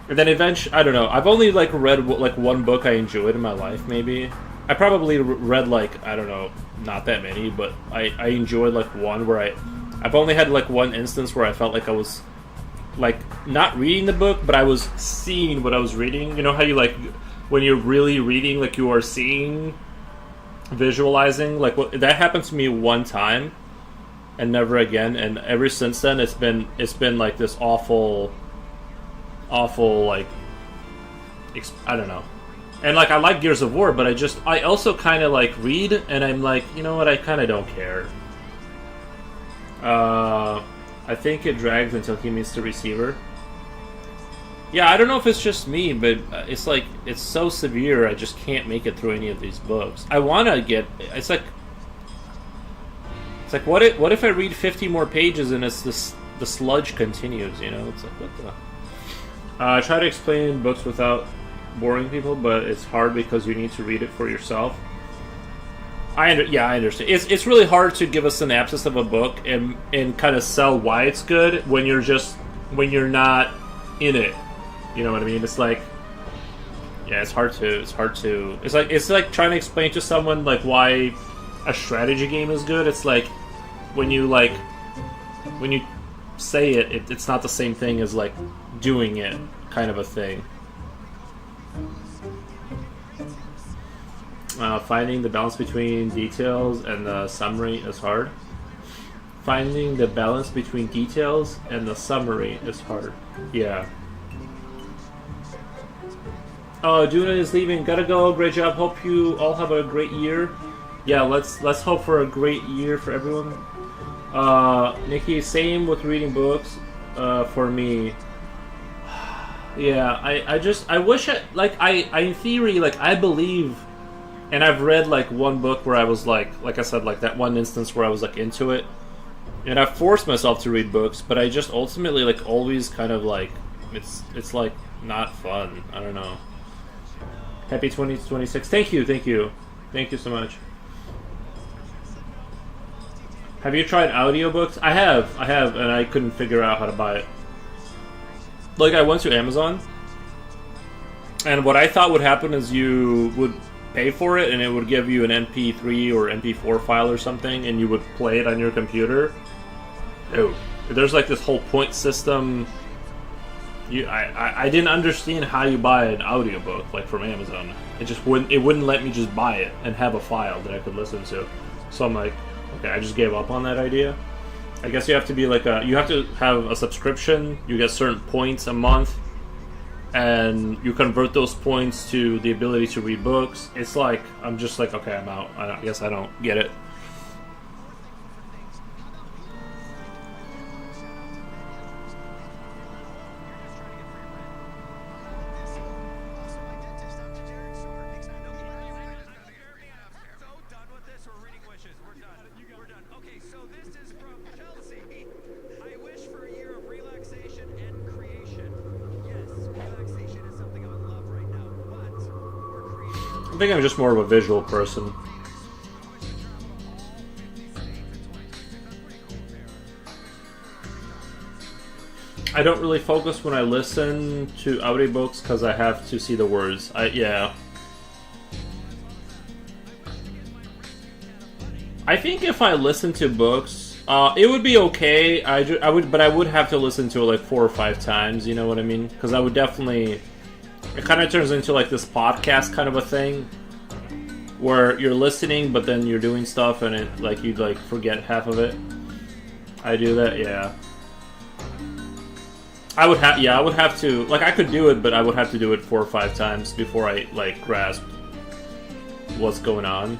And then eventually, I don't know. I've only like read like one book I enjoyed in my life. Maybe I probably read like, I don't know, not that many, but I enjoyed like one where I've only had like one instance where I felt like I was like not reading the book, but I was seeing what I was reading. You know how you like when you're really reading, like you are seeing, visualizing. Like that happened to me one time, and never again. And ever since then, it's been like this awful like I don't know. And like I like Gears of War, but I also kind of like read, and I'm like, you know what? I kind of don't care. I think it drags until he meets the receiver. Yeah, I don't know if it's just me, but it's like, it's so severe, I just can't make it through any of these books. I want to get, it's like, what if I read 50 more pages and it's this, the sludge continues, you know? It's like, what the... I try to explain books without boring people, but it's hard because you need to read it for yourself. I understand. It's really hard to give a synopsis of a book and kind of sell why it's good when you're not in it. You know what I mean? It's like, yeah, it's like trying to explain to someone like why a strategy game is good. It's like when you say it's not the same thing as like doing it, kind of a thing. Finding the balance between details and the summary is hard. Finding the balance between details and the summary is hard. Yeah. Oh, Duna is leaving. Gotta go. Great job. Hope you all have a great year. Yeah, let's hope for a great year for everyone. Nikki, same with reading books. For me, Yeah, I wish in theory, like, I believe, and I've read, like, one book where I was, like I said, like, that one instance where I was, like, into it, and I've forced myself to read books, but I just ultimately, like, always kind of, like, it's like, not fun. I don't know. Happy 2026. Thank you. Thank you so much. Have you tried audiobooks? I have, and I couldn't figure out how to buy it. Like, I went to Amazon, and what I thought would happen is you would pay for it, and it would give you an MP3 or MP4 file or something, and you would play it on your computer. Oh, there's like this whole point system. I didn't understand how you buy an audiobook, like, from Amazon. It wouldn't let me just buy it and have a file that I could listen to. So I'm like, okay, I just gave up on that idea. I guess you have to be like you have to have a subscription. You get certain points a month, and you convert those points to the ability to read books. It's like, I'm just like, okay, I'm out. I guess I don't get it. I think I'm just more of a visual person. I don't really focus when I listen to audiobooks because I have to see the words. Yeah. I think if I listen to books, it would be okay. But I would have to listen to it like 4 or 5 times. You know what I mean? Because I would definitely. It kind of turns into like this podcast kind of a thing, where you're listening, but then you're doing stuff, and it like you'd like forget half of it. I do that, yeah. I would have to, like, I could do it, but I would have to do it 4 or 5 times before I like grasp what's going on.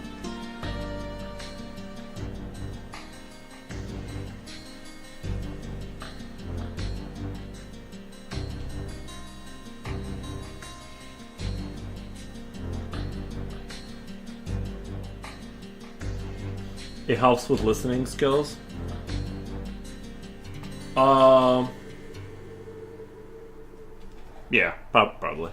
It helps with listening skills. Yeah, probably.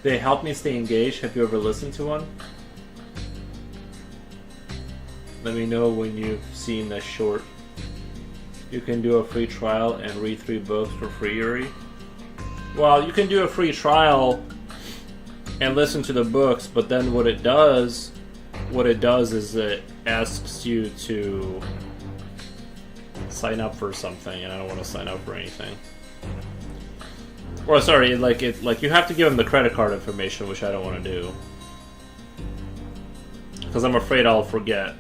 They help me stay engaged. Have you ever listened to one? Let me know when you've seen the short. You can do a free trial and read 3 books for free, Yuri. Well, you can do a free trial and listen to the books, but then what it does is it asks you to sign up for something, and I don't want to sign up for anything. Or sorry, like you have to give them the credit card information, which I don't want to do, because I'm afraid I'll forget.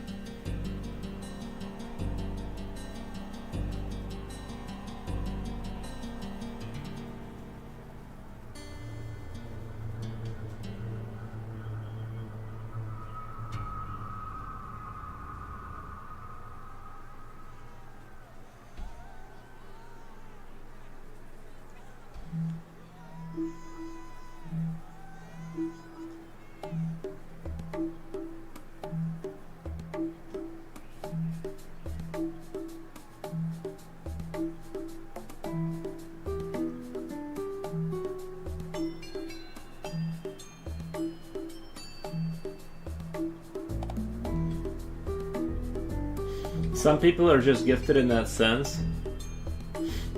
Some people are just gifted in that sense.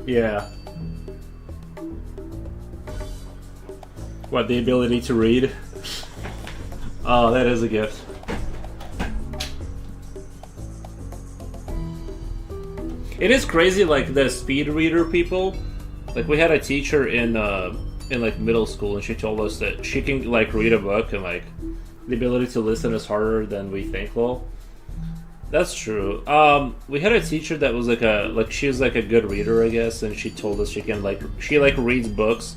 Yeah. What, the ability to read? Oh, that is a gift. It is crazy, like, the speed reader people. Like, we had a teacher in like middle school, and she told us that she can like read a book, and like the ability to listen is harder than we think. Well, that's true. We had a teacher that was she was like a good reader, I guess, and she told us she reads books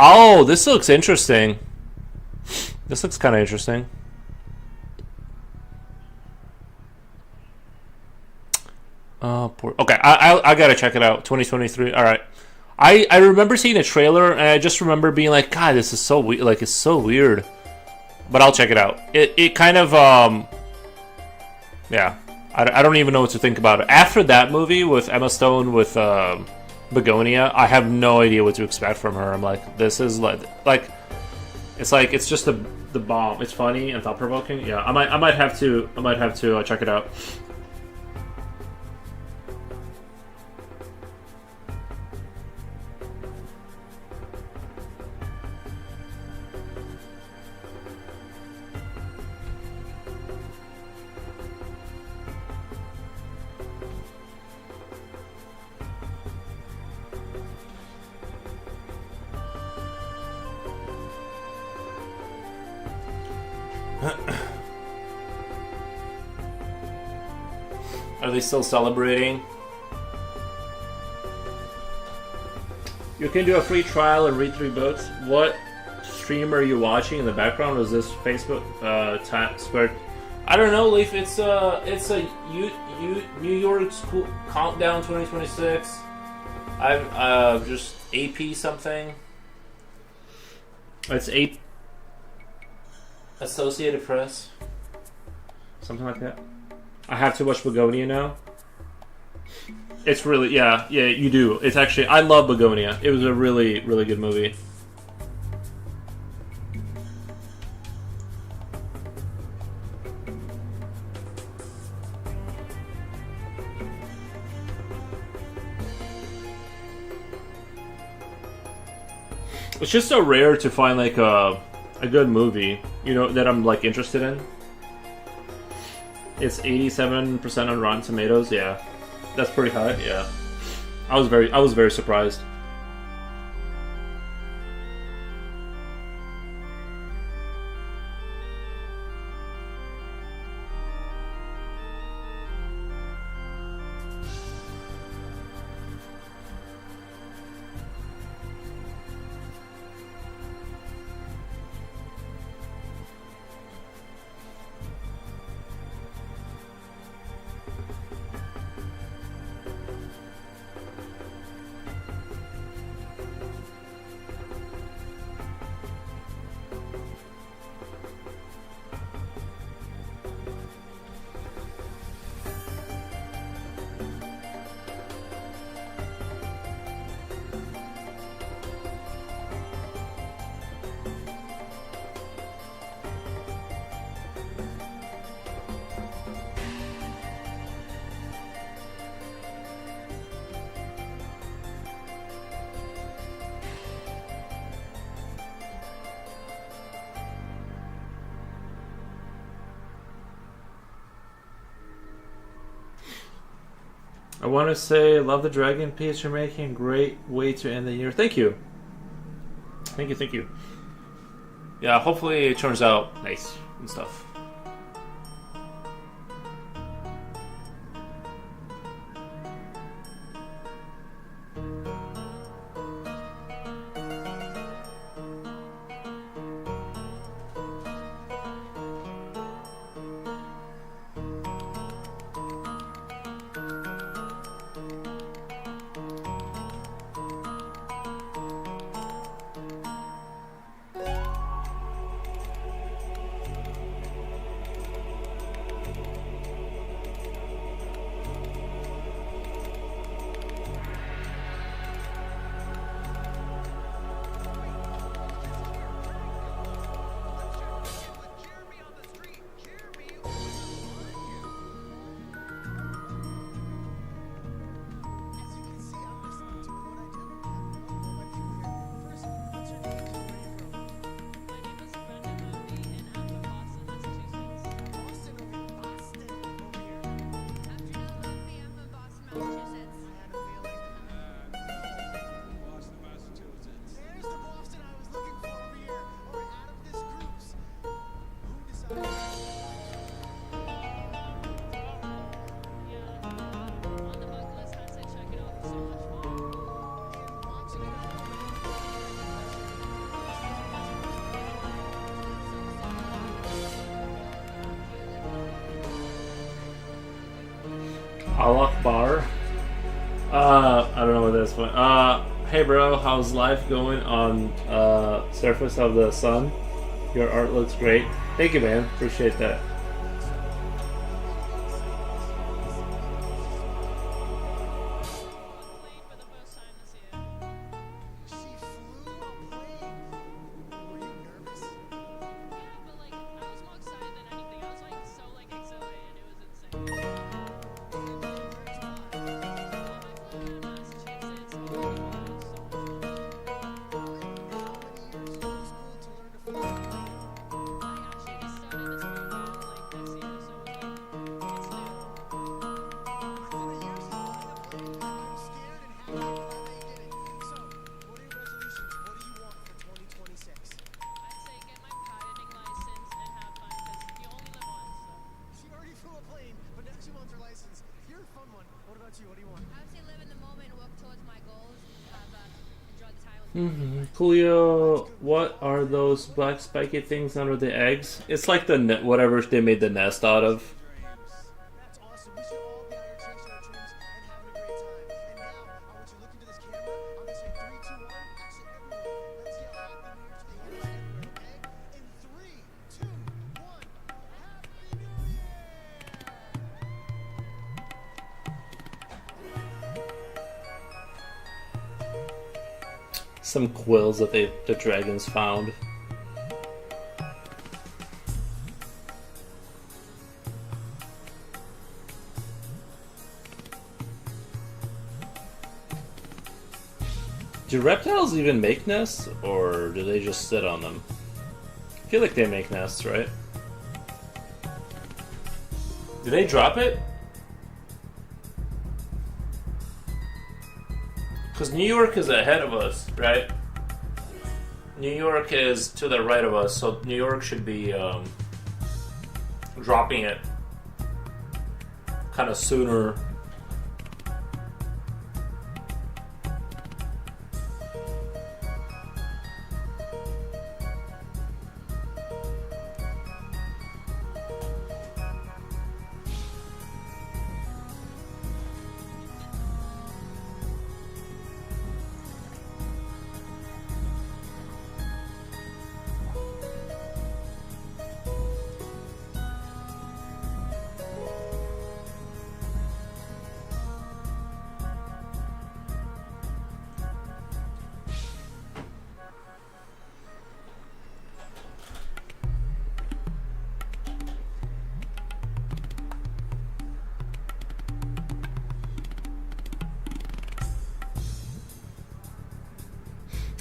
Oh, this looks interesting. This looks kind of interesting. Okay, I gotta check it out. 2023. All right. I remember seeing a trailer and I just remember being like, God, this is so weird. Like, it's so weird. But I'll check it out. It kind of yeah. I don't even know what to think about it. After that movie with Emma Stone with Begonia, I have no idea what to expect from her. I'm like, this is like it's just the bomb. It's funny and thought provoking. Yeah, I might have to check it out. Are they still celebrating? You can do a free trial and read 3 books. What stream are you watching in the background? Was this Facebook Square? I don't know, Leaf. It's a New York School Countdown 2026. I'm just AP something. It's Associated Press. Something like that. I have to watch Begonia now. It's really, yeah, you do. It's actually, I love Begonia. It was a really, really good movie. It's just so rare to find like a good movie, you know, that I'm like interested in. It's 87% on Rotten Tomatoes. Yeah, that's pretty high. Yeah, I was very surprised. I want to say, love the Dragon piece you're making. Great way to end the year. Thank you. Thank you. Yeah, hopefully it turns out nice and stuff. Allah Akbar. I don't know what that's for. Hey bro, how's life going on surface of the sun? Your art looks great. Thank you, man. Appreciate that. She flew a plane. Were you nervous? How many years go to school to learn to fly? How many years is flying a plane? I'm scared and happy all at the beginning. So, what are your resolutions? What do you want for 2026? She already flew a plane, but now she wants her license. You're a fun one. What about you? What do you want? Coolio, what are those black spiky things under the eggs? It's like the whatever they made the nest out of. That's awesome. We should all be out here chasing our dreams and having a great time. And now, I want you to look into this camera. I'm gonna say 3, 2, 1. Actually, everyone, let's yell Happy New Year's Day everywhere, okay? In 3, 2, 1. Happy New Year! Some quills that the dragons found. Do reptiles even make nests, or do they just sit on them? I feel like they make nests, right? Do they drop it? Because New York is ahead of us, right? New York is to the right of us, so New York should be dropping it kind of sooner.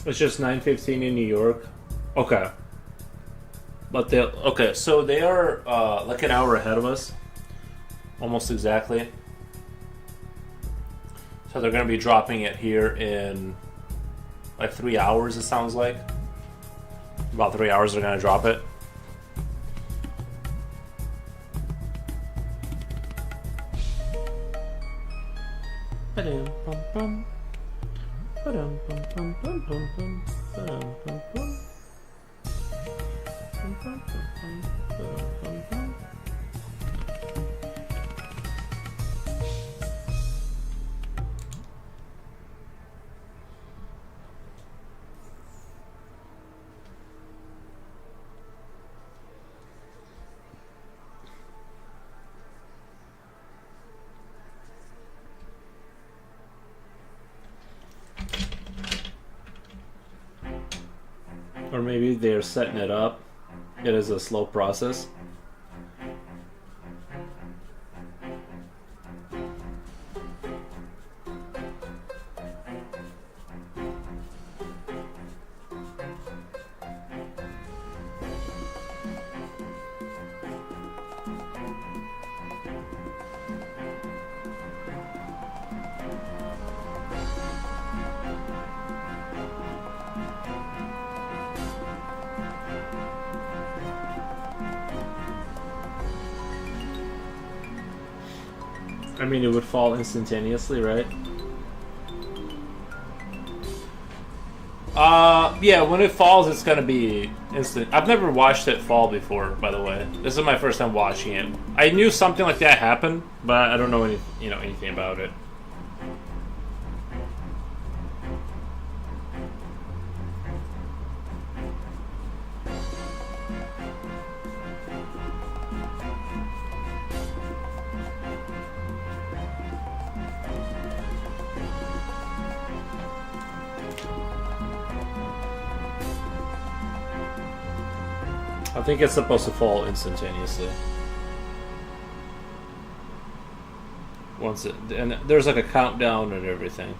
It's just 9:15 in New York. Okay. But they okay, so they are like an hour ahead of us. Almost exactly. So they're gonna be dropping it here in like 3 hours, it sounds like. About 3 hours they're gonna drop it. Ba-dum-bum-bum. Ba-dum-bum-bum-bum-bum-bum. Ba-dum-bum-bum. Bum-bum-bum-bum. Ba-dum-bum-bum. Or maybe they're setting it up. It is a slow process. I mean, it would fall instantaneously, right? Yeah, when it falls, it's gonna be instant. I've never watched it fall before, by the way. This is my first time watching it. I knew something like that happened, but I don't know anything about it. I think it's supposed to fall instantaneously. Once it, and there's like a countdown and everything.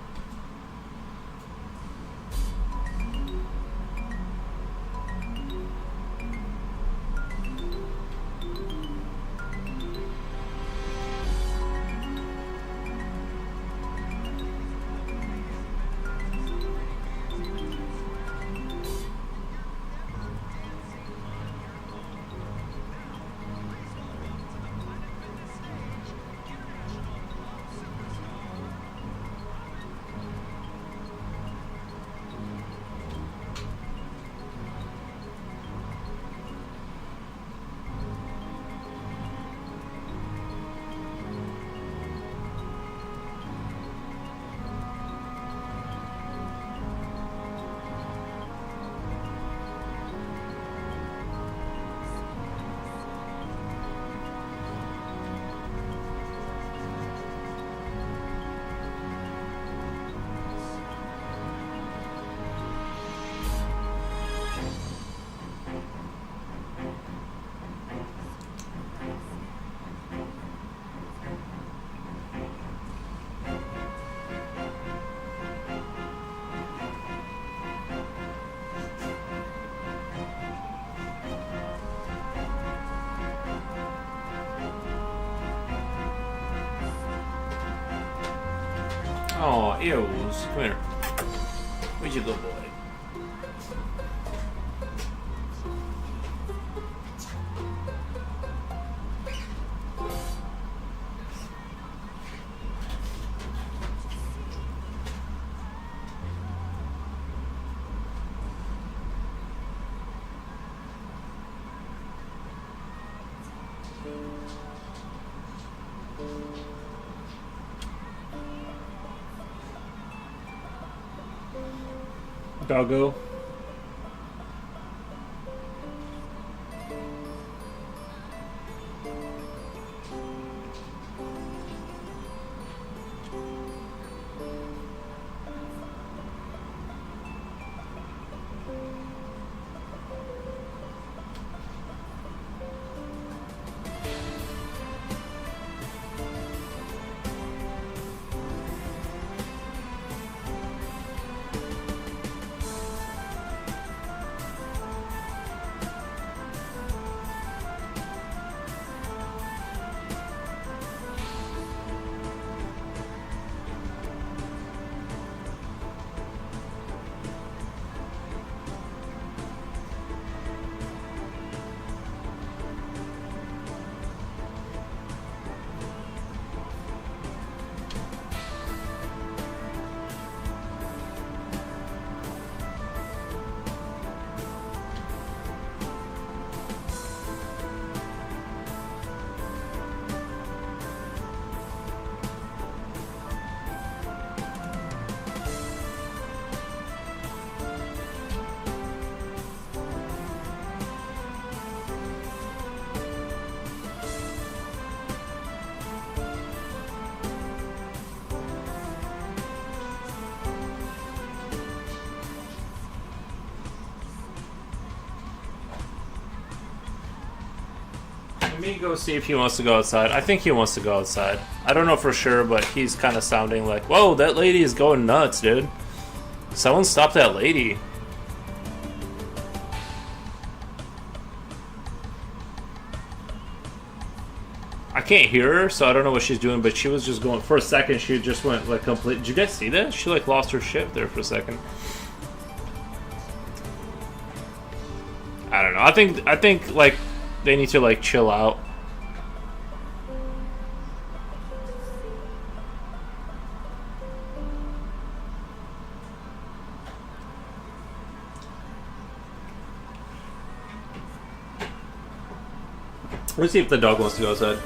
Oh, eels. Come here. Where'd you go, boy? Doggo. Let me go see if he wants to go outside. I think he wants to go outside. I don't know for sure, but he's kind of sounding like, whoa, that lady is going nuts, dude. Someone stop that lady. I can't hear her, so I don't know what she's doing, but she was just going, for a second, she just went like complete. Did you guys see that? She like lost her shit there for a second. I don't know. I think like they need to like chill out. Let's see if the dog wants to go outside.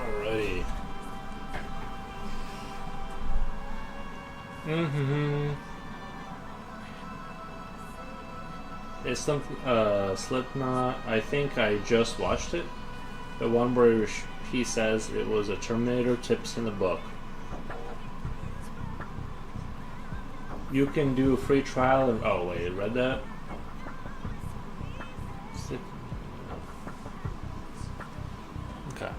Alrighty. It's some Slipknot. I think I just watched it. The one where he says it was a Terminator tips in the book. You can do a free trial and oh wait, I read that. Okay.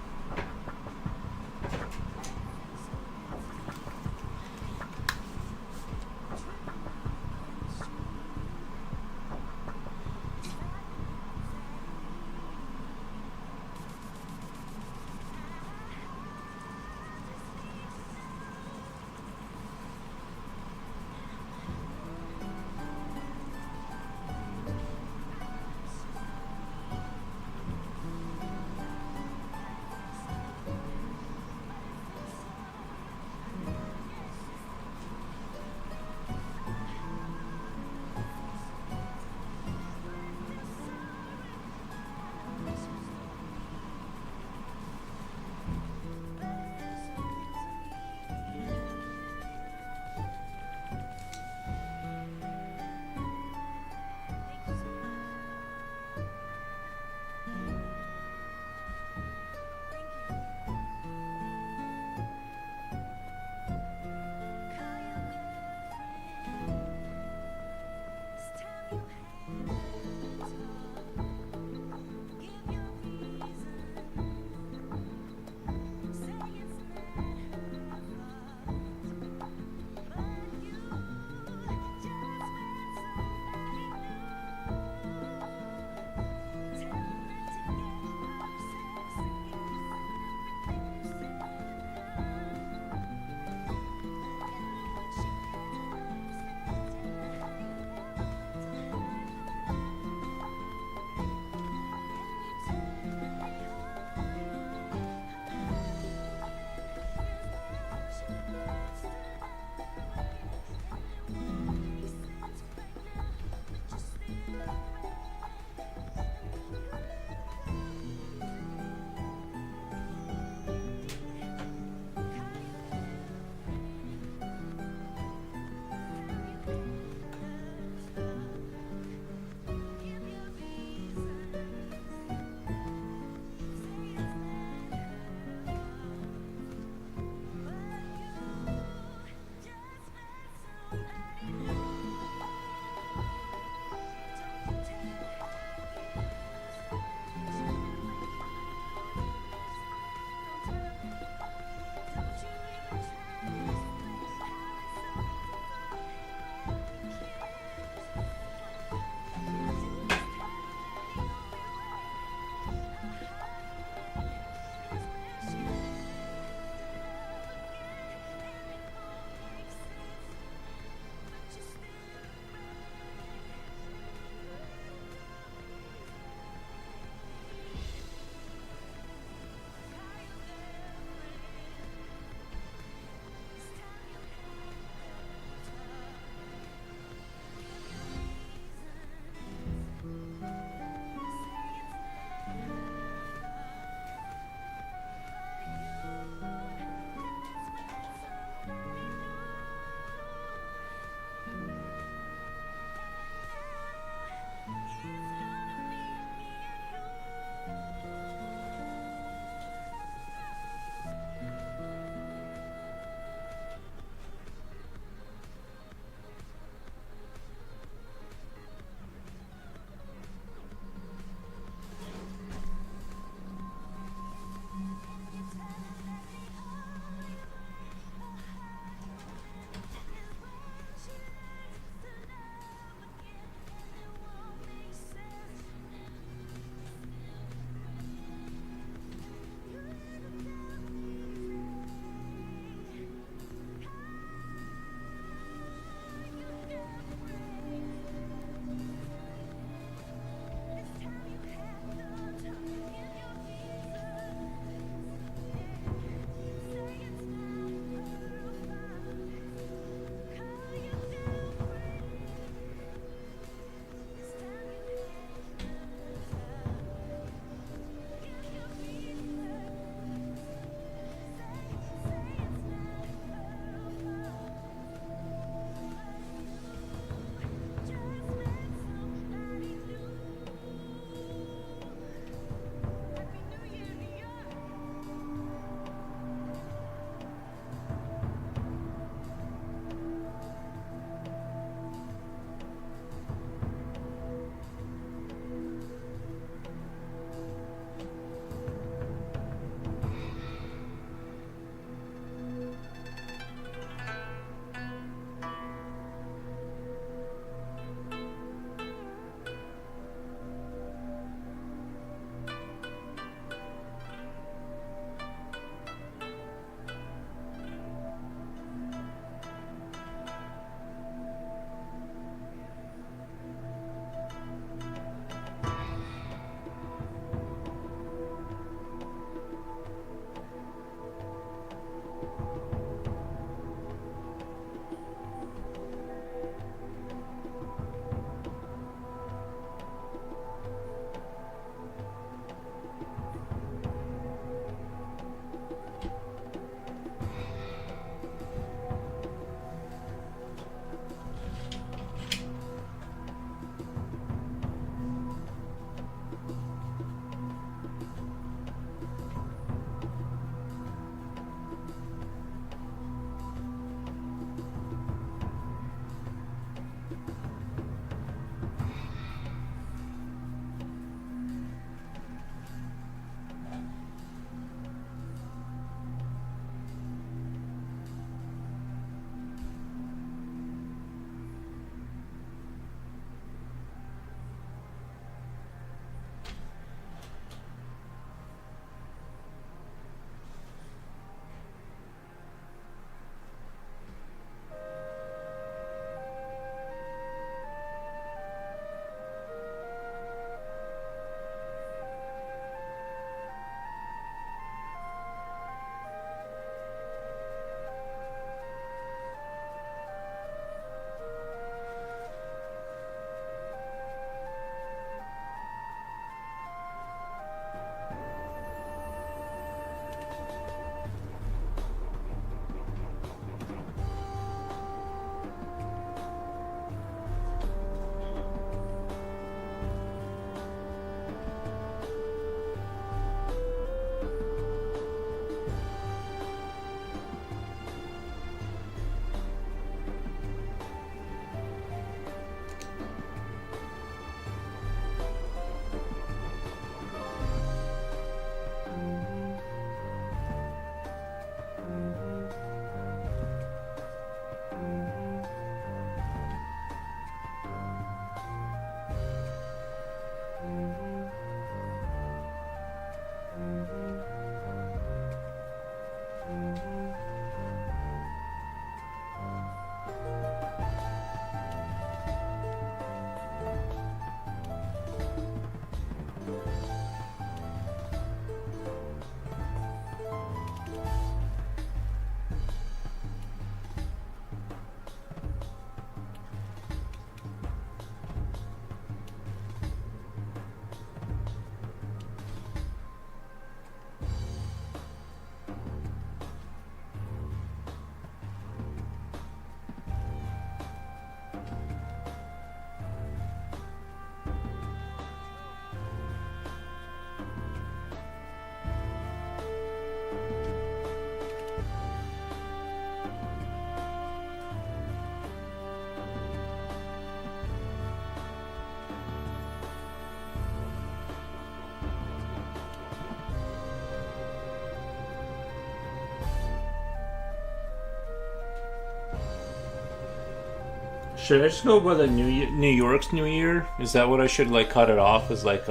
Should I just go by the New York's New Year? Is that what I should like cut it off as like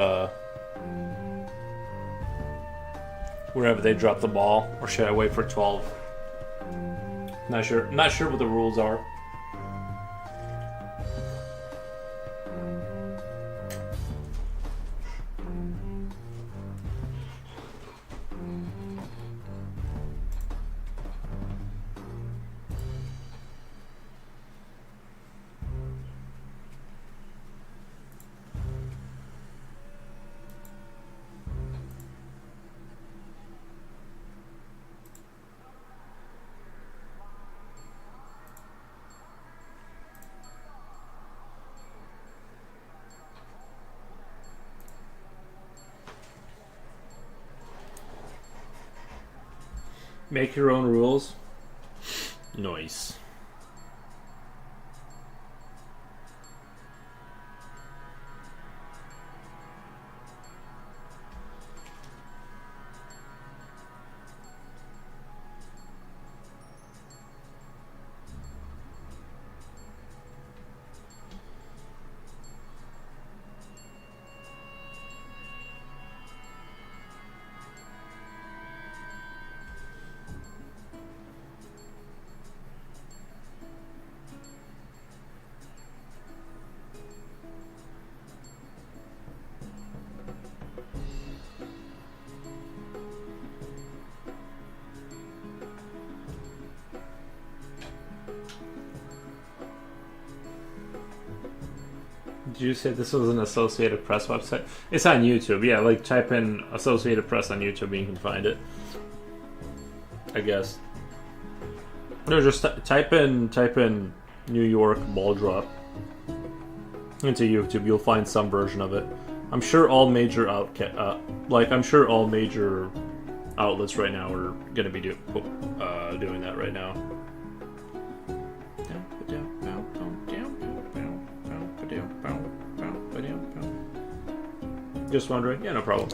wherever they drop the ball, or should I wait for 12? Not sure. Not sure what the rules are. Make your own rules. Nice. Did you say this was an Associated Press website? It's on YouTube. Yeah, like type in Associated Press on YouTube and you can find it. I guess. No, just type in New York ball drop into YouTube. You'll find some version of it. I'm sure all major I'm sure all major outlets right now are gonna be doing that right now. Just wondering. Yeah, no problem.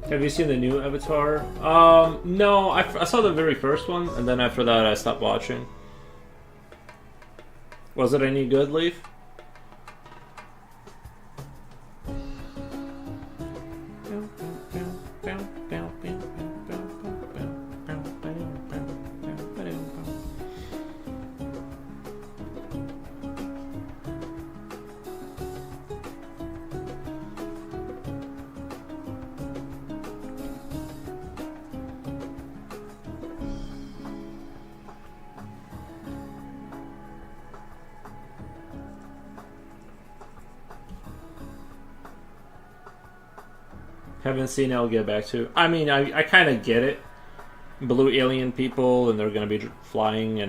Have you seen the new Avatar? No, I saw the very first one, and then after that I stopped watching. Was it any good, Leaf? Haven't seen it, I'll get back to. I mean, I kind of get it. Blue alien people, and they're gonna be flying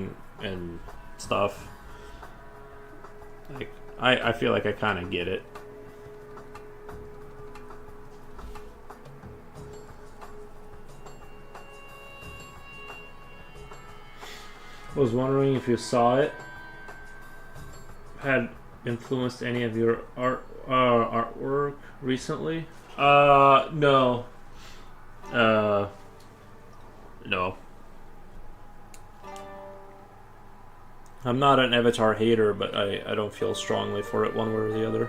and stuff. Like, I feel like I kind of get it. Was wondering if you saw it. Had influenced any of your artwork recently? No. No. I'm not an Avatar hater, but I don't feel strongly for it one way or the other.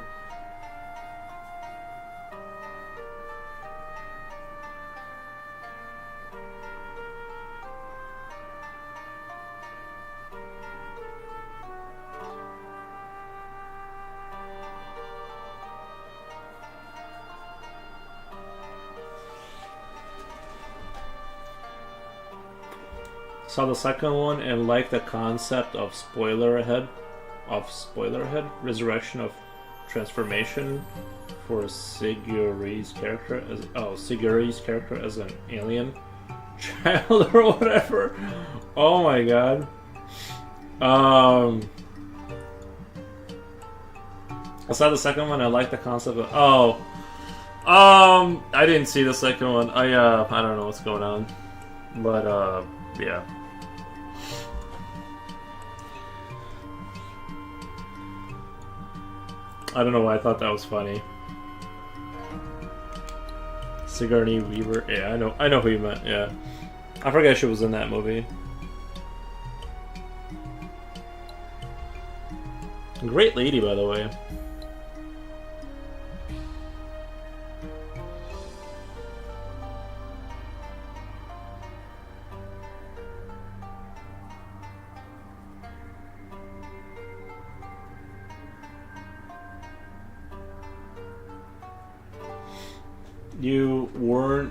Saw the second one and liked the concept of Spoilerhead, resurrection of transformation for Siguri's character as an alien child or whatever. Oh my god. I saw the second one. I liked the concept of I didn't see the second one. I don't know what's going on, but yeah. I don't know why I thought that was funny. Sigourney Weaver. Yeah, I know who you meant. Yeah, I forgot she was in that movie. Great lady, by the way.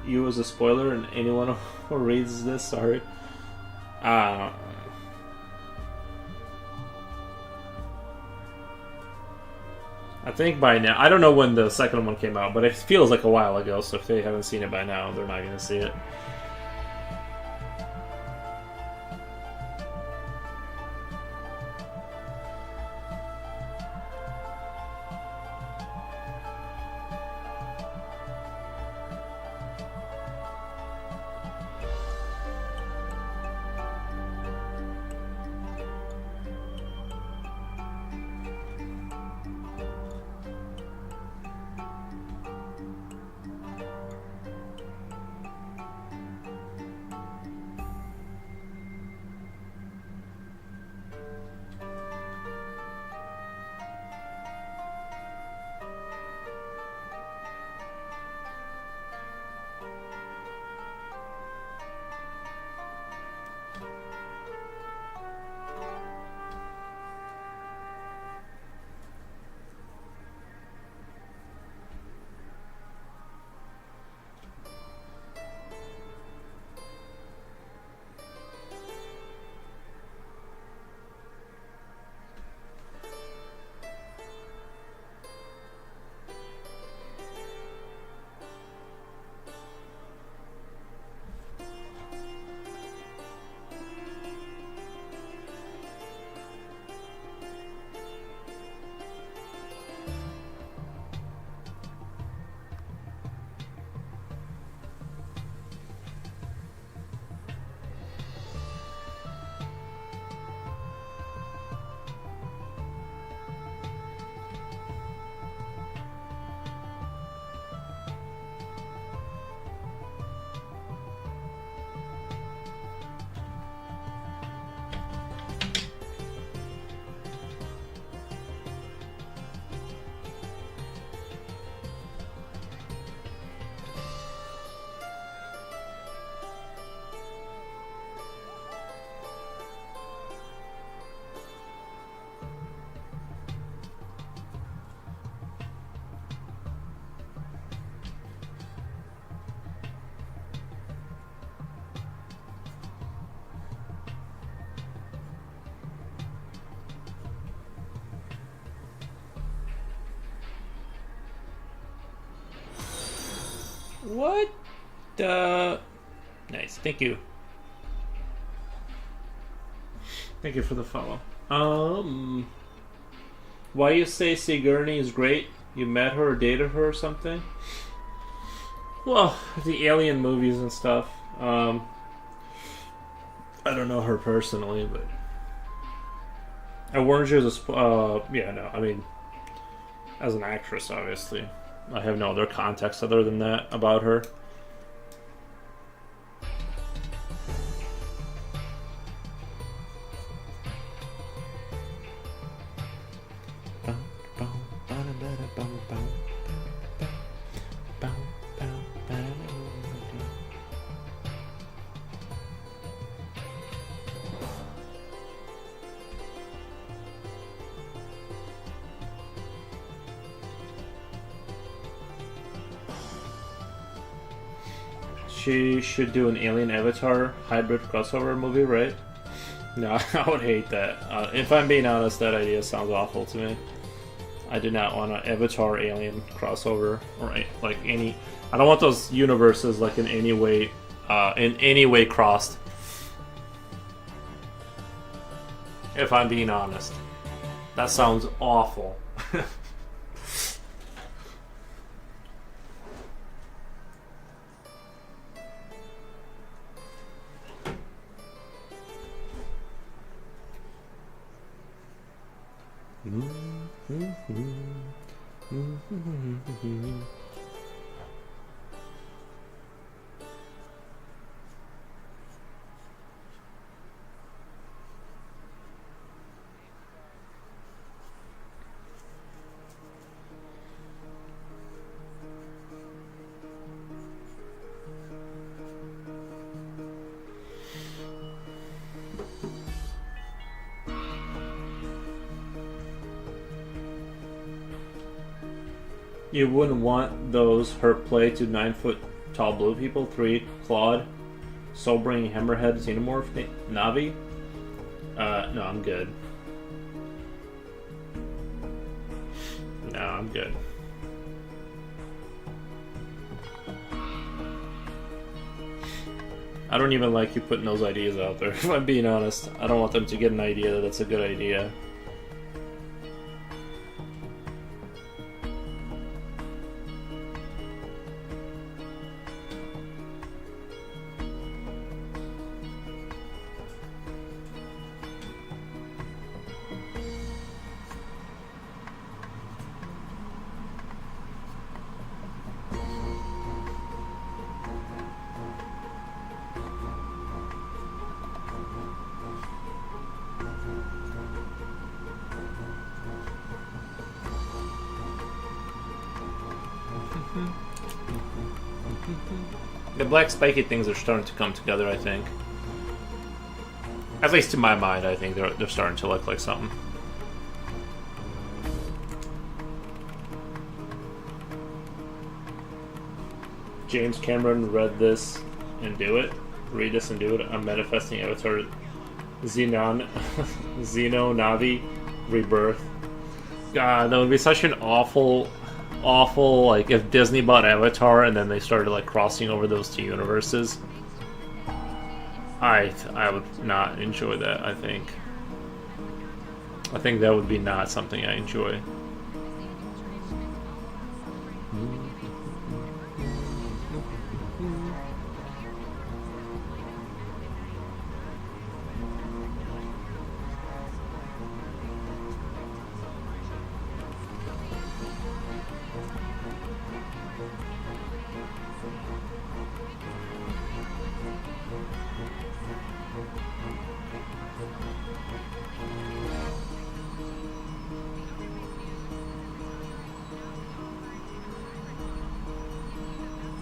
You as a spoiler, and anyone who reads this, sorry. I think by now, I don't know when the second one came out, but it feels like a while ago, so if they haven't seen it by now, they're not going to see it. What the? Nice, thank you. Thank you for the follow. Why you say Sigourney is great? You met her or dated her or something? Well, the Alien movies and stuff. I don't know her personally, but I warned you as a yeah, no, I mean, as an actress, obviously. I have no other context other than that about her. She should do an Alien Avatar hybrid crossover movie, right? No, I would hate that. If I'm being honest, that idea sounds awful to me. I do not want an Avatar Alien crossover or like any. I don't want those universes like in any way crossed. If I'm being honest, that sounds awful. You wouldn't want those hurt play to 9-foot tall blue people. 3 Claude, Soulbring, Hammerhead, Xenomorph, Navi. No, I'm good. No, I'm good. I don't even like you putting those ideas out there, if I'm being honest. I don't want them to get an idea that that's a good idea. The black spiky things are starting to come together, I think. At least in my mind, I think they're starting to look like something. James Cameron read this and do it. Read this and do it. I'm manifesting Avatar Xeno Navi Rebirth. God, that would be such an awful, like, if Disney bought Avatar and then they started, like, crossing over those two universes. I would not enjoy that, I think. I think that would be not something I enjoy.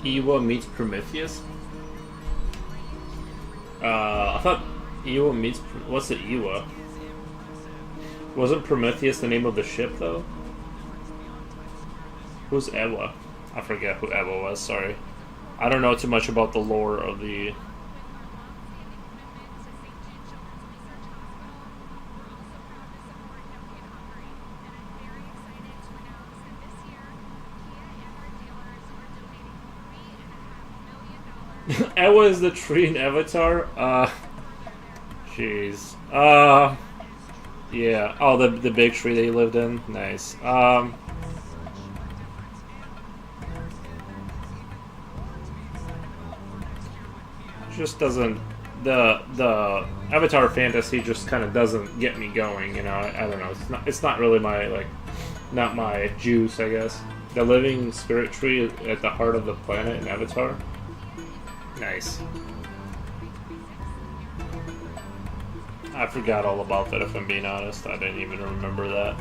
Ewa meets Prometheus? I thought Ewa meets... What's the Ewa? Wasn't Prometheus the name of the ship, though? Who's Ewa? I forget who Ewa was, sorry. I don't know too much about the lore of the... Ewa is the tree in Avatar? Jeez. Yeah. Oh, the big tree that he lived in? Nice. Just doesn't... The Avatar fantasy just kind of doesn't get me going, you know? I don't know. It's not really my, like... Not my juice, I guess. The living spirit tree at the heart of the planet in Avatar? Nice. I forgot all about that, if I'm being honest. I didn't even remember that.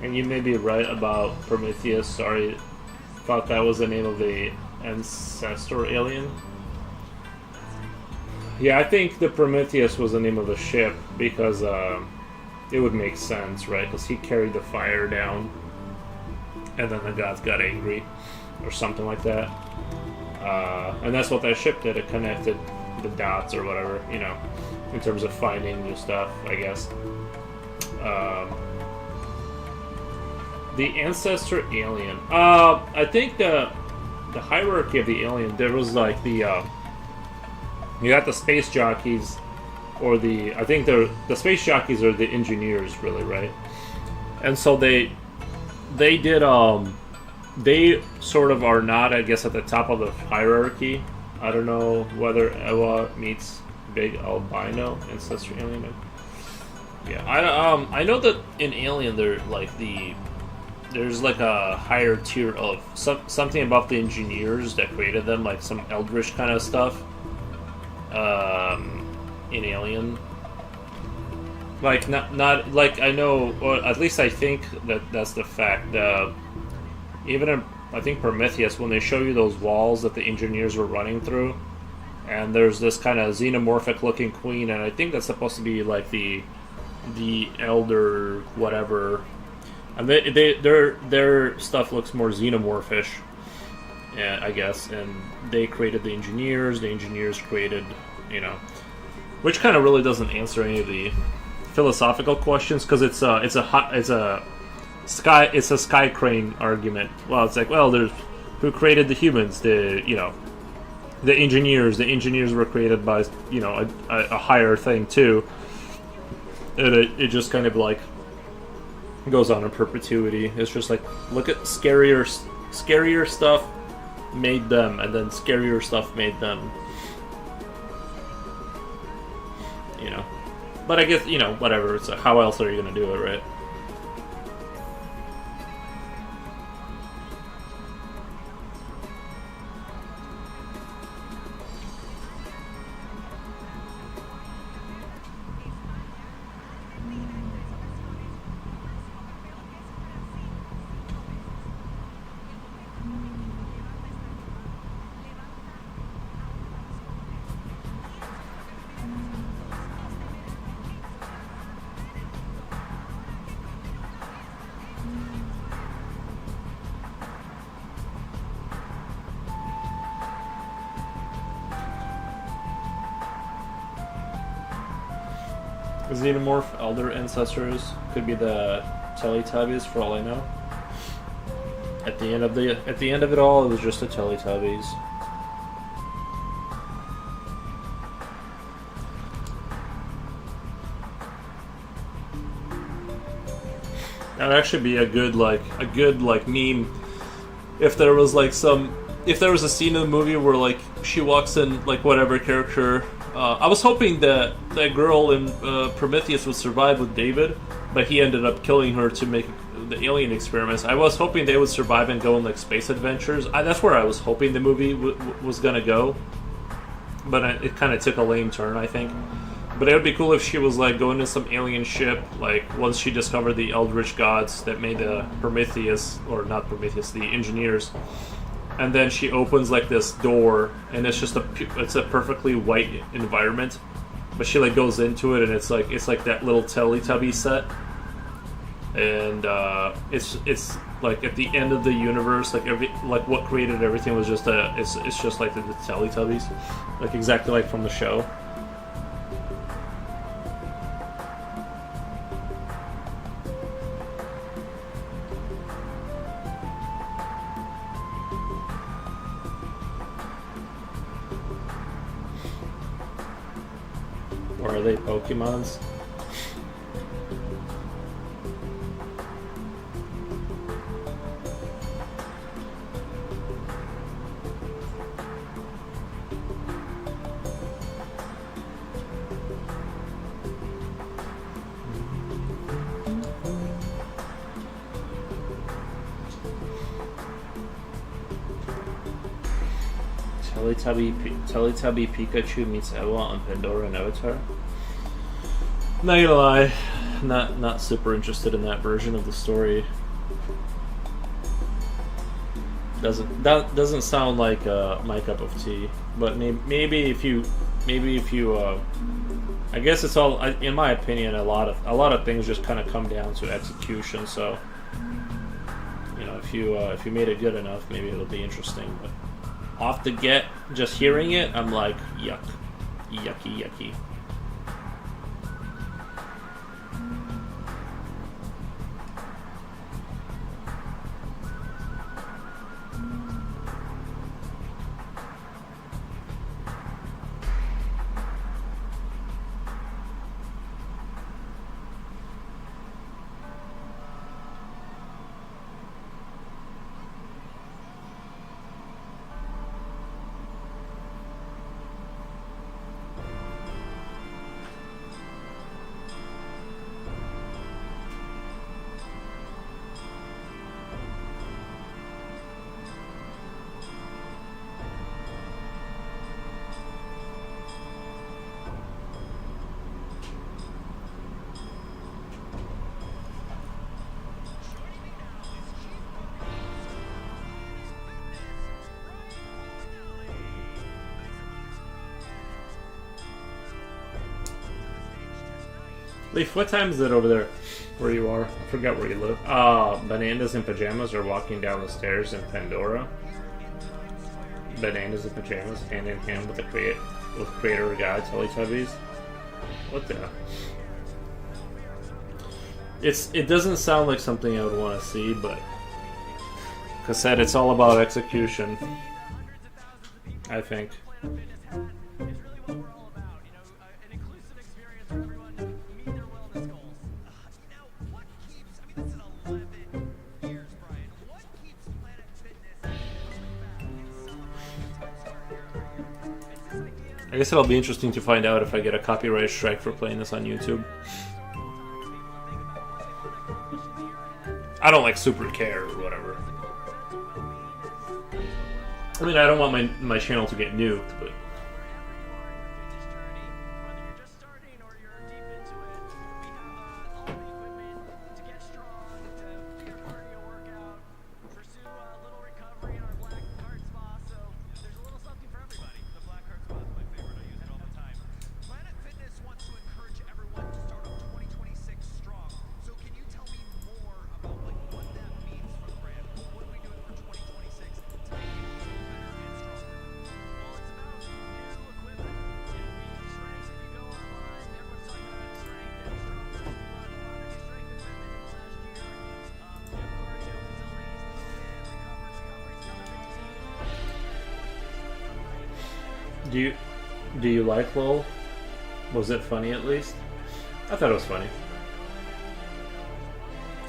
And you may be right about Prometheus, sorry. Thought that was the name of the ancestor alien. Yeah, I think the Prometheus was the name of the ship because it would make sense, right? Because he carried the fire down and then the gods got angry or something like that. And that's what that ship did. It connected the dots or whatever, you know, in terms of finding new stuff, I guess. The ancestor alien. I think the hierarchy of the alien, there was like the you got the space jockeys, or I think the space jockeys are the engineers, really, right? And so they did they sort of are not, I guess, at the top of the hierarchy. I don't know whether Ewa meets Big Albino ancestor alien. Yeah, I know that in Alien there's like a higher tier of something about the engineers that created them, like some eldritch kind of stuff. In Alien, like not like I know, or at least I think that's the fact. Even in, I think, Prometheus, when they show you those walls that the engineers were running through, and there's this kind of xenomorphic looking queen, and I think that's supposed to be like the elder whatever, and their stuff looks more xenomorphish, yeah, I guess, and they created the engineers created, you know, which kind of really doesn't answer any of the philosophical questions, because it's a sky crane argument. Well, it's like, well, there's who created the humans, the engineers were created by, you know, a higher thing too, and it just kind of like goes on in perpetuity. It's just like, look at scarier stuff made them, and then scarier stuff made them, you know. But I guess, you know, whatever, it's like, how else are you gonna do it, right? Xenomorph elder ancestors could be the Teletubbies, for all I know. At the end of it all, it was just the Teletubbies. That'd actually be a good meme. If there was a scene in the movie where like she walks in, like whatever character. I was hoping that girl in Prometheus would survive with David, but he ended up killing her to make the alien experiments. I was hoping they would survive and go on like space adventures. That's where I was hoping the movie was gonna go, but it kind of took a lame turn, I think. But it would be cool if she was like going to some alien ship, like once she discovered the Eldritch gods that made the Prometheus, or not Prometheus, the engineers. And then she opens like this door, and it's just it's a perfectly white environment, but she like goes into it, and it's like that little Teletubby set, and it's like at the end of the universe, like what created everything was just it's just like the Teletubbies, like exactly like from the show. Or are they Pokemons? Teletubby Pikachu meets Ewa on Pandora and Avatar. Not gonna lie, not super interested in that version of the story. Doesn't sound like my cup of tea. But maybe if you I guess it's all, in my opinion, a lot of things just kind of come down to execution. So, you know, if you made it good enough, maybe it'll be interesting. But off the get, just hearing it, I'm like, yuck. Yucky, yucky. Leaf, what time is it over there where you are? I forgot where you live. Bananas in pajamas are walking down the stairs in Pandora. Bananas in pajamas, hand in hand with creator guy Teletubbies. What the? It doesn't sound like something I would want to see, but like I said, it's all about execution, I think. I guess it'll be interesting to find out if I get a copyright strike for playing this on YouTube. I don't like super care or whatever. I mean, I don't want my channel to get nuked, but... Do you like LOL? Was it funny at least? I thought it was funny.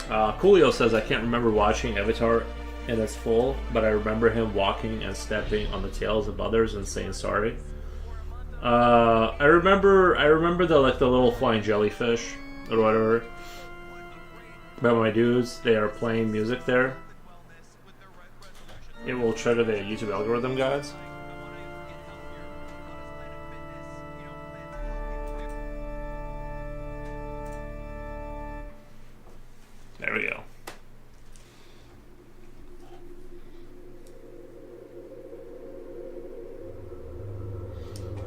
Coolio says, I can't remember watching Avatar in its full, but I remember him walking and stepping on the tails of others and saying sorry. I remember the little flying jellyfish or whatever. But my dudes, they are playing music there. It will trigger the YouTube algorithm, guys. There we go.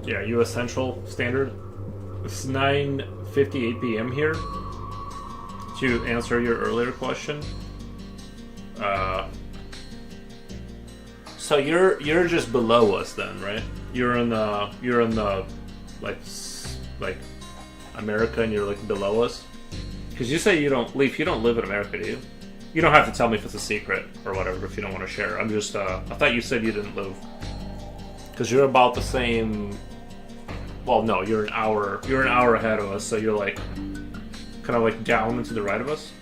Yeah, US Central Standard. It's 9:58 p.m. here. To answer your earlier question, so you're just below us then, right? You're in the like America, and you're like below us. Because you say you don't live in America, do you? You don't have to tell me if it's a secret or whatever if you don't want to share. I'm just, I thought you said you didn't live. Because you're about the same, well, no, you're an hour ahead of us, so you're like, kind of like down and to the right of us.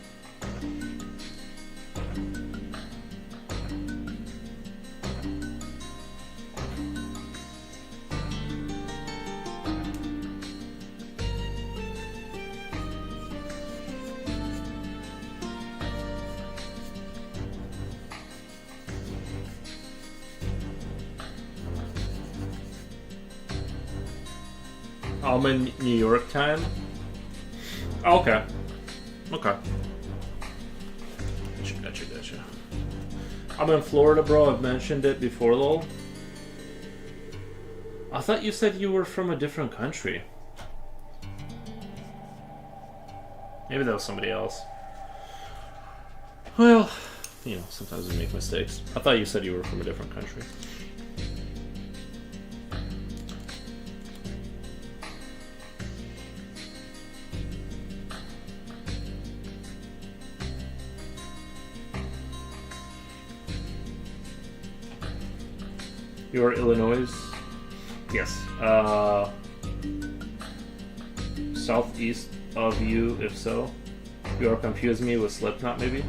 I'm in New York time. Oh, okay. Okay. Gotcha. I'm in Florida, bro. I've mentioned it before, lol. I thought you said you were from a different country. Maybe that was somebody else. Well, you know, sometimes we make mistakes. I thought you said you were from a different country. You're Illinois? Yes. Southeast of you, if so. You are confusing me with Slipknot, maybe?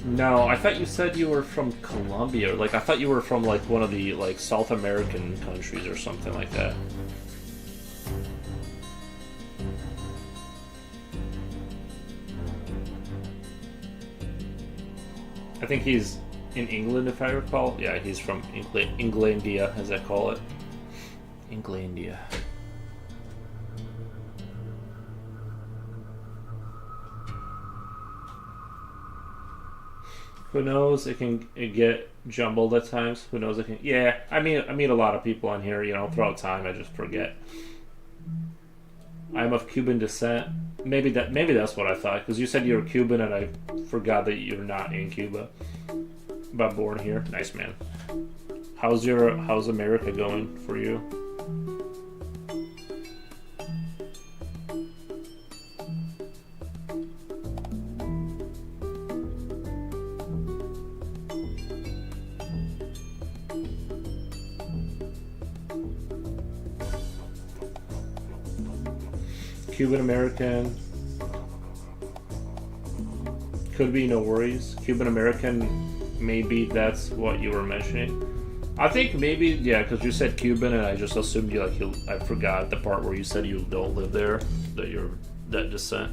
No, I thought you said you were from Colombia. Like, I thought you were from, like, one of the, like, South American countries or something like that. I think he's in England, if I recall. Yeah, he's from Englandia, as I call it. Englandia. Who knows? It can get jumbled at times. Who knows? It can. Yeah, I meet a lot of people on here. You know, throughout time, I just forget. I'm of Cuban descent. Maybe that's what I thought, because you said you were Cuban, and I forgot that you're not in Cuba, but born here. Nice, man. How's America going for you? Cuban American. Could be, no worries. Cuban American, maybe that's what you were mentioning. I think maybe, yeah, because you said Cuban and I just assumed I forgot the part where you said you don't live there, that you're that descent.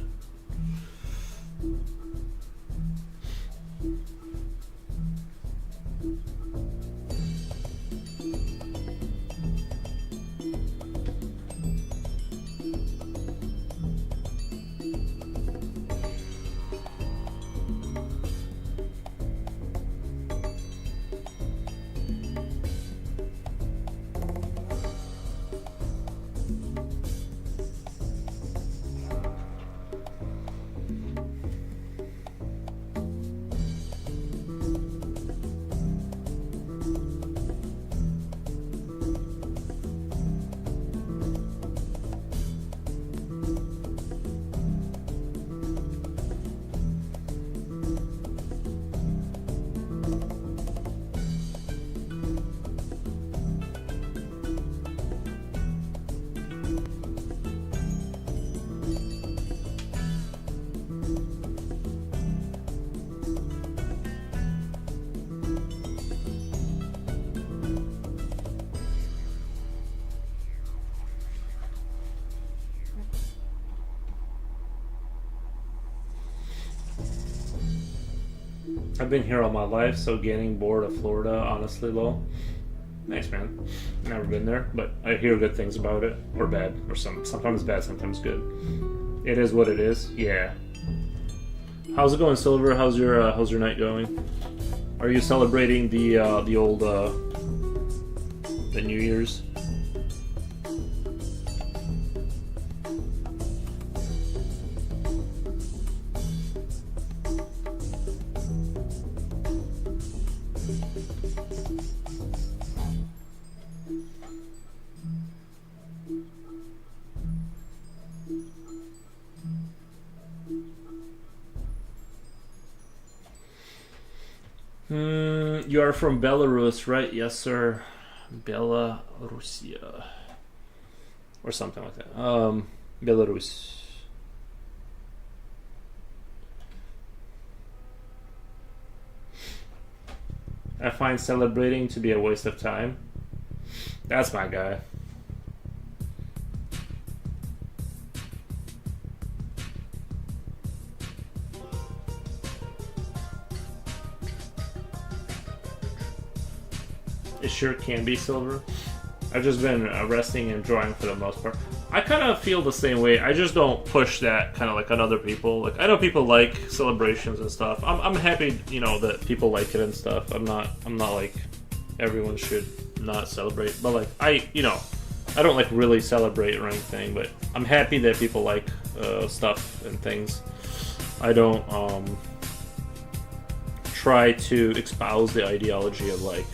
I've been here all my life, so getting bored of Florida, honestly, lol. Nice, man. Never been there, but I hear good things about it. Or bad. Or sometimes bad, sometimes good. It is what it is. Yeah. How's it going, Silver? How's your night going? Are you celebrating the old the New Year's? You are from Belarus, right? Yes, sir. Belarusia. Or something like that. Belarus. I find celebrating to be a waste of time. That's my guy. It sure can be, Silver. I've just been resting and drawing for the most part. I kind of feel the same way. I just don't push that kind of like on other people. Like, I know people like celebrations and stuff. I'm happy, you know, that people like it and stuff. I'm not like everyone should not celebrate. But like, I don't like really celebrate or anything. But I'm happy that people like stuff and things. I don't try to espouse the ideology of like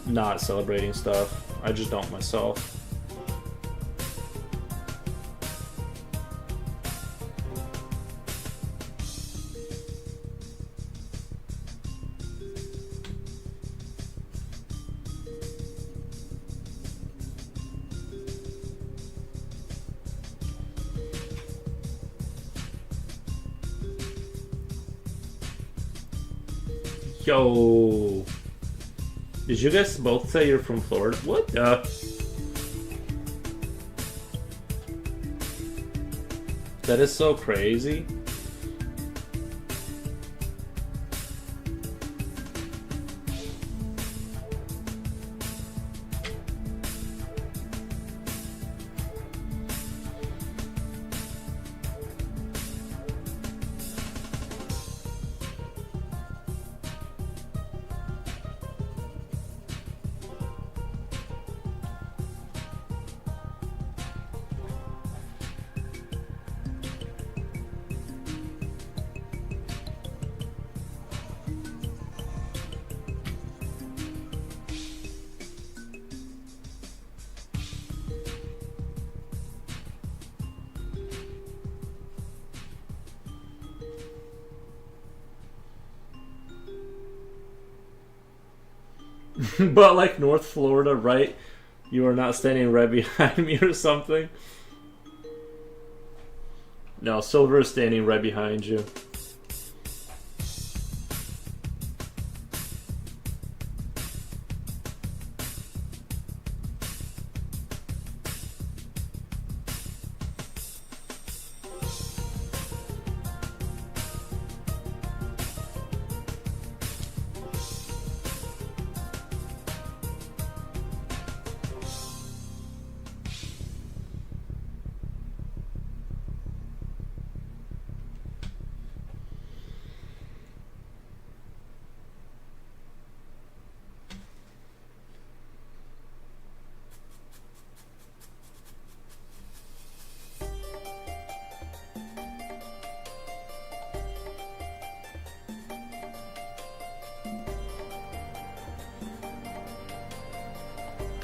not celebrating stuff. I just don't myself. Yo. Did you guys both say you're from Florida? What the? That is so crazy. But like North Florida, right? You are not standing right behind me or something. No, Silver is standing right behind you.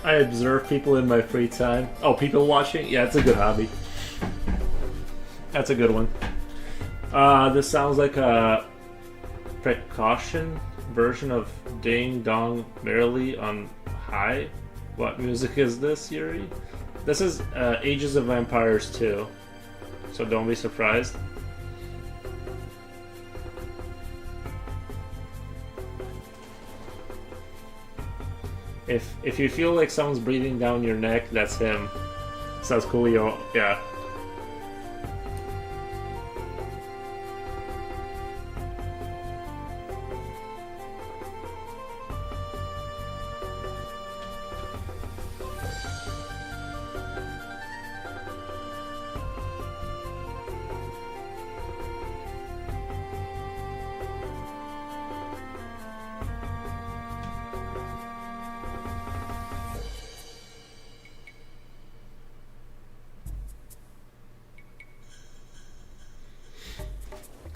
I observe people in my free time. Oh, people watching? Yeah, it's a good hobby. That's a good one. This sounds like a precaution version of Ding Dong Merrily on High. What music is this, Yuri? This is Ages of Empires 2. So don't be surprised. If you feel like someone's breathing down your neck, that's him. Says Coolio, yeah.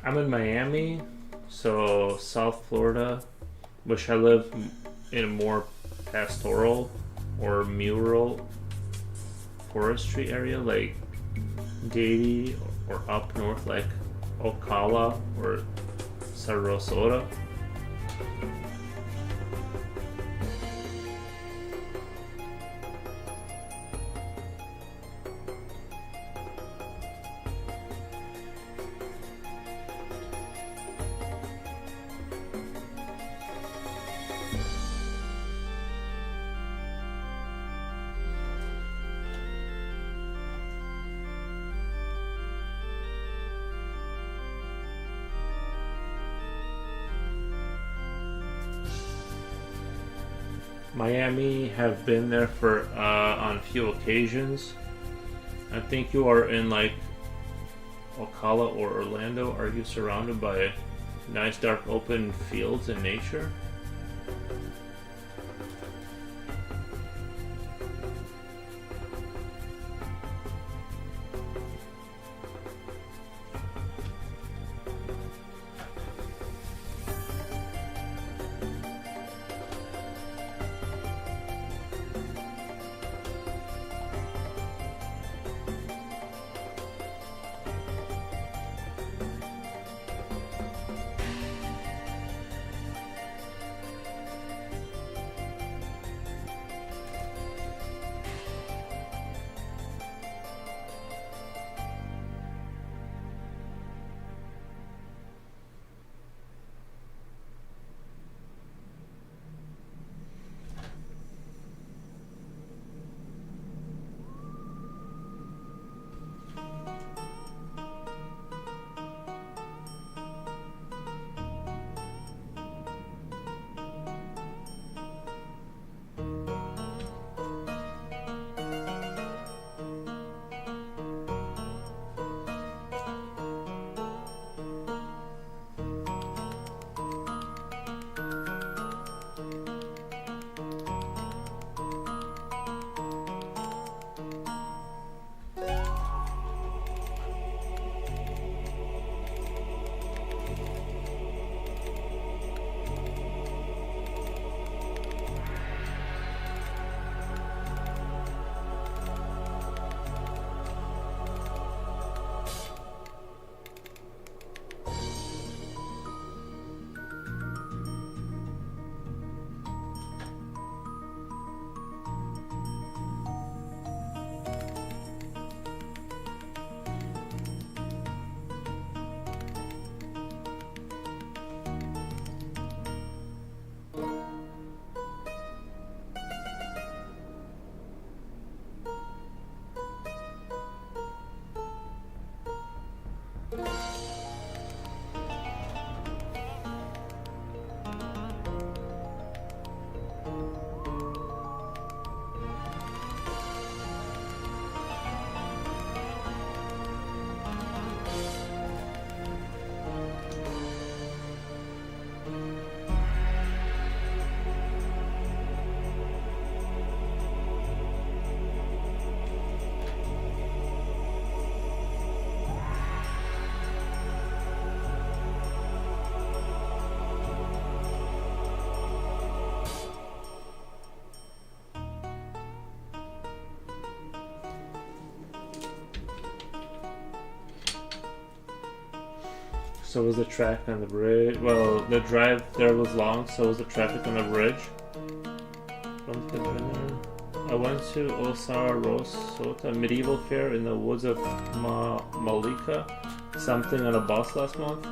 I'm in Miami, so South Florida. Wish I lived in a more pastoral or mural forestry area like Dade or up north like Ocala or Sarasota. Miami, have been there for on a few occasions. I think you are in like Ocala or Orlando. Are you surrounded by nice dark open fields and nature? So was the traffic on the bridge. Well, the drive there was long, so was the traffic on the bridge. I went to Osara Rosota medieval fair in the woods of Malika. Something on a bus last month.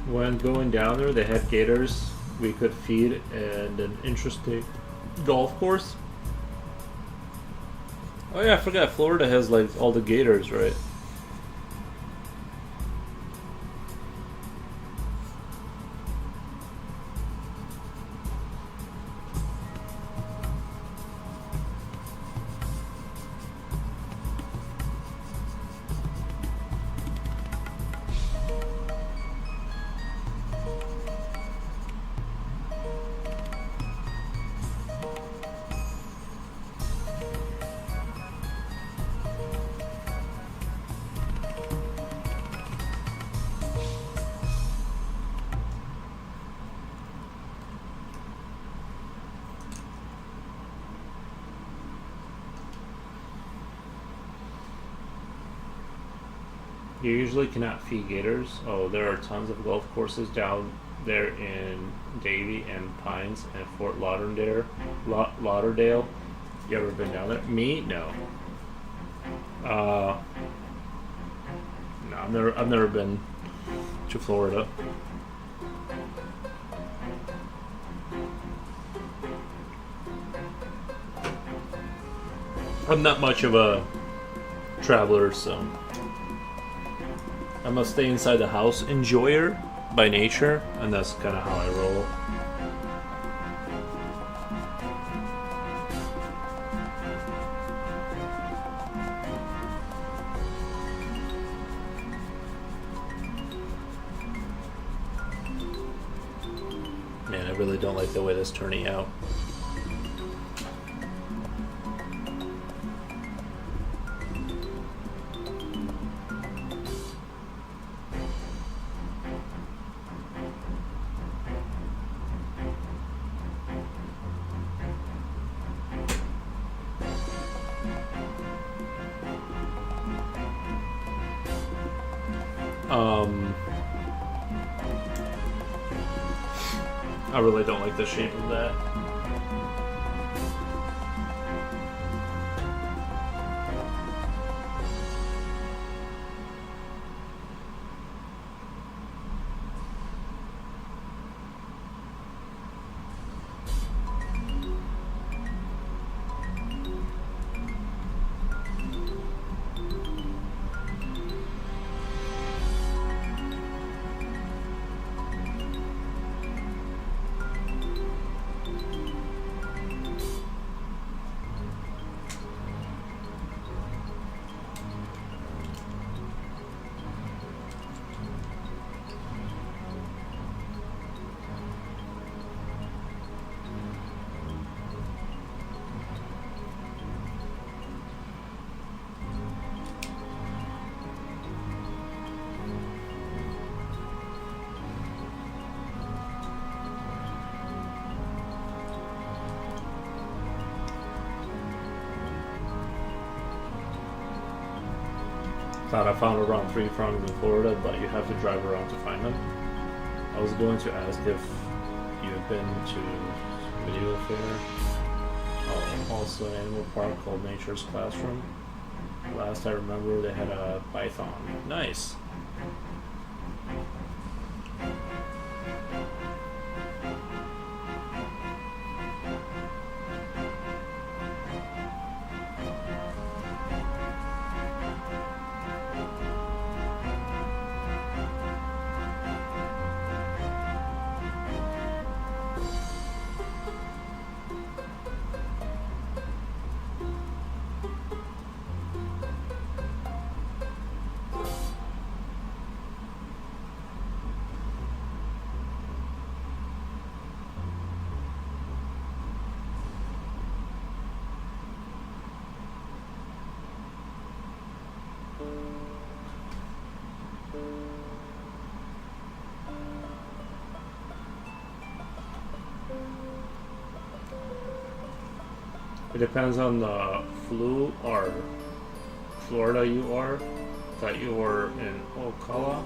When going down there, they had gators we could feed and an interesting golf course. Oh yeah, I forgot. Florida has like all the gators, right? You usually cannot feed gators. Oh, there are tons of golf courses down there in Davie and Pines and Fort Lauderdale. Lauderdale. You ever been down there? Me? No. No, I've never been to Florida. I'm not much of a traveler, so I'm a stay inside the house enjoyer by nature, and that's kind of how I roll. really don't like the way this is turning out. I really don't like the shape of that. Thought I found around 3 farms in Florida, but you have to drive around to find them. I was going to ask if you've been to Video Fair. Also an animal park called Nature's Classroom. Last I remember they had a python. Nice. It depends on the flu or Florida you are. That you were in Ocala.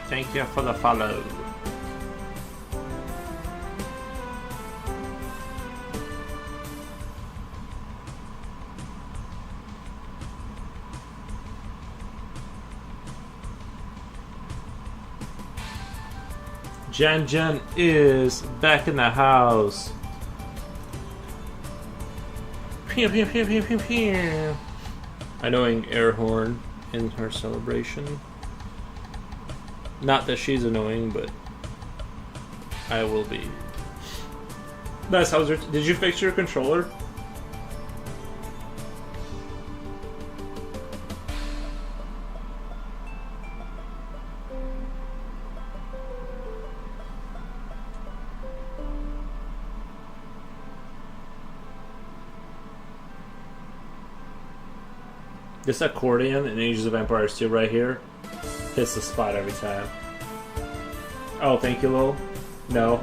Thank you for the follow. Jen is back in the house. Pew, pew, pew, pew, pew, pew. Annoying air horn in her celebration. Not that she's annoying, but I will be. That's how. Did you fix your controller? This accordion in Ages of Empires 2 right here hits the spot every time. Oh, thank you, Lil. No.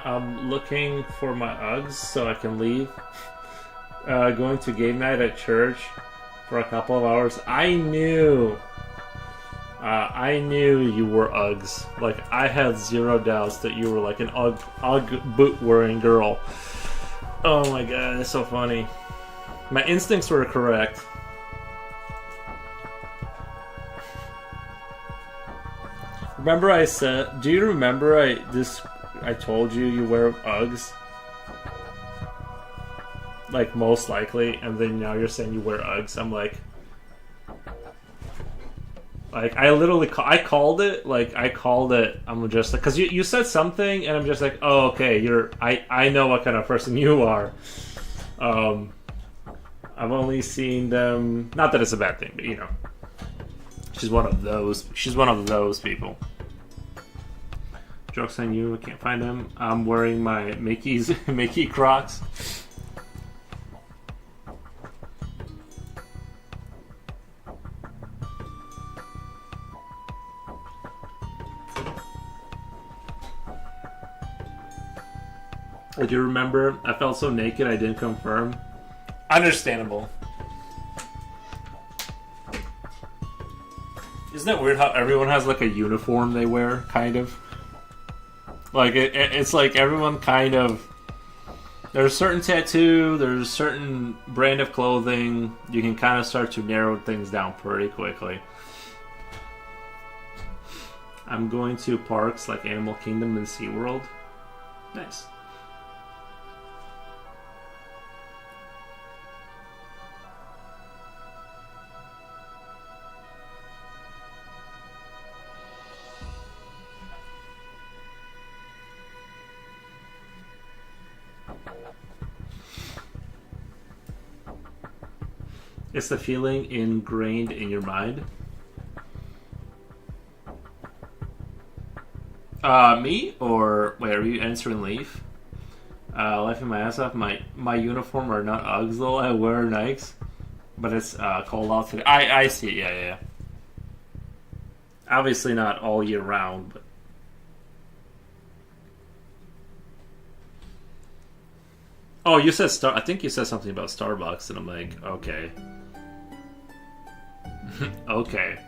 I'm looking for my Uggs so I can leave. Going to game night at church for a couple of hours. I knew you were Uggs. Like, I had zero doubts that you were like an Ugg boot wearing girl. Oh my god, it's so funny. My instincts were correct. Remember I said, do you remember I told you wear Uggs? Like, most likely, and then now you're saying you wear Uggs. I'm like I literally I called it. I'm just like, because you said something and I'm just like, oh, okay, I know what kind of person you are. I've only seen them, not that it's a bad thing, but you know, she's one of those people. Joke's on you, I can't find them. I'm wearing my Mickey Crocs. I do remember I felt so naked I didn't confirm. Understandable. Isn't that weird how everyone has like a uniform they wear, kind of? Like, it's like everyone kind of... There's a certain tattoo, there's a certain brand of clothing. You can kind of start to narrow things down pretty quickly. I'm going to parks like Animal Kingdom and SeaWorld. Nice. It's the feeling ingrained in your mind. Me? Or wait, are you answering Leaf? Laughing my ass off. My uniform are not Uggs though. I wear Nikes, but it's cold out today. I see. Yeah. Obviously not all year round, but. Oh, you said I think you said something about Starbucks, and I'm like, okay. Okay.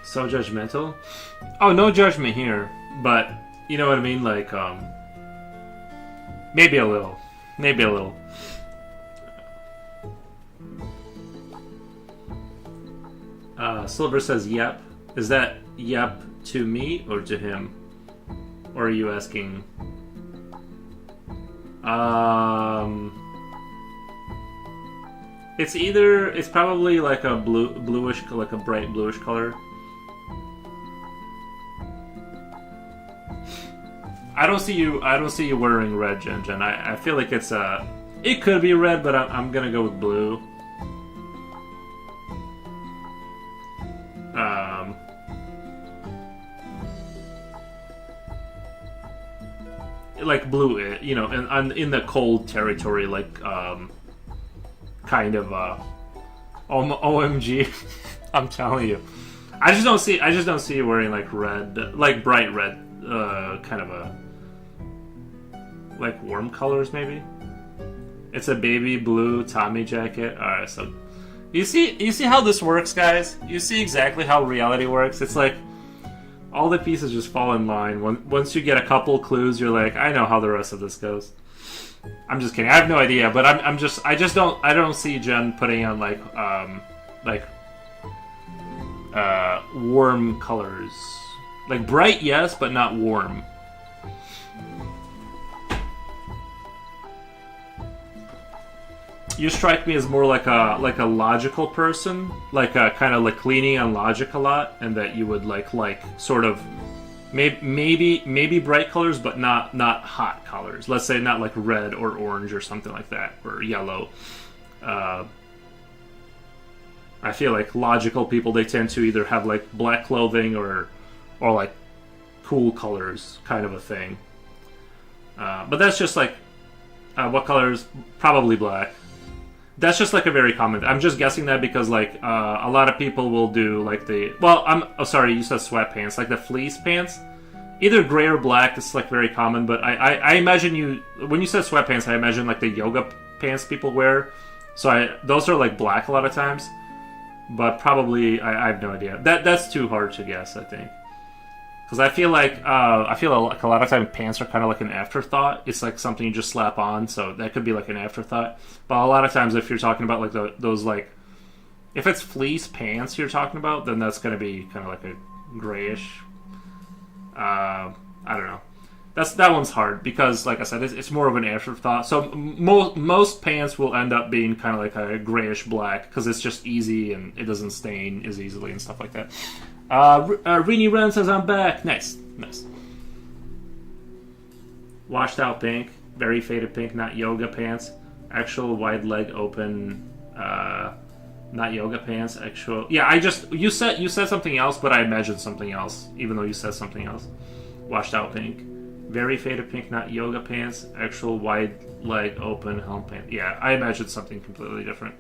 So judgmental? Oh, no judgment here, but you know what I mean? Like, maybe a little. Maybe a little. Silver says, yep. Is that yep to me or to him? Or are you asking? It's probably like a bluish, like a bright bluish color. I don't see you. I don't see you wearing red, Jen. Jen. I feel like it's it could be red, but I'm gonna go with blue. Like blue, you know, and in the cold territory, like kind of OMG. I'm telling you, I just don't see you wearing like red, like bright red, kind of a like warm colors maybe. It's a baby blue Tommy jacket. All right, so you see how this works, guys. You see exactly how reality works. It's like all the pieces just fall in line. Once you get a couple clues, you're like, I know how the rest of this goes. I'm just kidding. I have no idea, but I don't see Jen putting on like warm colors. Like bright, yes, but not warm. You strike me as more like a logical person, like a kind of like leaning on logic a lot, and that you would like sort of maybe bright colors, but not hot colors. Let's say not like red or orange or something like that, or yellow. I feel like logical people, they tend to either have like black clothing or like cool colors, kind of a thing. But that's just like what colors? Probably black. That's just like a very common. I'm just guessing that because like a lot of people will do like the. Well, sorry, you said sweatpants, like the fleece pants, either gray or black. This is like very common. But I imagine you when you said sweatpants, I imagine like the yoga pants people wear. So those are like black a lot of times. But probably I have no idea. That's too hard to guess, I think. Because I feel like a lot of times pants are kind of like an afterthought. It's like something you just slap on, so that could be like an afterthought. But a lot of times, if you're talking about like those like, if it's fleece pants you're talking about, then that's going to be kind of like a grayish. I don't know. That one's hard because, like I said, it's more of an afterthought. So most pants will end up being kind of like a grayish black because it's just easy and it doesn't stain as easily and stuff like that. Rini Ren says I'm back. Nice. Washed out pink, very faded pink, not yoga pants. Actual wide leg open, not yoga pants. Actual, yeah. You said something else, but I imagined something else, even though you said something else. Washed out pink, very faded pink, not yoga pants. Actual wide leg open helm pants. Yeah, I imagined something completely different.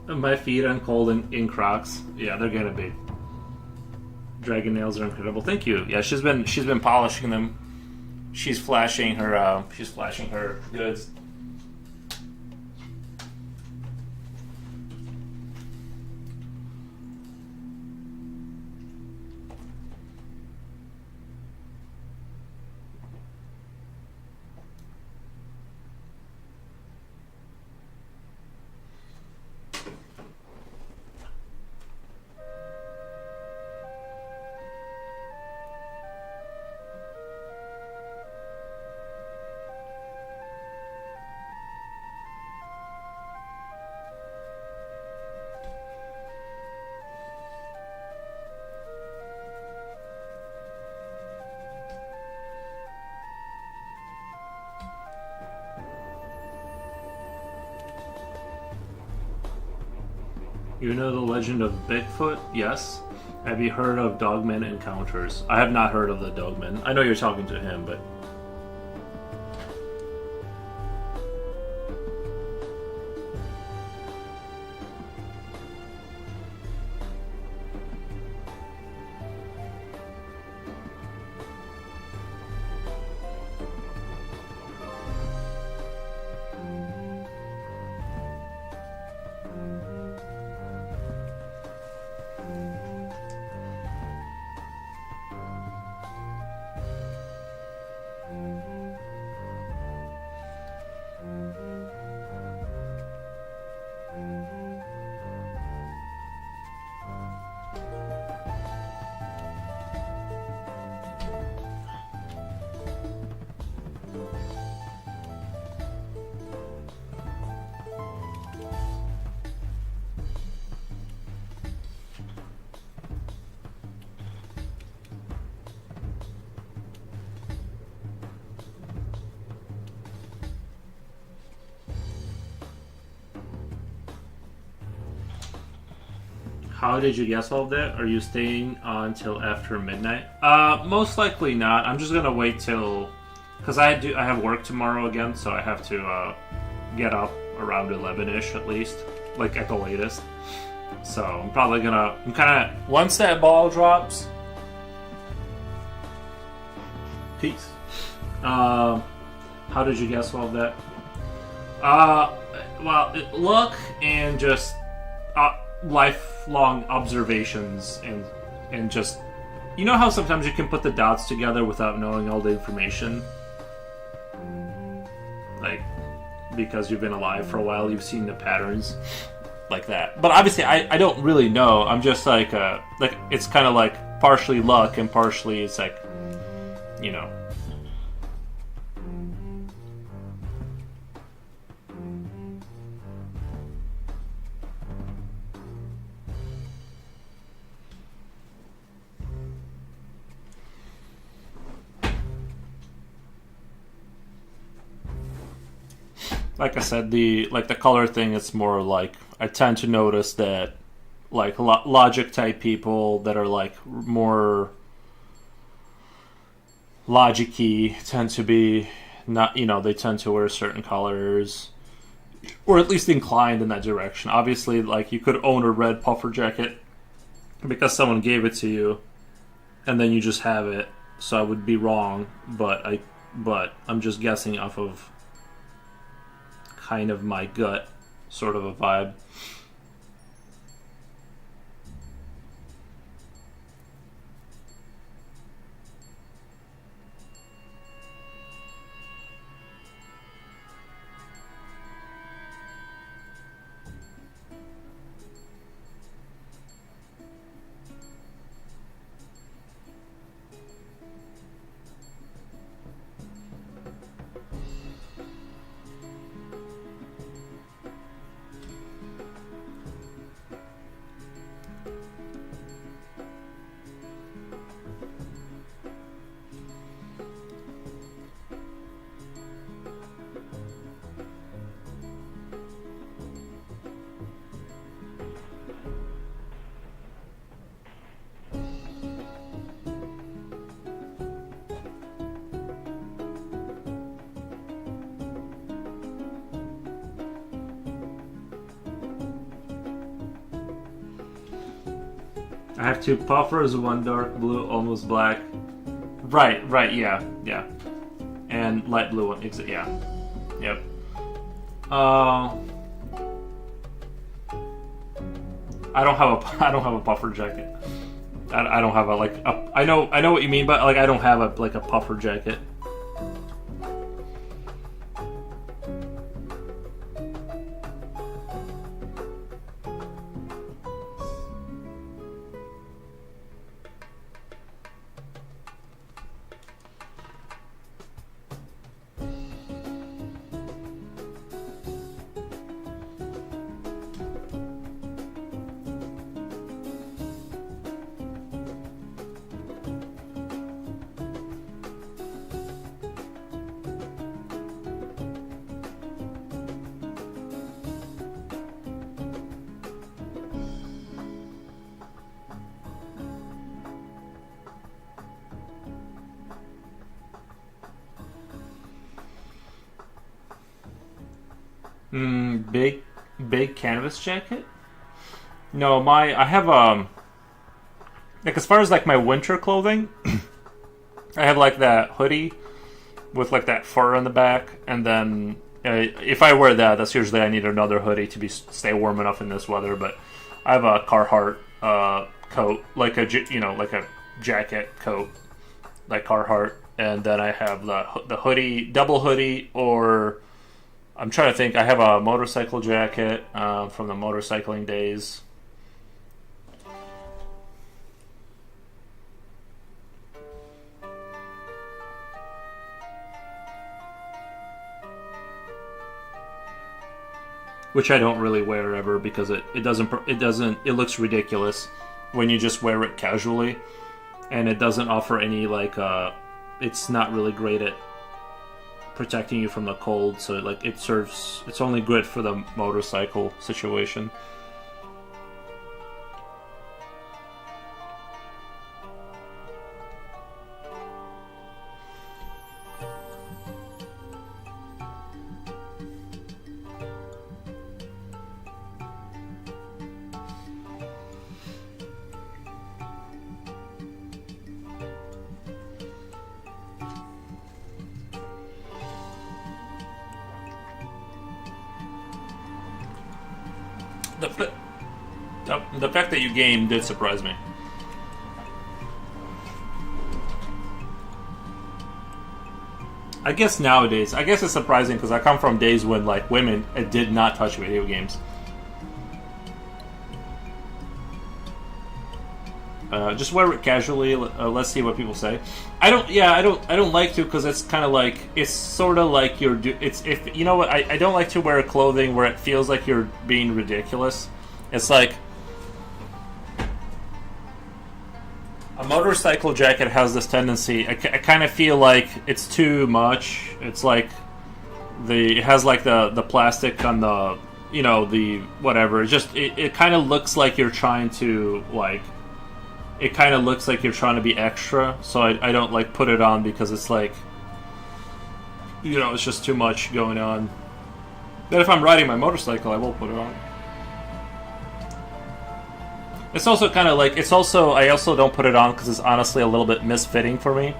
My feet on cold in Crocs. Yeah, they're gonna be. Dragon nails are incredible. Thank you. Yeah, she's been polishing them. She's flashing her goods. You know the legend of Bigfoot? Yes. Have you heard of Dogman Encounters? I have not heard of the Dogman. I know you're talking to him, but... How did you guess all of that? Are you staying on till after midnight? Most likely not. I'm just gonna wait till, because I have work tomorrow again, so I have to get up around 11ish at least, like at the latest. So I'm probably gonna. I'm kind of once that ball drops. Peace. How did you guess all of that? Well, luck and just lifelong observations and just, you know how sometimes you can put the dots together without knowing all the information, like because you've been alive for a while, you've seen the patterns like that. But obviously I don't really know. I'm just like it's kind of like partially luck and partially it's like, you know. Like I said, the color thing, it's more like I tend to notice that like logic type people that are like more logic-y tend to be not, you know, they tend to wear certain colors or at least inclined in that direction. Obviously, like you could own a red puffer jacket because someone gave it to you and then you just have it, so I would be wrong, but I'm just guessing off of kind of my gut sort of a vibe. I have two puffers, one dark blue, almost black. Right, yeah. And light blue one, yeah. Yep. I don't have a puffer jacket. I don't have I know what you mean, but like I don't have a puffer jacket. Big canvas jacket? No, I have like as far as like my winter clothing, I have like that hoodie with like that fur on the back, and then if I wear that, that's usually I need another hoodie to stay warm enough in this weather. But I have a Carhartt coat, like like a jacket coat, like Carhartt, and then I have the hoodie, double hoodie, or I'm trying to think. I have a motorcycle jacket from the motorcycling days. Which I don't really wear ever because it looks ridiculous when you just wear it casually, and it doesn't offer any it's not really great at protecting you from the cold, so like it's only good for the motorcycle situation. The fact that you game did surprise me. I guess nowadays, it's surprising because I come from days when like women did not touch video games. Just wear it casually. Let's see what people say. I don't like to because it's kind of like it's sort of like if you know what I don't like to wear clothing where it feels like you're being ridiculous. It's like a motorcycle jacket has this tendency. I kind of feel like it's too much. It's like it has like the plastic on the the whatever. It kind of looks like you're trying to like. It kind of looks like you're trying to be extra, so I don't like put it on because it's like it's just too much going on. But if I'm riding my motorcycle, I will put it on. It's also kind of like I also don't put it on because it's honestly a little bit misfitting for me,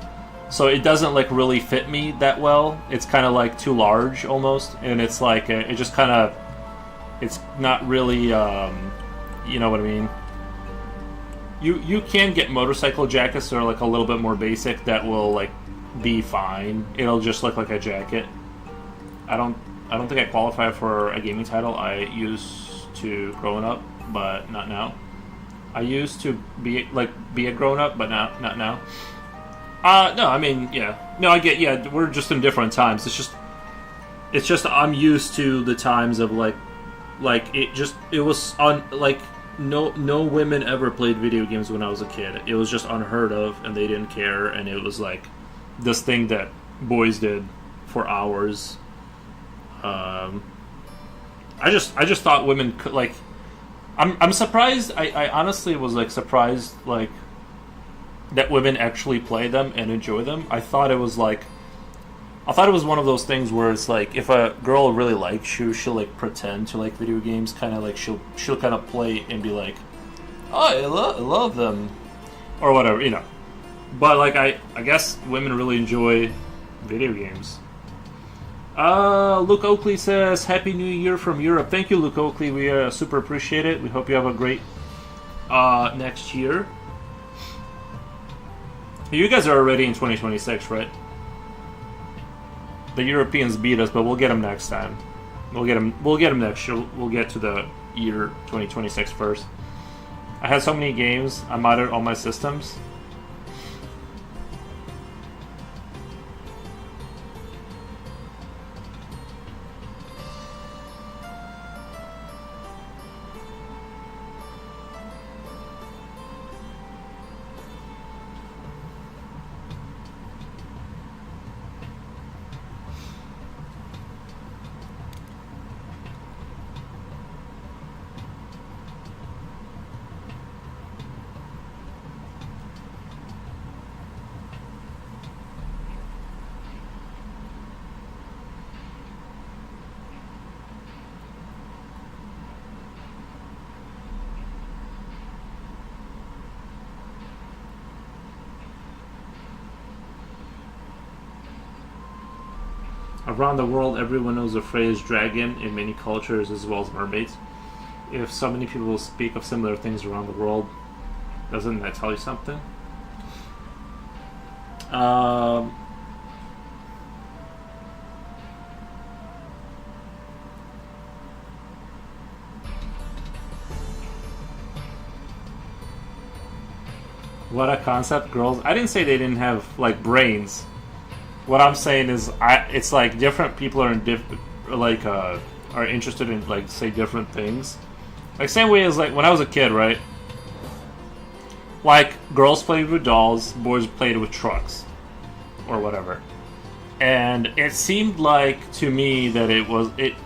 so it doesn't like really fit me that well. It's kind of like too large almost, and it's like it just kind of it's not really you know what I mean. You can get motorcycle jackets that are like a little bit more basic that will like be fine. It'll just look like a jacket. I don't think I qualify for a gaming title. I used to growing up, but not now. I used to be a grown up, but not now. No, I mean no, I get we're just in different times. It's just I'm used to the times of like it was on like. No women ever played video games when I was a kid. It was just unheard of, and they didn't care, and it was like this thing that boys did for hours. I just thought women could like. I'm surprised. I honestly was like surprised like that women actually play them and enjoy them. I thought it was one of those things where it's like if a girl really likes you, she'll like pretend to like video games, kind of like she'll kind of play and be like, "Oh, I love them," or whatever, But like I guess women really enjoy video games. Luke Oakley says, "Happy New Year from Europe." Thank you, Luke Oakley. We super appreciate it. We hope you have a great next year. You guys are already in 2026, right? The Europeans beat us, but we'll get them next time. We'll get them next year. We'll get to the year 2026 first. I had so many games. I modded all my systems. Around the world, everyone knows the phrase dragon in many cultures as well as mermaids. If so many people speak of similar things around the world, doesn't that tell you something? What a concept, girls. I didn't say they didn't have like brains. What I'm saying is, it's like different people are are interested in like say different things. Like same way as like when I was a kid, right? Like girls played with dolls, boys played with trucks, or whatever. And it seemed like to me that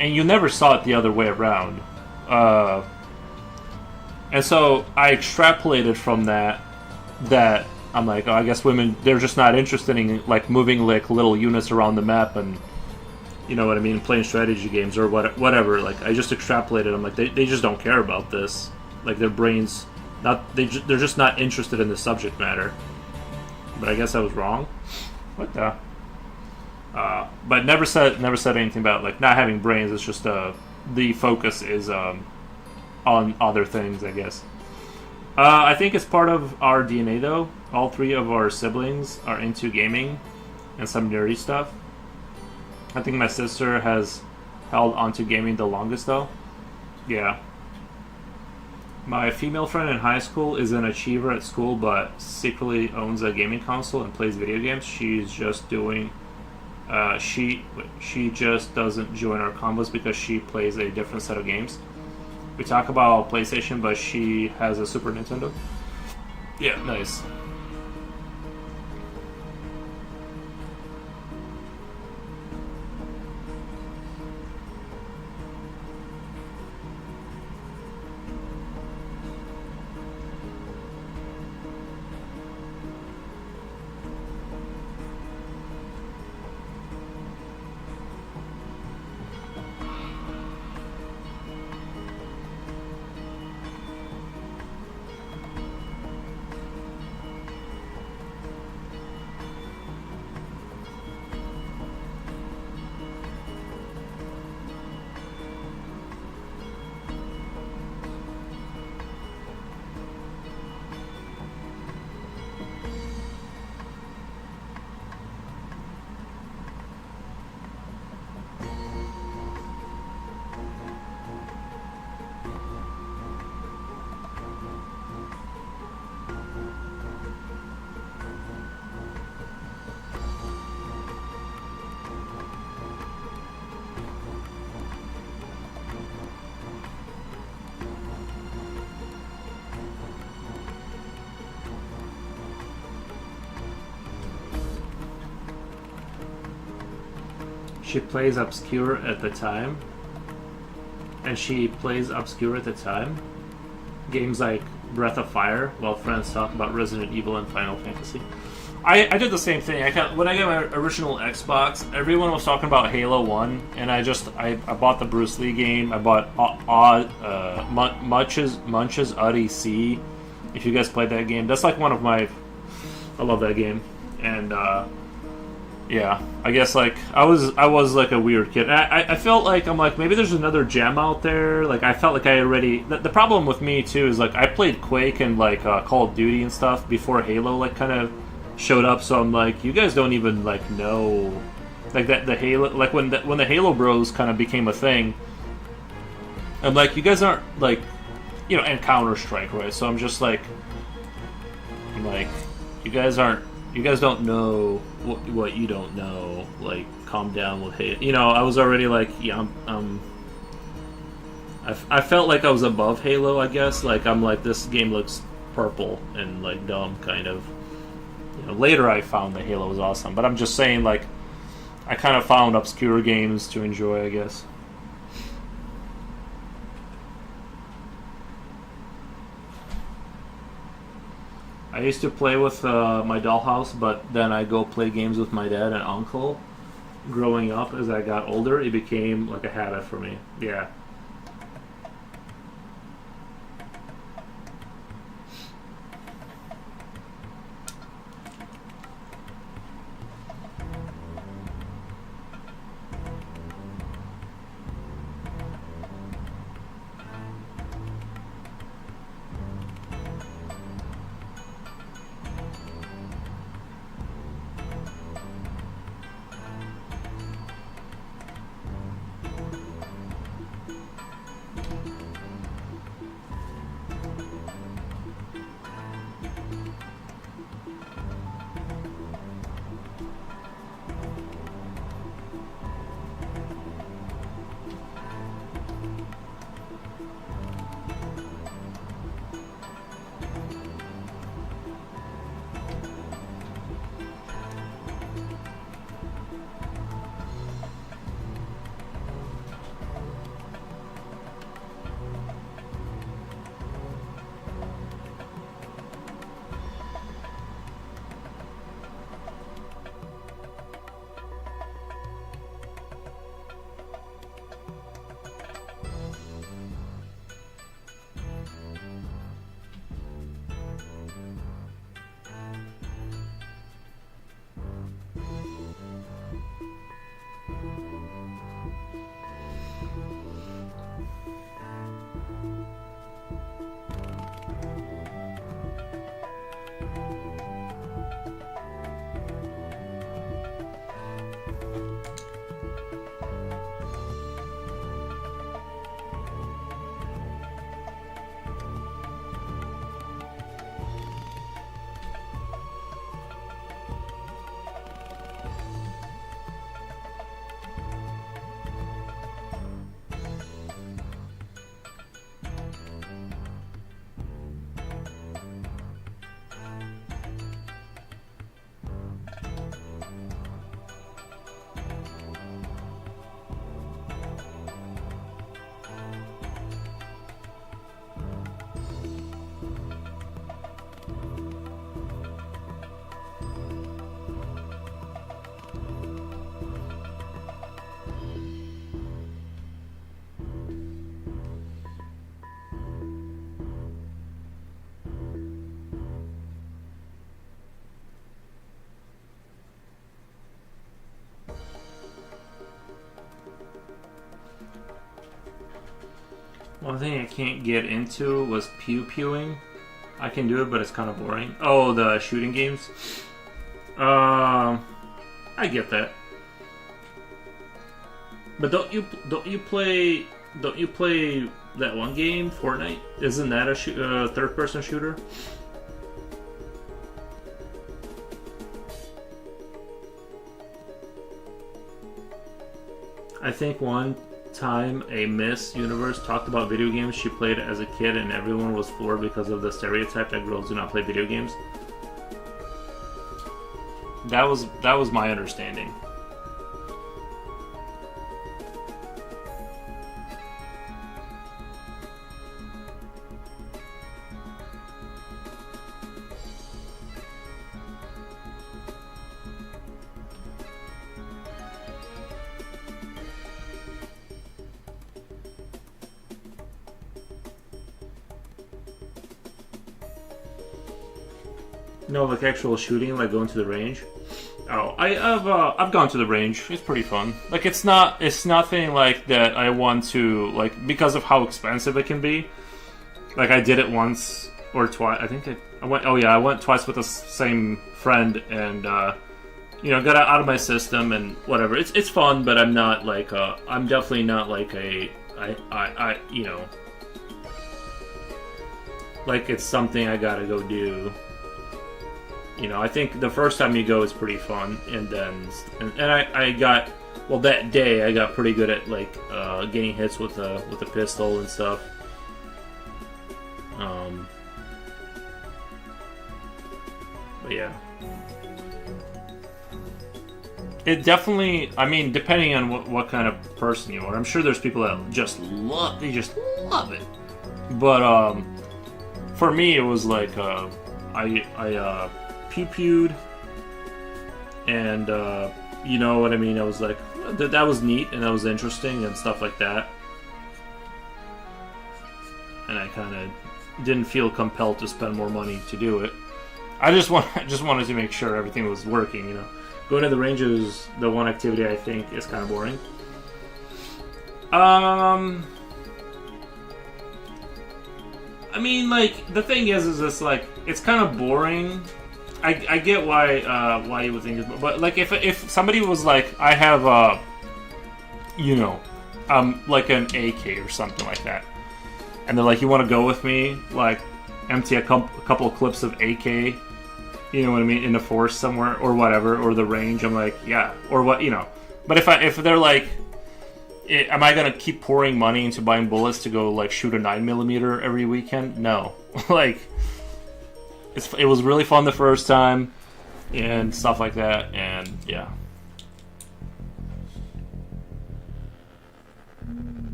and you never saw it the other way around. And so I extrapolated from that I'm like, oh, I guess women, they're just not interested in like moving like little units around the map and, you know what I mean, playing strategy games or whatever. Like I just extrapolated. I'm like, they just don't care about this. Like their brains, they're just not interested in the subject matter. But I guess I was wrong. What the? But never said anything about like not having brains. It's just the focus is on other things, I guess. I think it's part of our DNA, though. All three of our siblings are into gaming and some nerdy stuff. I think my sister has held onto gaming the longest, though. Yeah. My female friend in high school is an achiever at school, but secretly owns a gaming console and plays video games. She's just doing... she just doesn't join our combos because she plays a different set of games. We talk about PlayStation, but she has a Super Nintendo. Yeah, nice. She plays Obscure at the time. And she plays Obscure at the time. Games like Breath of Fire, while friends talk about Resident Evil and Final Fantasy. I did the same thing. When I got my original Xbox, everyone was talking about Halo 1, and I bought the Bruce Lee game. I bought Munch's Odyssey. If you guys played that game, that's like one of my... I love that game. And, yeah, I guess like I was like a weird kid. I felt like I'm like maybe there's another gem out there. Like I felt like I already. The problem with me too is like I played Quake and like Call of Duty and stuff before Halo like kind of showed up. So I'm like, you guys don't even like know like that the Halo like when the Halo Bros kind of became a thing. I'm like, you guys aren't like, you know, and Counter-Strike, right? So I'm just like, you guys don't know what you don't know. Like, calm down with hate. You know, I was already like, yeah, I felt like I was above Halo, I guess. Like, I'm like, this game looks purple and like dumb, kind of. You know, later I found that Halo was awesome, but I'm just saying, like, I kind of found obscure games to enjoy, I guess. I used to play with my dollhouse, but then I go play games with my dad and uncle. Growing up, as I got older, it became like a habit for me. Yeah. One thing I can't get into was pew-pewing. I can do it, but it's kind of boring. Oh, the shooting games? I get that. But don't you play that one game, Fortnite? Isn't that a third-person shooter? I think one time a Miss Universe talked about video games she played as a kid, and everyone was floored because of the stereotype that girls do not play video games. That was my understanding. No, like actual shooting, like going to the range. Oh, I've gone to the range. It's pretty fun. Like it's nothing like that I want to, like, because of how expensive it can be. Like I did it once or twice. I think I went. Oh yeah, I went twice with the same friend, and you know, got out of my system and whatever. It's fun, but I'm not like I'm definitely not like I you know, like it's something I gotta go do. You know, I think the first time you go is pretty fun, and then I got, well, that day I got pretty good at like getting hits with a pistol and stuff. But yeah, it definitely. I mean, depending on what kind of person you are, I'm sure there's people that just love it. But for me, it was like I pew-pewed, and you know what I mean. I was like, that was neat and that was interesting and stuff like that. And I kind of didn't feel compelled to spend more money to do it. I just wanted to make sure everything was working. You know, going to the range is the one activity I think is kind of boring. I mean, like, the thing is it's like, it's kind of boring. I get why you would think it, but like if somebody was like, I have you know, like an AK or something like that, and they're like, you want to go with me, like empty a couple of clips of AK, you know what I mean, in the forest somewhere or whatever, or the range, I'm like, yeah, or what, you know. But if they're like, am I gonna keep pouring money into buying bullets to go like shoot a 9mm every weekend? No. Like, it was really fun the first time and stuff like that, and yeah.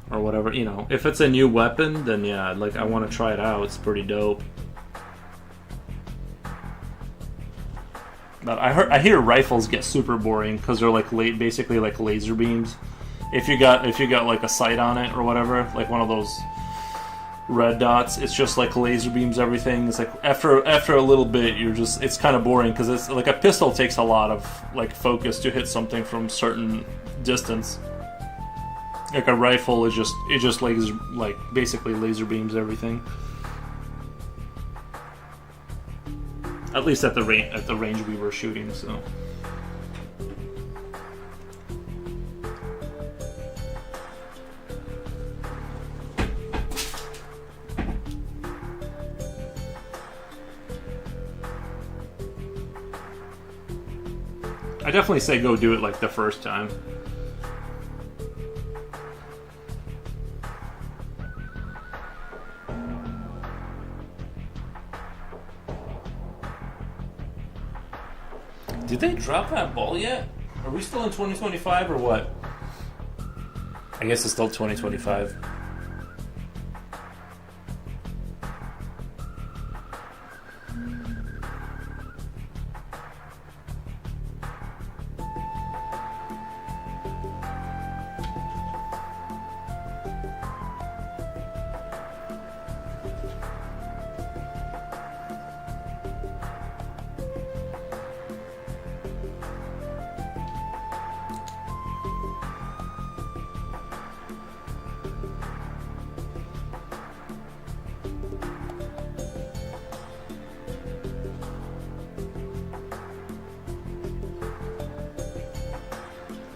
Or whatever, you know. If it's a new weapon, then yeah, like I want to try it out. It's pretty dope. But I hear rifles get super boring because they're like basically like laser beams. If you got like a sight on it or whatever, like one of those red dots, it's just like laser beams everything. It's like after a little bit, it's kind of boring because it's like a pistol takes a lot of like focus to hit something from certain distance. Like a rifle is just like basically laser beams everything. At least at the range we were shooting, so. I definitely say go do it like the first time. Did they drop that ball yet? Are we still in 2025 or what? I guess it's still 2025.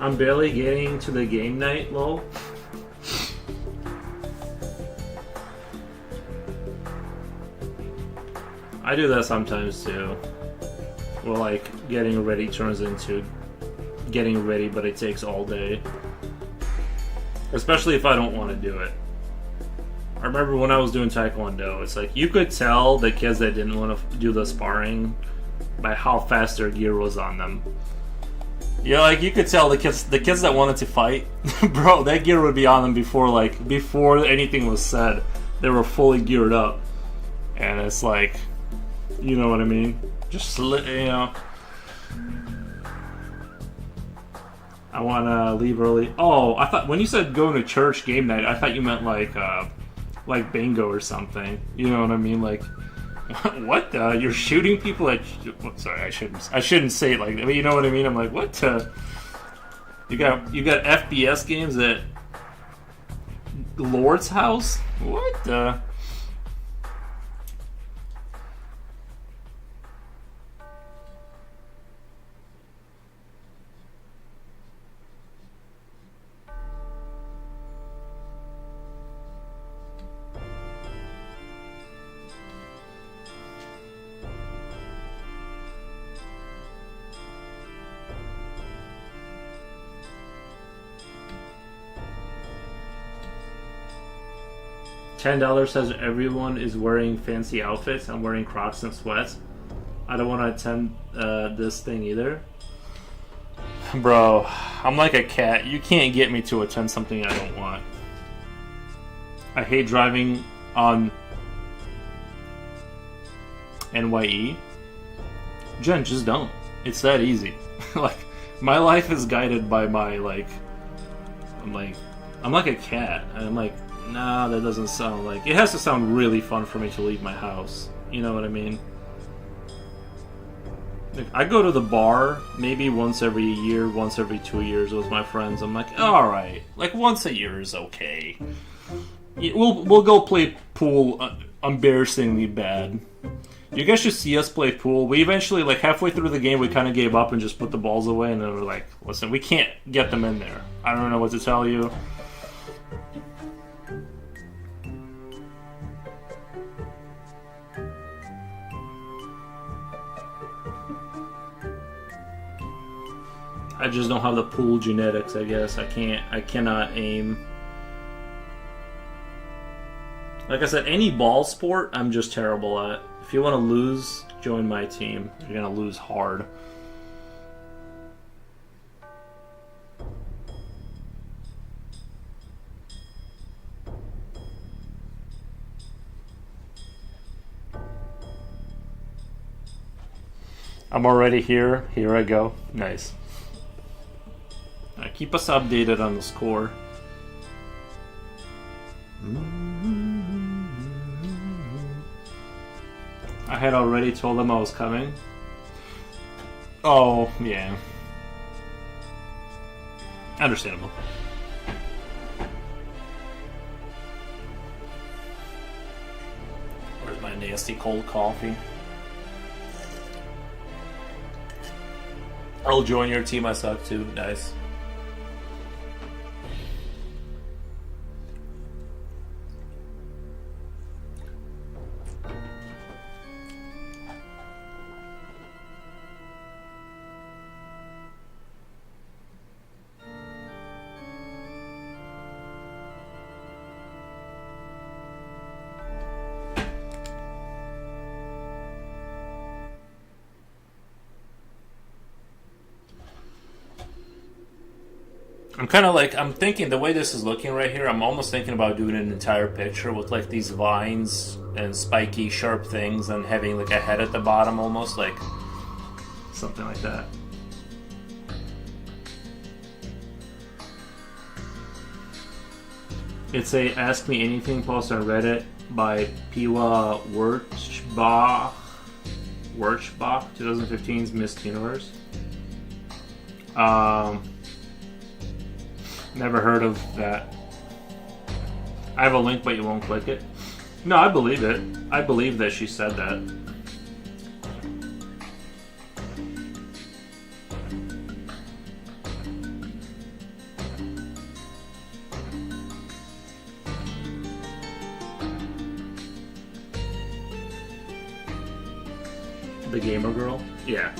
I'm barely getting to the game night, lol. I do that sometimes too. Well, like, getting ready turns into getting ready, but it takes all day. Especially if I don't want to do it. I remember when I was doing Taekwondo, it's like, you could tell the kids that didn't want to do the sparring by how fast their gear was on them. Yeah, like, you could tell the kids that wanted to fight, bro, that gear would be on them before anything was said. They were fully geared up. And it's like, you know what I mean? Just, you know. I want to leave early. Oh, I thought, when you said going to church game night, I thought you meant like bingo or something. You know what I mean? Like, what? You're shooting people at? Sorry, I shouldn't say it like that. But you know what I mean? I'm like, what? You got FPS games at Lord's house? What? $10 says everyone is wearing fancy outfits. I'm wearing Crocs and sweats. I don't want to attend this thing either. Bro, I'm like a cat. You can't get me to attend something I don't want. I hate driving on NYE. Jen, just don't. It's that easy. Like, my life is guided by my, like... I'm like a cat. And I'm like, nah, that doesn't sound like... It has to sound really fun for me to leave my house. You know what I mean? Like, I go to the bar maybe once every year, once every 2 years with my friends. I'm like, alright. Like, once a year is okay. We'll go play pool embarrassingly bad. You guys should see us play pool. We eventually, like, halfway through the game, we kind of gave up and just put the balls away. And then we're like, listen, we can't get them in there. I don't know what to tell you. I just don't have the pool genetics, I guess. I cannot aim. Like I said, any ball sport, I'm just terrible at. If you want to lose, join my team. You're going to lose hard. I'm already here. Here I go. Nice. Keep us updated on the score. I had already told them I was coming. Oh, yeah. Understandable. Where's my nasty cold coffee? I'll join your team, I suck too. Nice. I'm kind of like, I'm thinking the way this is looking right here, I'm almost thinking about doing an entire picture with like these vines and spiky, sharp things and having like a head at the bottom almost, like something like that. It's a Ask Me Anything post on Reddit by Piwa Wirchbach, 2015's Miss Universe. Never heard of that. I have a link, but you won't click it. No, I believe it. I believe that she said that. The gamer girl? Yeah.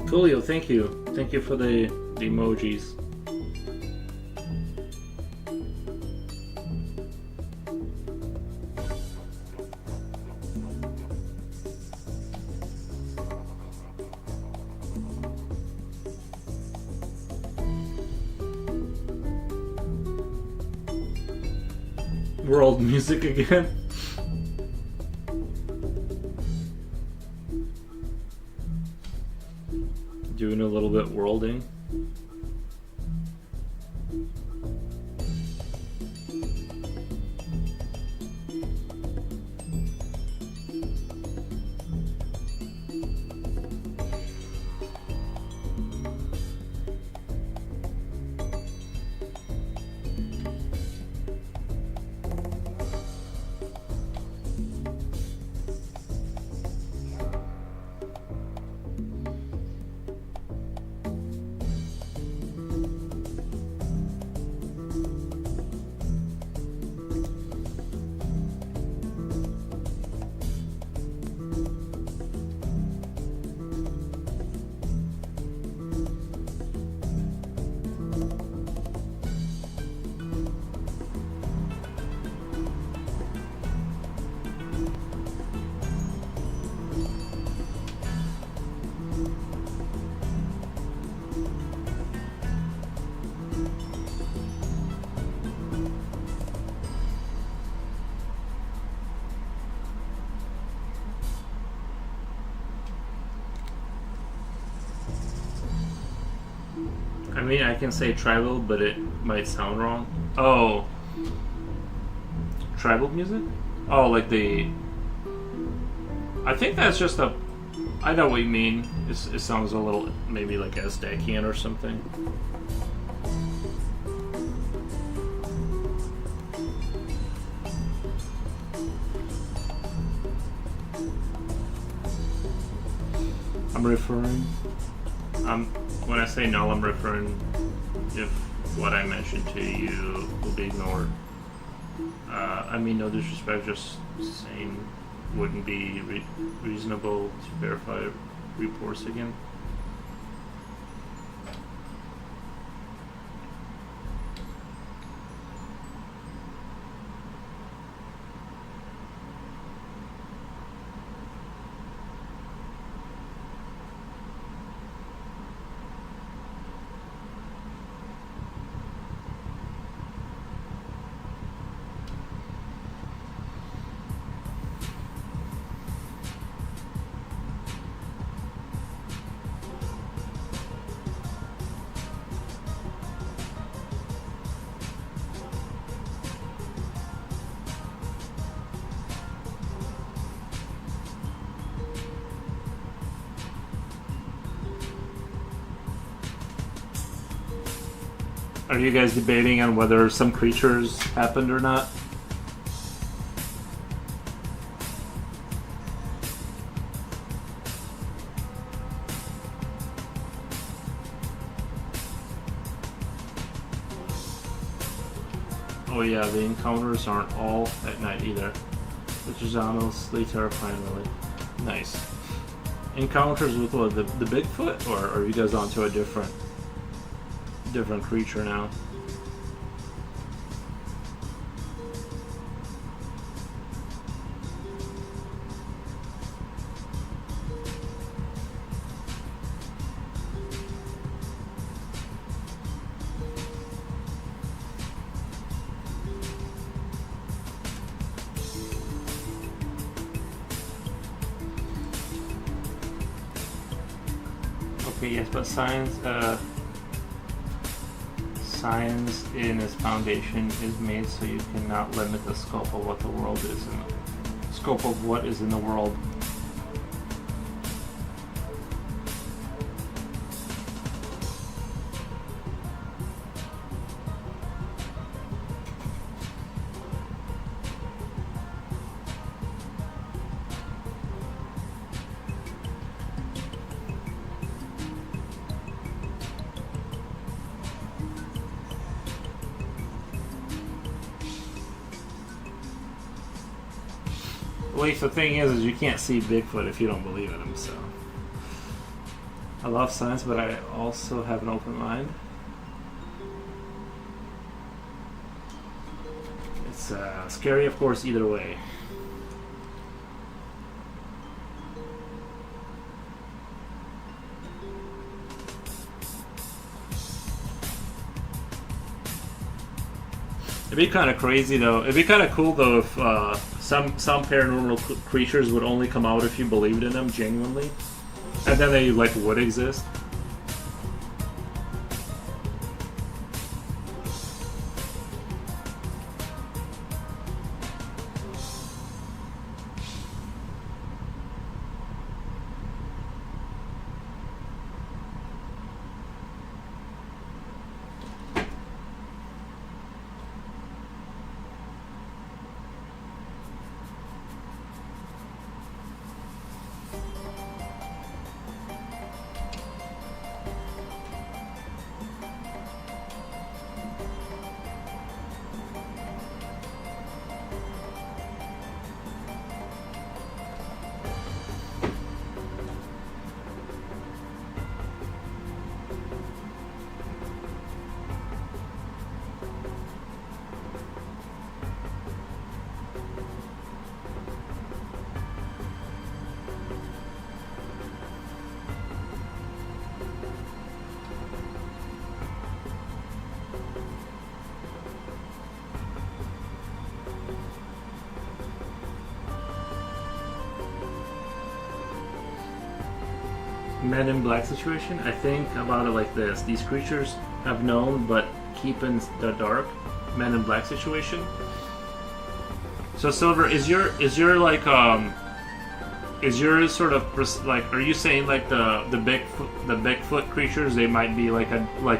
Coolio, thank you. Thank you for the emojis. World music again. Doing a little bit worlding. I mean, I can say tribal, but it might sound wrong. Oh. Tribal music? Oh, like the... I think that's just a... I know what you mean. It sounds a little, maybe like Aztecian or something. I'm referring... when I say no, I'm referring if what I mentioned to you will be ignored. I mean, no disrespect, just saying wouldn't be reasonable to verify reports again. Are you guys debating on whether some creatures happened or not? Oh yeah, the encounters aren't all at night either, which is honestly terrifying, really. Nice. Encounters with what, the Bigfoot, or are you guys onto a different creature now? Okay, yes, but science in its foundation is made so you cannot limit the scope of what the world is in the scope of what is in the world. At least the thing is you can't see Bigfoot if you don't believe in him, so. I love science, but I also have an open mind. It's scary, of course, either way. It'd be kind of crazy though. It'd be kind of cool though if some paranormal creatures would only come out if you believed in them genuinely, and then they like would exist. Men in Black situation, I think about it like this. These creatures have known but keep in the dark. Men in Black situation. So Silver, is your sort of like, are you saying like the Bigfoot creatures, they might be like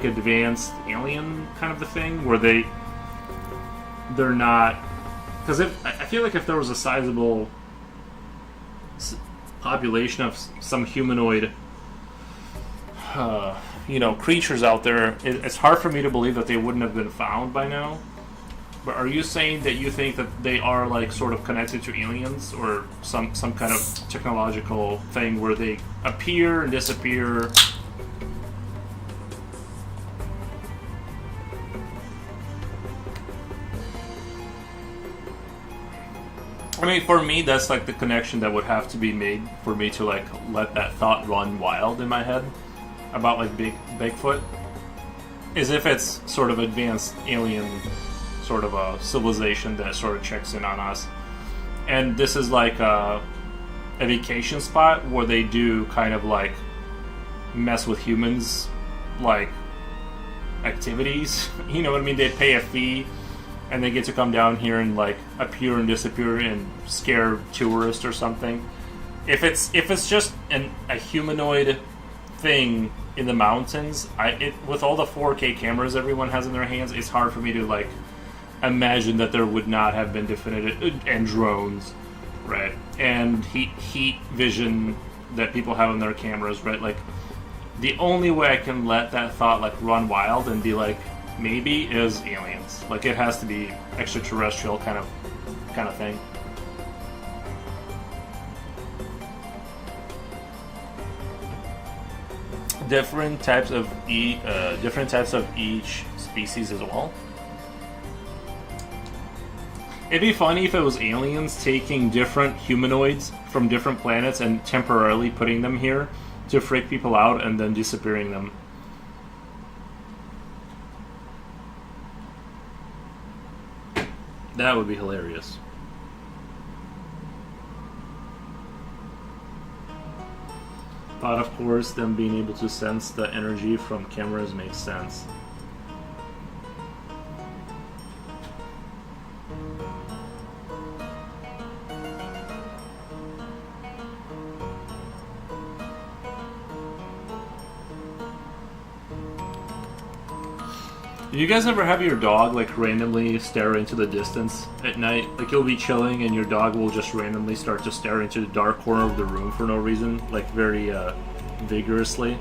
advanced alien kind of a thing, where they're not, because I feel like if there was a sizable population of some humanoid creatures out there, it's hard for me to believe that they wouldn't have been found by now. But are you saying that you think that they are like sort of connected to aliens, or some kind of technological thing where they appear and disappear? I mean, for me, that's like the connection that would have to be made for me to like let that thought run wild in my head about like Bigfoot, is if it's sort of advanced alien sort of a civilization that sort of checks in on us, and this is like a vacation spot where they do kind of like mess with humans, like activities. You know what I mean? They pay a fee and they get to come down here and like appear and disappear and scare tourists or something. If it's just a humanoid thing in the mountains, with all the 4K cameras everyone has in their hands, it's hard for me to like imagine that there would not have been definitive and drones, right? And heat vision that people have on their cameras, right? Like the only way I can let that thought like run wild and be like maybe is aliens. Like it has to be extraterrestrial kind of thing. Different types of each species as well. It'd be funny if it was aliens taking different humanoids from different planets and temporarily putting them here to freak people out and then disappearing them. That would be hilarious. But of course, them being able to sense the energy from cameras makes sense. Do you guys ever have your dog like randomly stare into the distance at night? Like you'll be chilling and your dog will just randomly start to stare into the dark corner of the room for no reason, like very vigorously.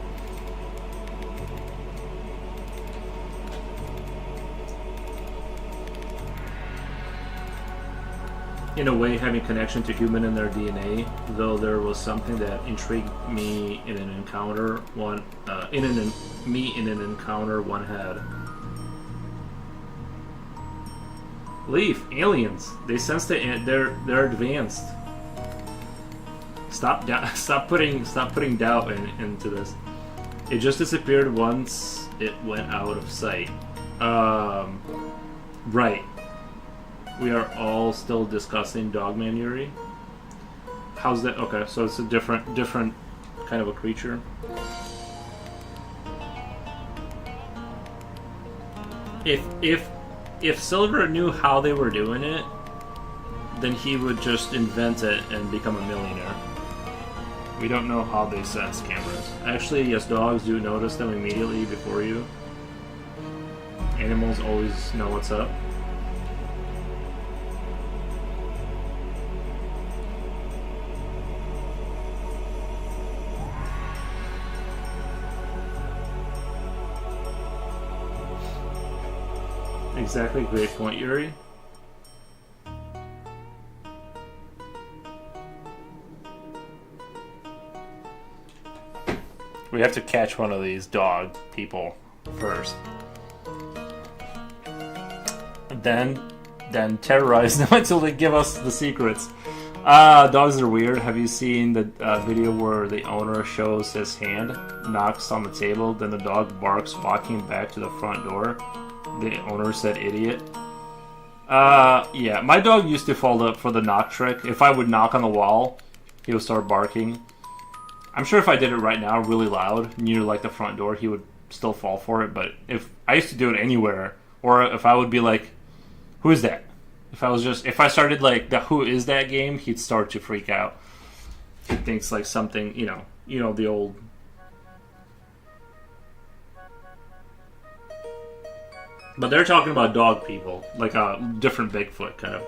In a way, having connection to human in their DNA, though there was something that intrigued me in an encounter one had. Leaf, aliens. They sense that they're advanced. Stop putting doubt into this. It just disappeared once it went out of sight. Right. We are all still discussing Dogman Yuri. How's that? Okay, so it's a different kind of a creature. If Silver knew how they were doing it, then he would just invent it and become a millionaire. We don't know how they sense cameras. Actually, yes, dogs do notice them immediately before you. Animals always know what's up. Exactly, great point, Yuri. We have to catch one of these dog people first. Then terrorize them until they give us the secrets. Dogs are weird. Have you seen the video where the owner shows his hand, knocks on the table, then the dog barks walking back to the front door? The owner said idiot. Yeah, my dog used to fall up for the knock trick. If I would knock on the wall, he would start barking. I'm sure if I did it right now really loud near like the front door, he would still fall for it. But if I used to do it anywhere, or if I would be like, who is that? If I started like the who is that game, he'd start to freak out. He thinks like something, you know the old. But they're talking about dog people, like a different Bigfoot kind of.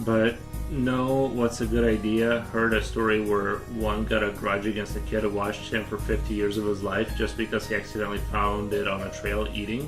But no, what's a good idea? Heard a story where one got a grudge against a kid who watched him for 50 years of his life just because he accidentally found it on a trail eating.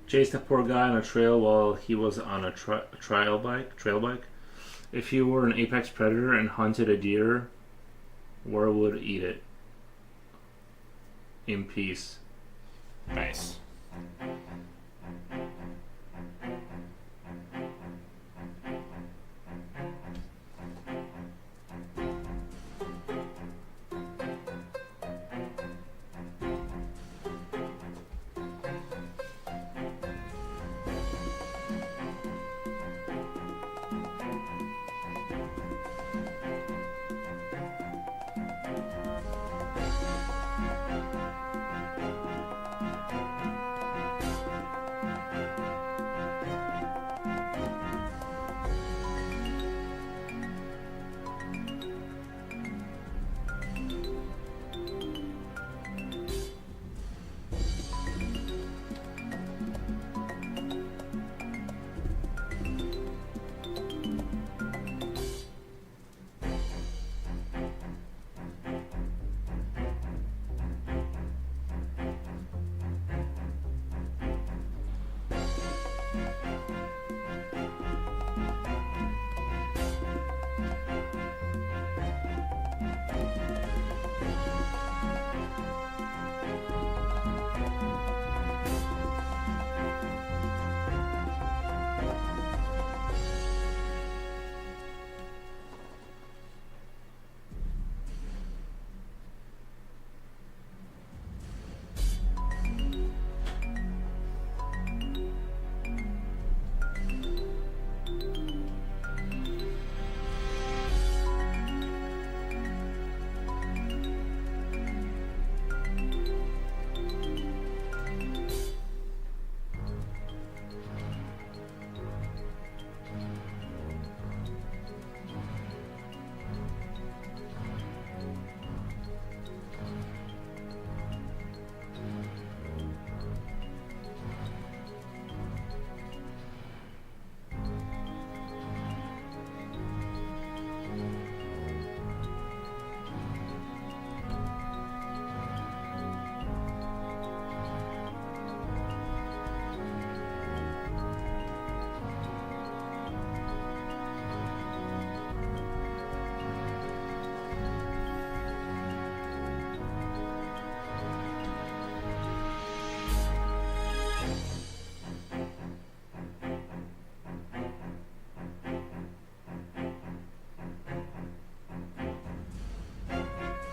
Chased a poor guy on a trail while he was on a trail bike. If you were an apex predator and hunted a deer, where would eat it? In peace. Nice.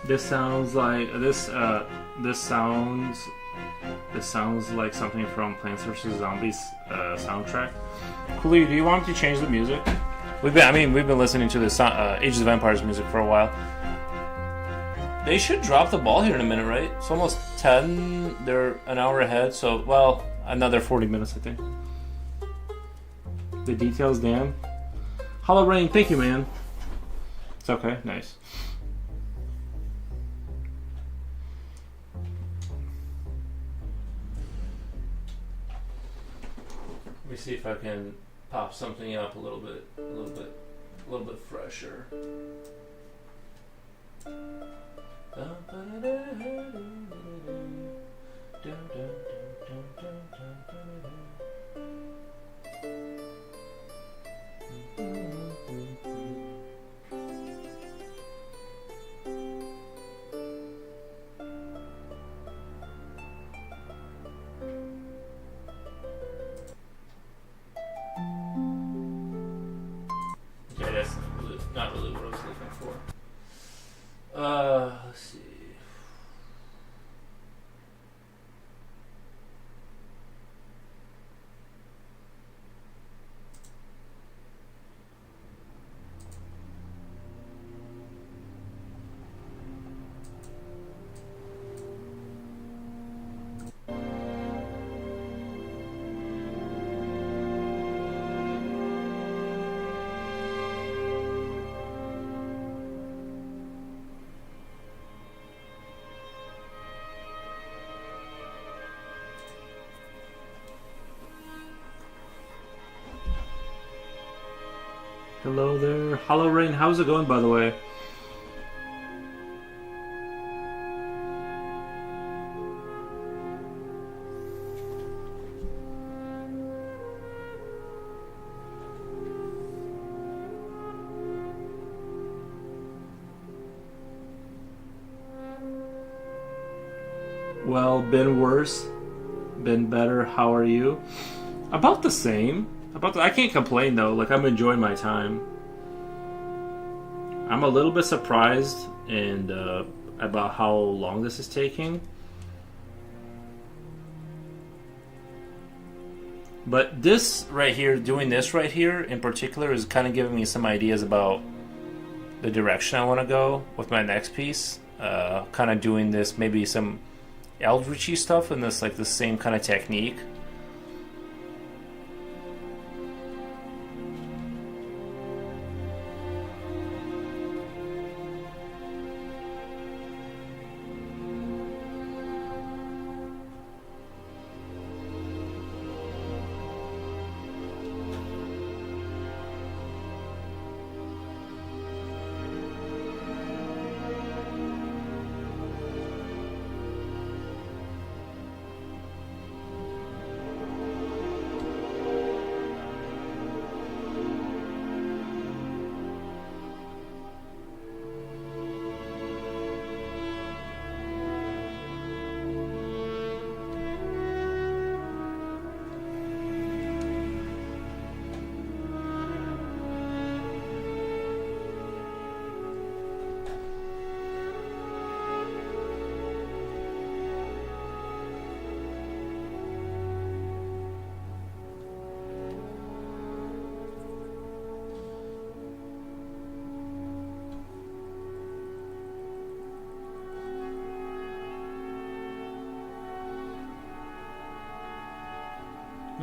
This sounds like this sounds like something from Plants vs Zombies soundtrack. Cooley, do you want me to change the music? We've been listening to this Age of the Vampires music for a while. They should drop the ball here in a minute, right? It's almost 10. They're an hour ahead, so well, another 40 minutes, I think. The details, Dan. Hollow Rain, thank you, man. It's okay, nice. Let me see if I can pop something up a little bit fresher. Okay, that's not really what I was looking for. Let's see. Hello there. Hollow Rain, how's it going, by the way? Well, been worse, been better. How are you? About the same. I can't complain though. Like, I'm enjoying my time. I'm a little bit surprised and about how long this is taking. But this right here, doing this right here in particular, is kind of giving me some ideas about the direction I want to go with my next piece. Kind of doing this, maybe some Eldritchy stuff in this, like the same kind of technique.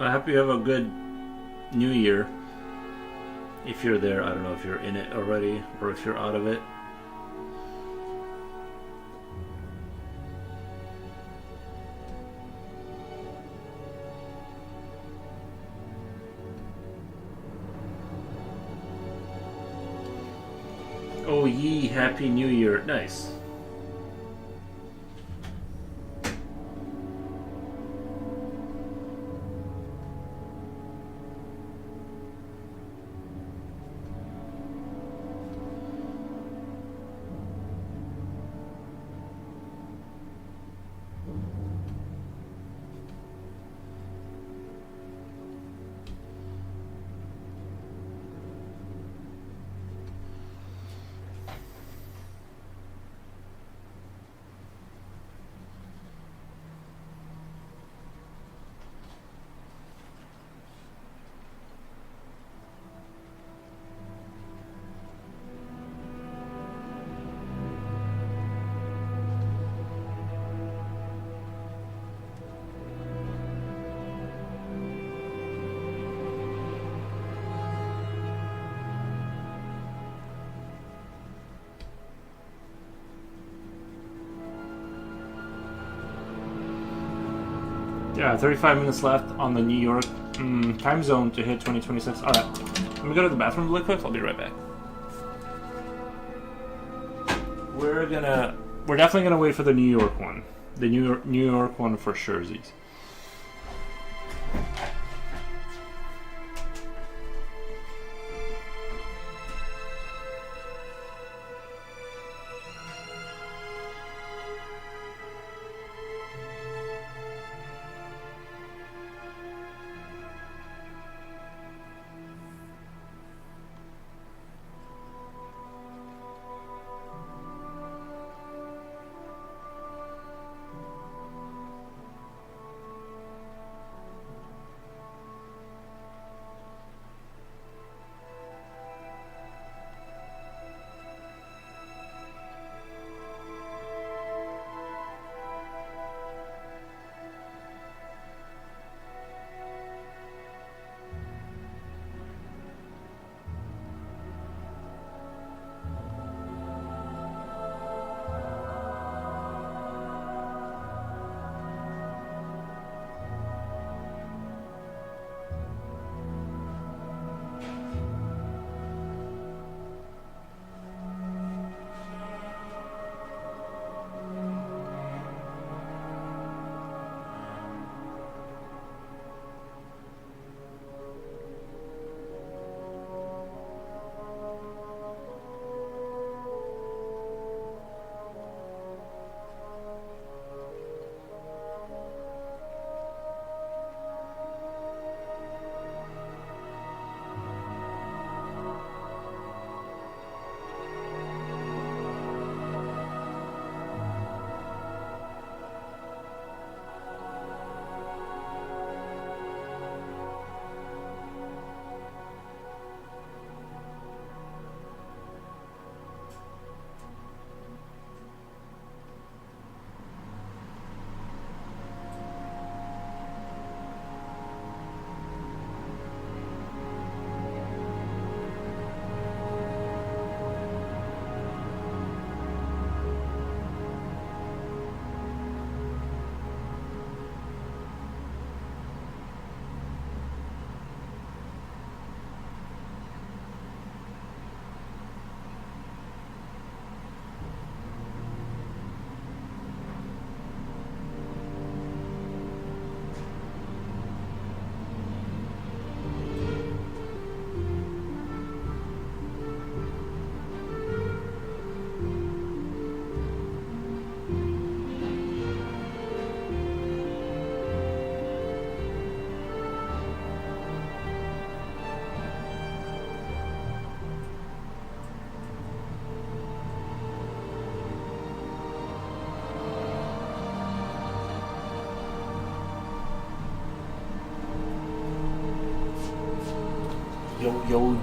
I hope you have a good New Year. If you're there, I don't know if you're in it already or if you're out of it. Oh ye, Happy New Year. Nice. Yeah, 35 minutes left on the New York time zone to hit 2026. Alright, let me go to the bathroom really quick. I'll be right back. We're definitely gonna wait for the New York one. The New York one for sure.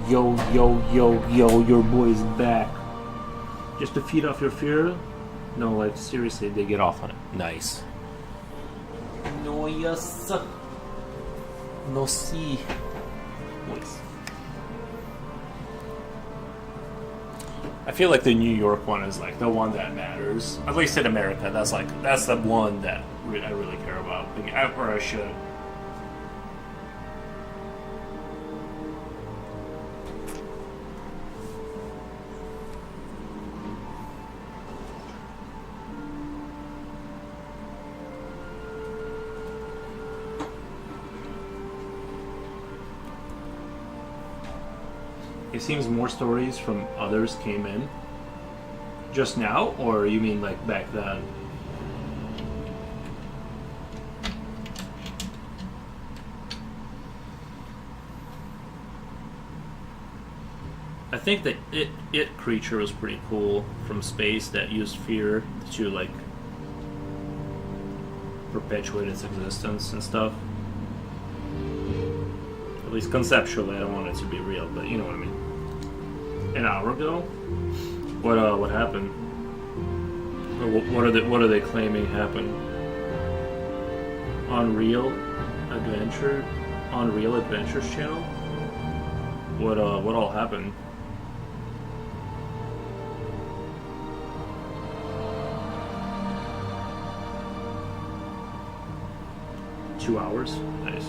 Yo, your boy's back. Just to feed off your fear? No, like, seriously, they get off on it. Nice. No, yes. No, see. Nice. I feel like the New York one is like the one that matters. At least in America, that's the one that I really care about. Like, or I should. It seems more stories from others came in just now, or you mean like back then? I think that it creature was pretty cool from space that used fear to like perpetuate its existence and stuff. At least conceptually, I don't want it to be real, but you know what I mean. An hour ago? What happened? Or what are they claiming happened? Unreal Adventures channel? What all happened? Two hours? Nice.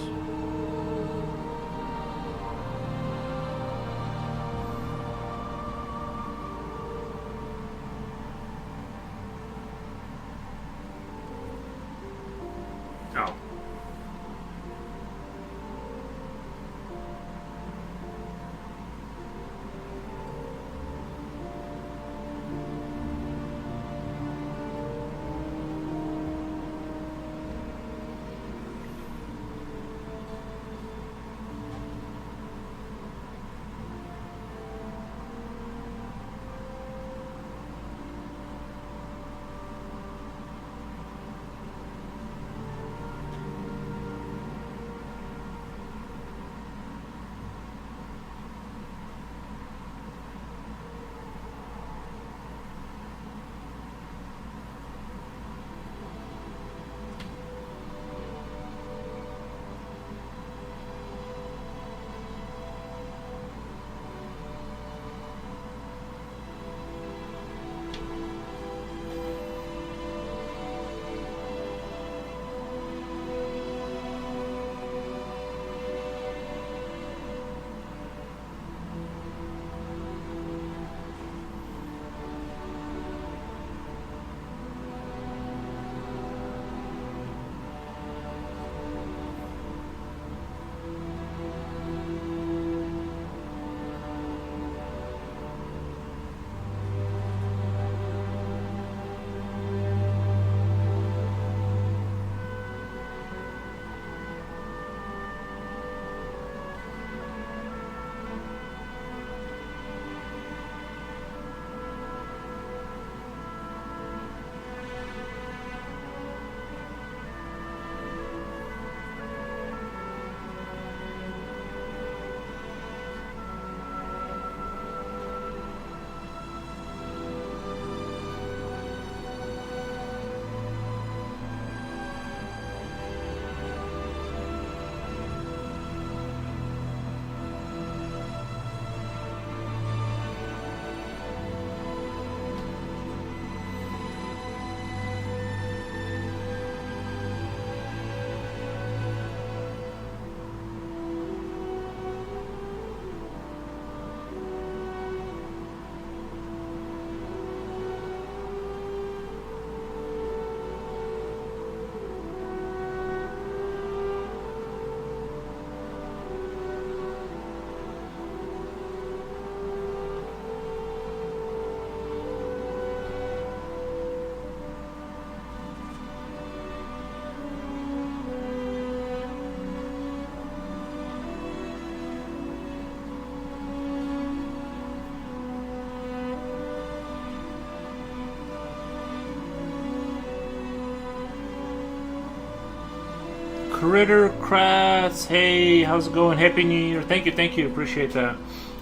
Crittercrats, hey, how's it going? Happy New Year. Thank you, appreciate that.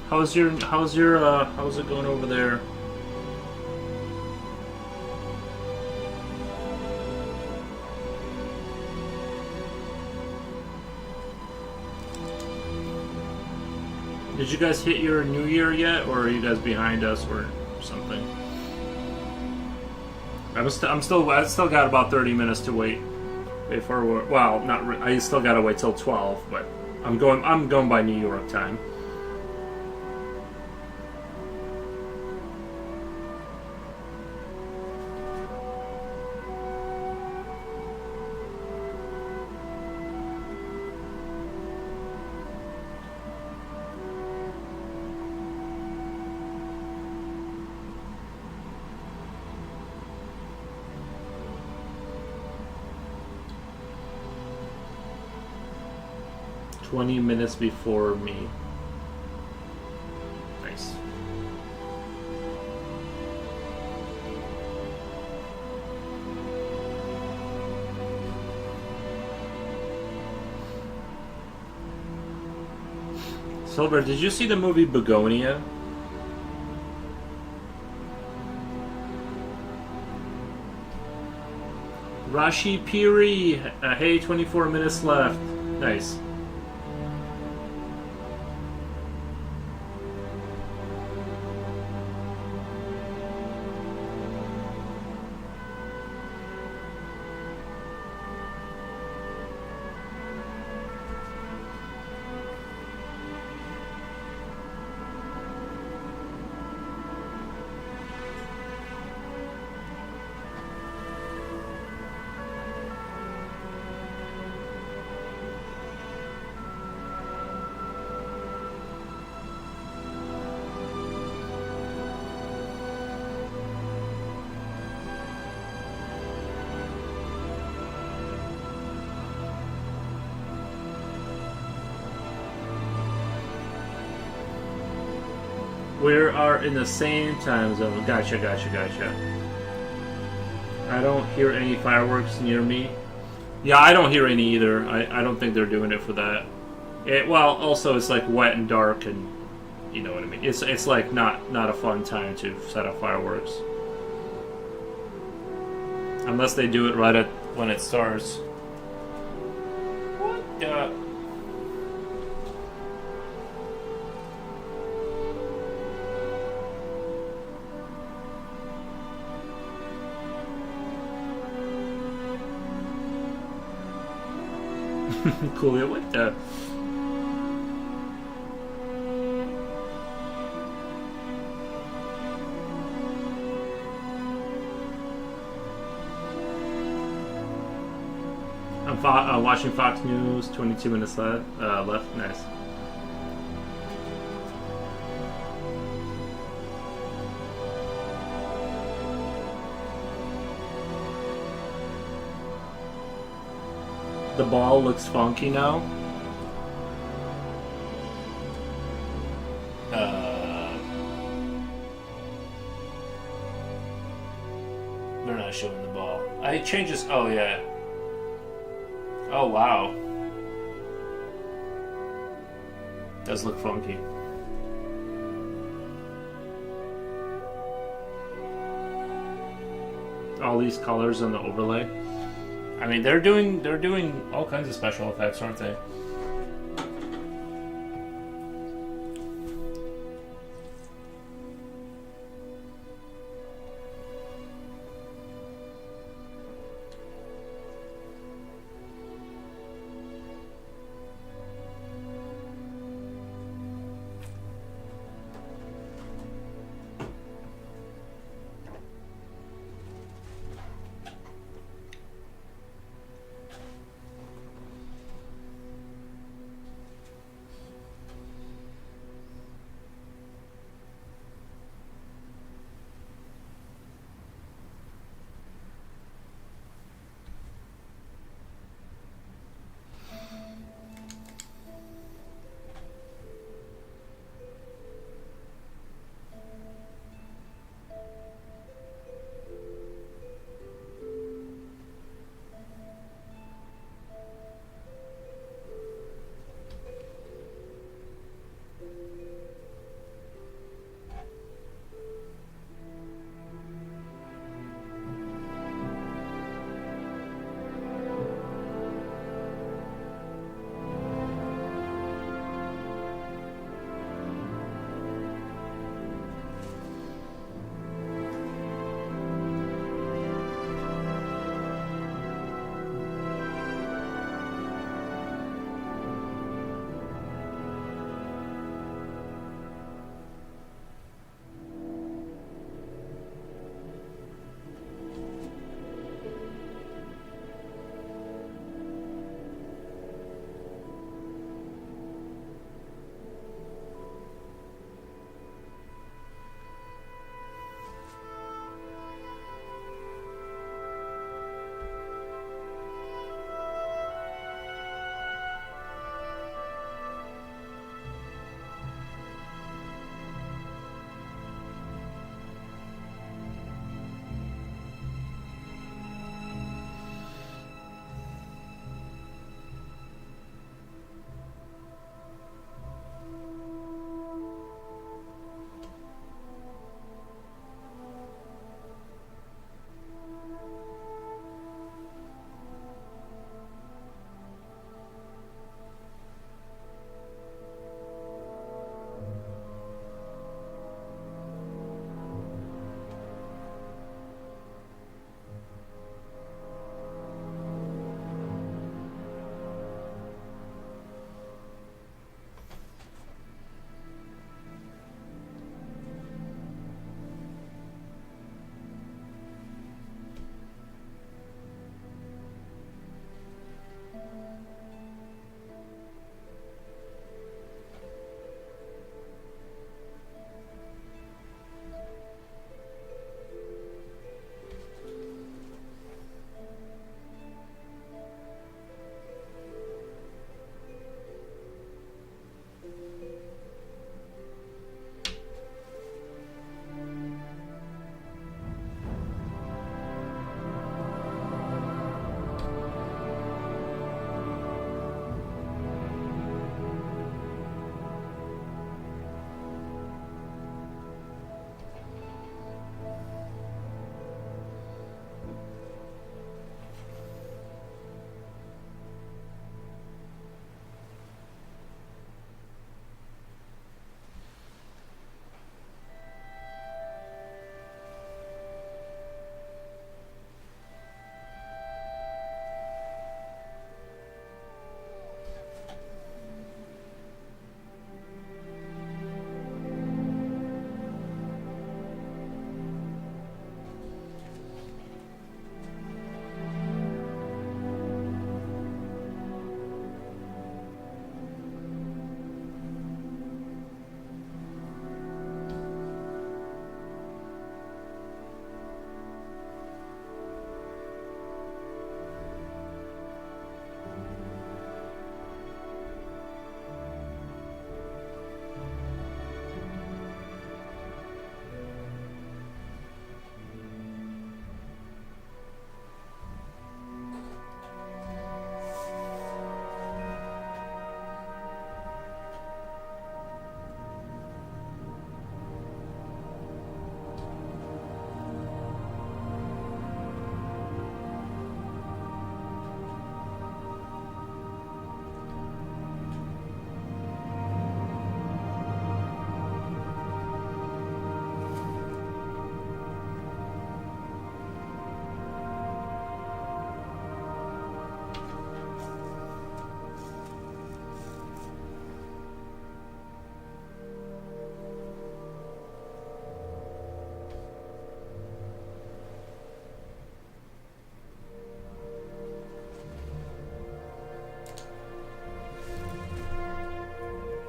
How's it going over there? Did you guys hit your New Year yet, or are you guys behind us or something? I still got about 30 minutes to wait before well, I still gotta wait till 12, but I'm going by New York time. "20 minutes before me." Nice. Silver, did you see the movie Begonia? Rashi Piri, hey, 24 minutes left. Nice. We are in the same time zone. Gotcha. I don't hear any fireworks near me. Yeah, I don't hear any either. I don't think they're doing it for that. Well, also it's like wet and dark, and you know what I mean. It's like not a fun time to set up fireworks, unless they do it right when it starts. What the? Cool, what the? I'm watching Fox News, 22 minutes left. Nice. The ball looks funky now. They're not showing the ball. It changes. Oh yeah. Oh wow. Does look funky. All these colors on the overlay. I mean, they're doing all kinds of special effects, aren't they?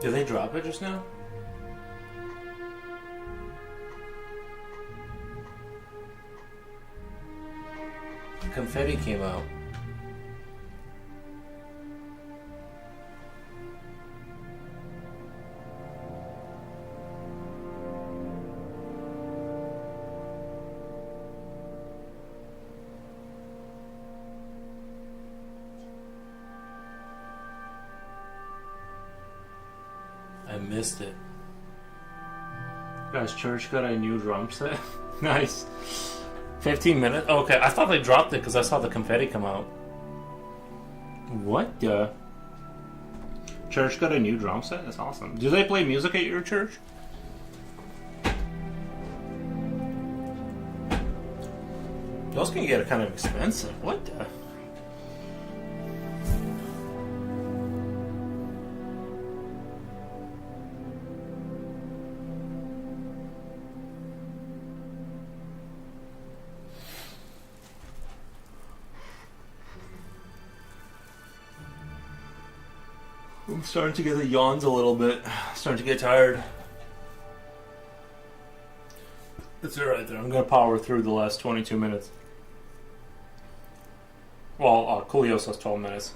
Did they drop it just now? Confetti came out. I missed it. Guys, Church got a new drum set. Nice. 15 minutes? Okay, I thought they dropped it because I saw the confetti come out. What the? Church got a new drum set? That's awesome. Do they play music at your church? Those can get kind of expensive. What the? I'm starting to get the yawns a little bit. Starting to get tired. It's alright there. I'm going to power through the last 22 minutes. Well, Coolios has 12 minutes.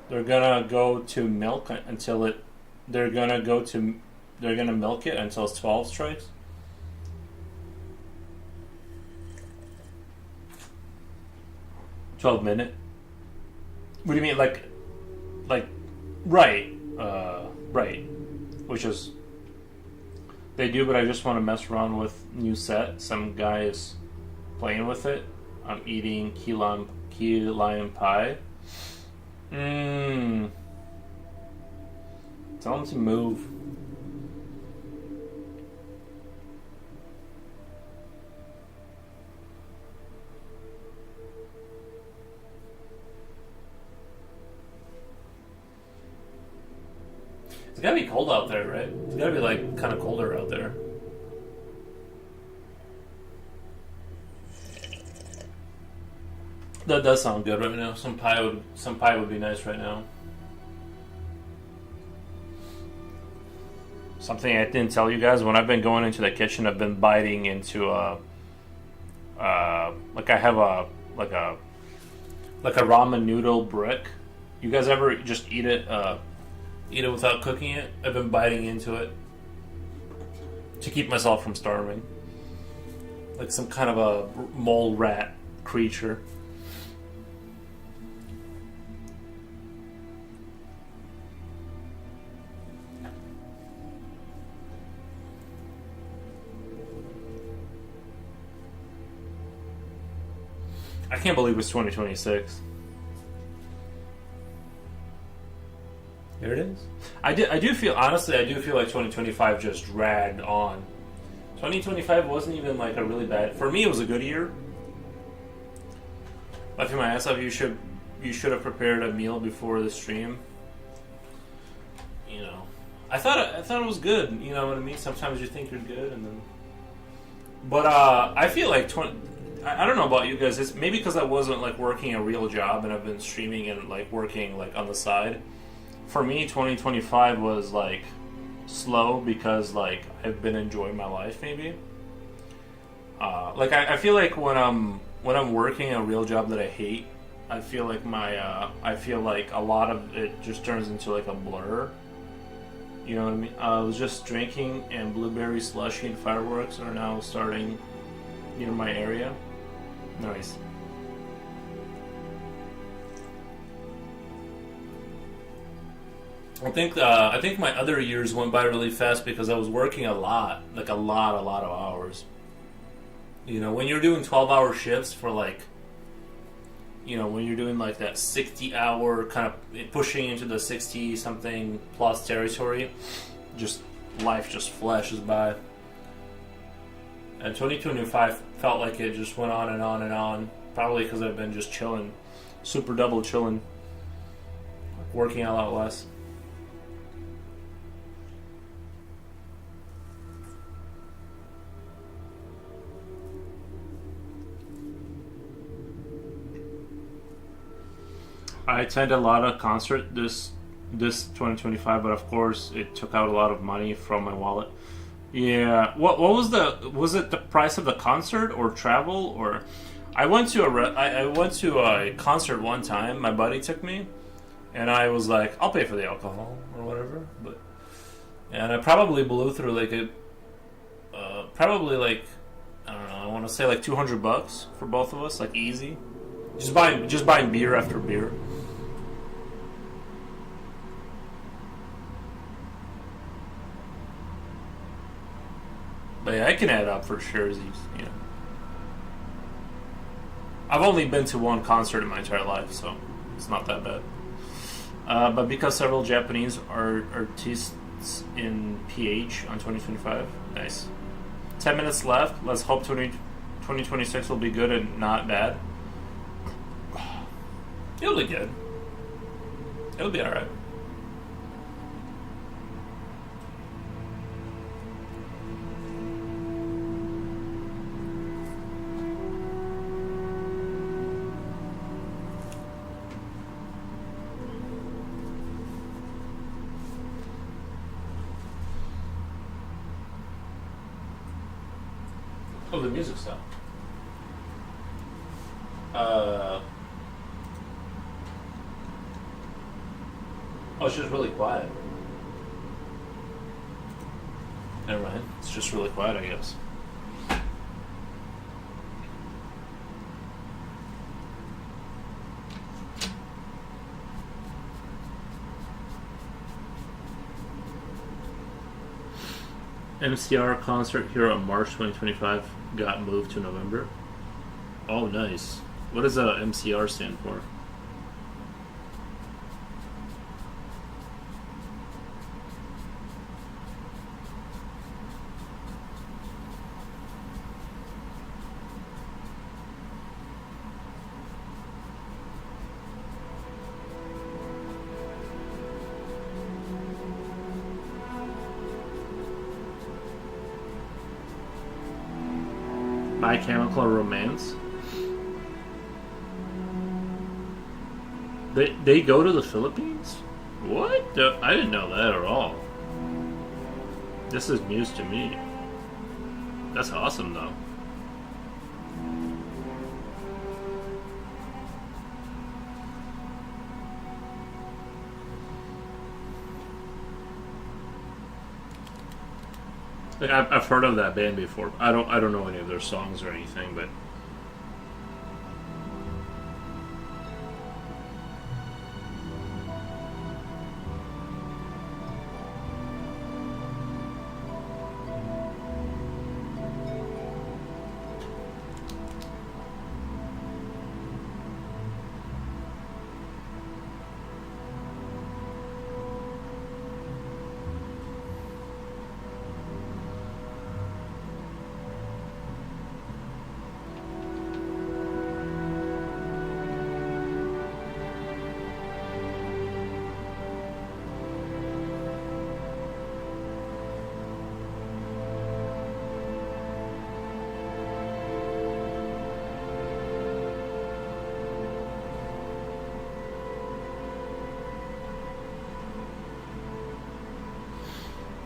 They're going to go to milk until it... They're going to milk it until it's 12 strikes. $12-minute? What do you mean, like, right, right, which is, they do, but I just want to mess around with new set. Some guy is playing with it. I'm eating key lime pie. Tell him to move. It's gotta be cold out there, right? It's gotta be like kind of colder out there. That does sound good right now. Some pie would be nice right now. Something I didn't tell you guys, when I've been going into the kitchen, I've been biting into like I have a ramen noodle brick. You guys ever just eat it without cooking it? I've been biting into it to keep myself from starving. Like some kind of a mole rat creature. I can't believe it's 2026. There it is. I do feel, honestly, I do feel like 2025 just dragged on. 2025 wasn't even like a really bad, for me it was a good year. Laughing my ass off, you should have prepared a meal before the stream. You know, I thought it was good. You know what I mean? Sometimes you think you're good, and then. But I feel like I don't know about you guys. It's maybe because I wasn't like working a real job, and I've been streaming and like working like on the side. For me, 2025 was like slow because like I've been enjoying my life. Maybe. Like I feel like when I'm working a real job that I hate, I feel like I feel like a lot of it just turns into like a blur. You know what I mean? I was just drinking, and blueberry slushy and fireworks are now starting near my area. Nice. I think my other years went by really fast because I was working a lot, like a lot of hours. You know, when you're doing 12-hour shifts for like, you know, when you're doing like that 60-hour kind of pushing into the 60-something plus territory, just life just flashes by. And 2025 felt like it just went on and on and on. Probably because I've been just chilling, super double chilling, working a lot less. I attend a lot of concerts this 2025, but of course it took out a lot of money from my wallet. Yeah. What was it the price of the concert or travel or? I went to I went to a concert one time. My buddy took me, and I was like, I'll pay for the alcohol or whatever. And I probably blew through like probably like, I don't know. I want to say like $200 for both of us, like easy. Just buying beer after beer. But yeah, I can add up for sure. I've only been to one concert in my entire life, so it's not that bad. But because several Japanese are artists in PH on 2025, nice. 10 minutes left. Let's hope 2026 will be good and not bad. It'll be good. It'll be alright. Oh, the music stuff. Oh, it's just really quiet. Never mind. It's just really quiet, I guess. MCR concert here on March 2025 got moved to November. Oh, nice. What does MCR stand for? My Chemical Romance. They go to the Philippines? What? I didn't know that at all. This is news to me. That's awesome, though. Like I've heard of that band before. I don't know any of their songs or anything, but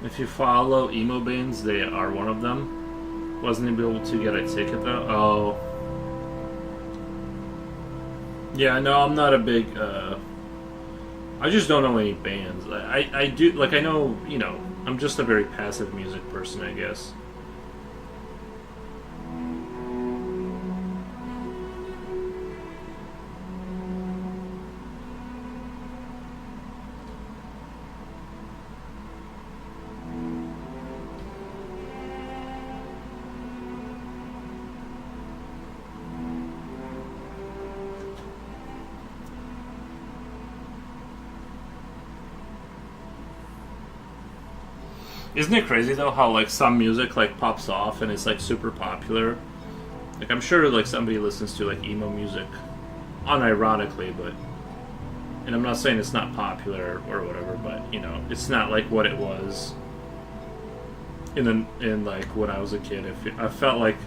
if you follow emo bands, they are one of them. Wasn't able to get a ticket though. Oh, yeah. No, I'm not a big. I just don't know any bands. I do like I know I'm just a very passive music person, I guess. Isn't it crazy though how like some music like pops off and it's like super popular? Like I'm sure like somebody listens to like emo music unironically, but and I'm not saying it's not popular or whatever, but it's not like what it was in like when I was a kid. I felt like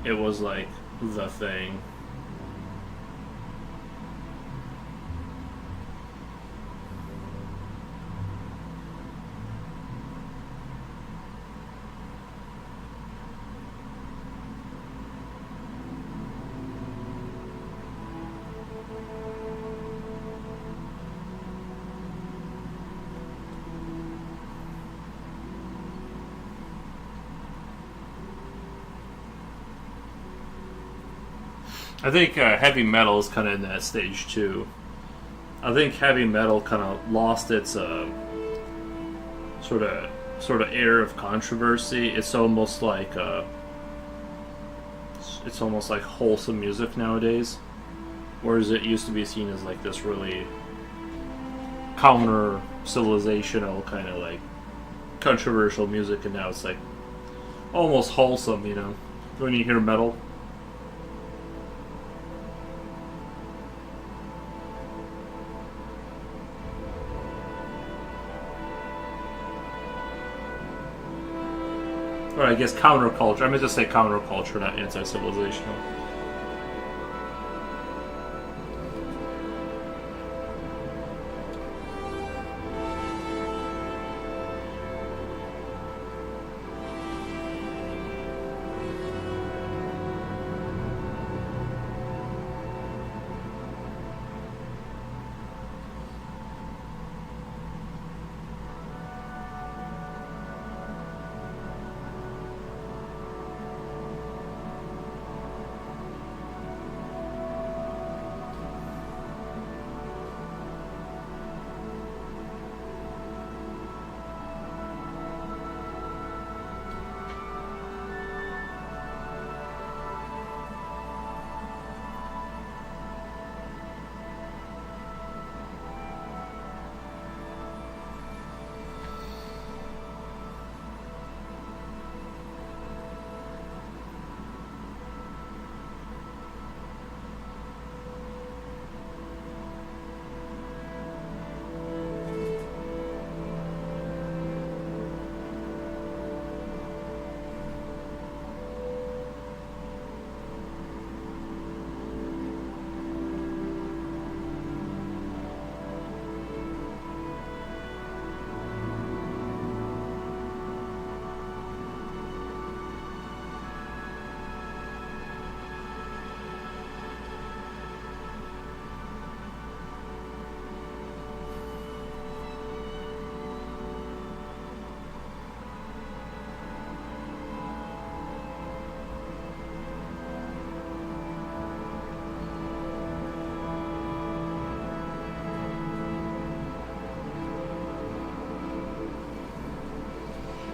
it was like the thing. I think heavy metal is kind of in that stage too. I think heavy metal kind of lost its sort of air of controversy. It's almost like wholesome music nowadays, whereas it used to be seen as like this really counter civilizational kind of like controversial music, and now it's like almost wholesome, you know, when you hear metal. Or I guess counterculture. I meant to say counterculture, not anti-civilizational.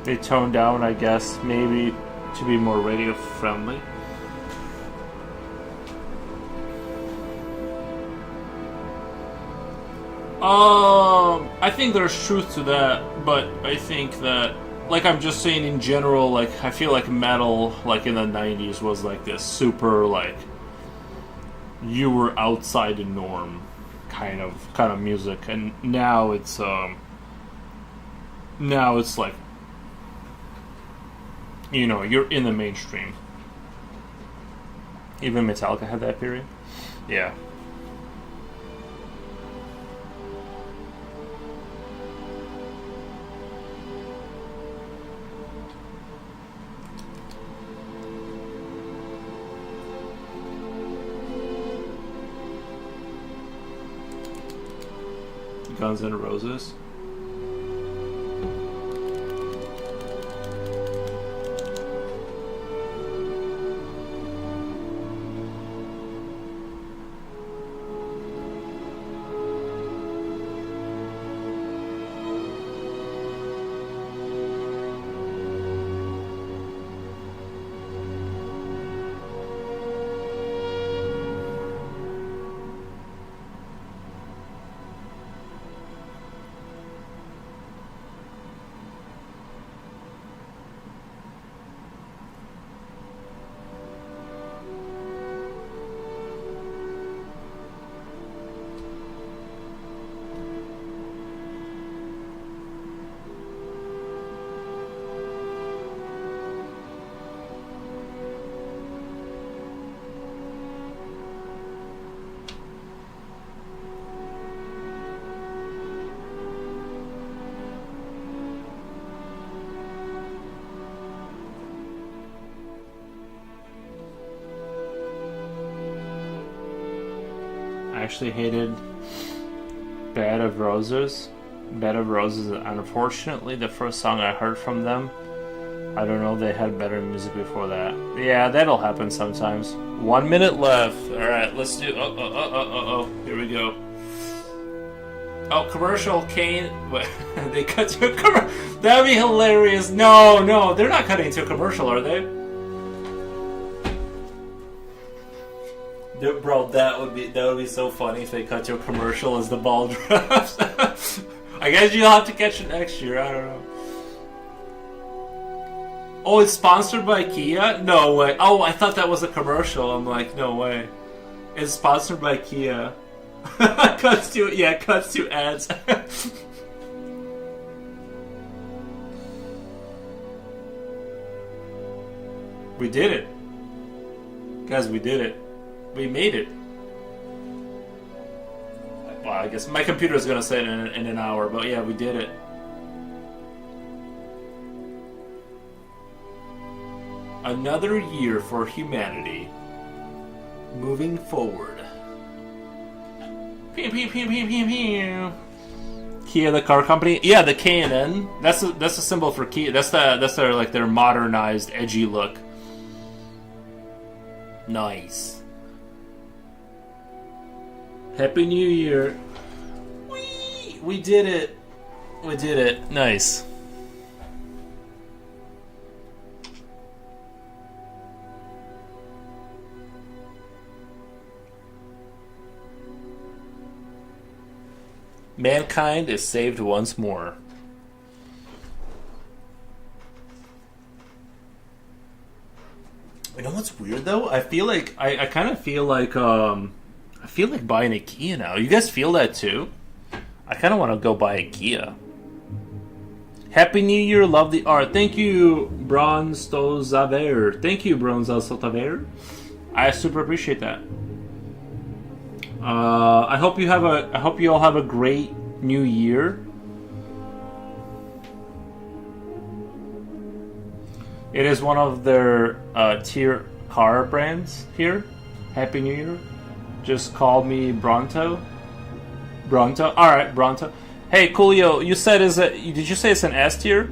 They toned down, I guess, maybe to be more radio friendly. I think there's truth to that, but I think that, like I'm just saying in general, like I feel like metal, like in the 90s, was like this super, like, you were outside the norm kind of music, and now it's like, you know, you're in the mainstream. Even Metallica had that period. Yeah. Guns N' Roses. Actually hated Bed of Roses. Bed of Roses, unfortunately, the first song I heard from them I don't know, they had better music before that. Yeah, that'll happen sometimes. 1 minute left. Alright, let's do... Oh. Here we go. Oh, commercial, Kane... What? They cut to a commercial. That'd be hilarious. No, they're not cutting to a commercial, are they? Bro, that would be so funny if they cut to a commercial as the ball drops. I guess you'll have to catch it next year. I don't know. Oh, it's sponsored by Kia? No way. Oh, I thought that was a commercial. I'm like, no way. It's sponsored by Kia. Cuts to ads. We did it. Guys, we did it. We made it. Well, I guess my computer's gonna say it in an hour, but yeah, we did it. Another year for humanity. Moving forward. Pew, pew, pew, pew, pew, pew. Kia, the car company. Yeah, the K&N. That's a symbol for Kia. That's their like their modernized, edgy look. Nice. Happy New Year. We did it. We did it. Nice. Mankind is saved once more. You know what's weird though? I feel like I kind of feel like I feel like buying a Kia now. You guys feel that too? I kind of want to go buy a Kia. Happy New Year, love the art. Thank you, Bronzozaver. Thank you, Bronzozaver. I super appreciate that. I hope you all have a great new year. It is one of their tier car brands here. Happy New Year. Just call me Bronto. Bronto. All right, Bronto. Hey, Coolio, you said did you say it's an S tier?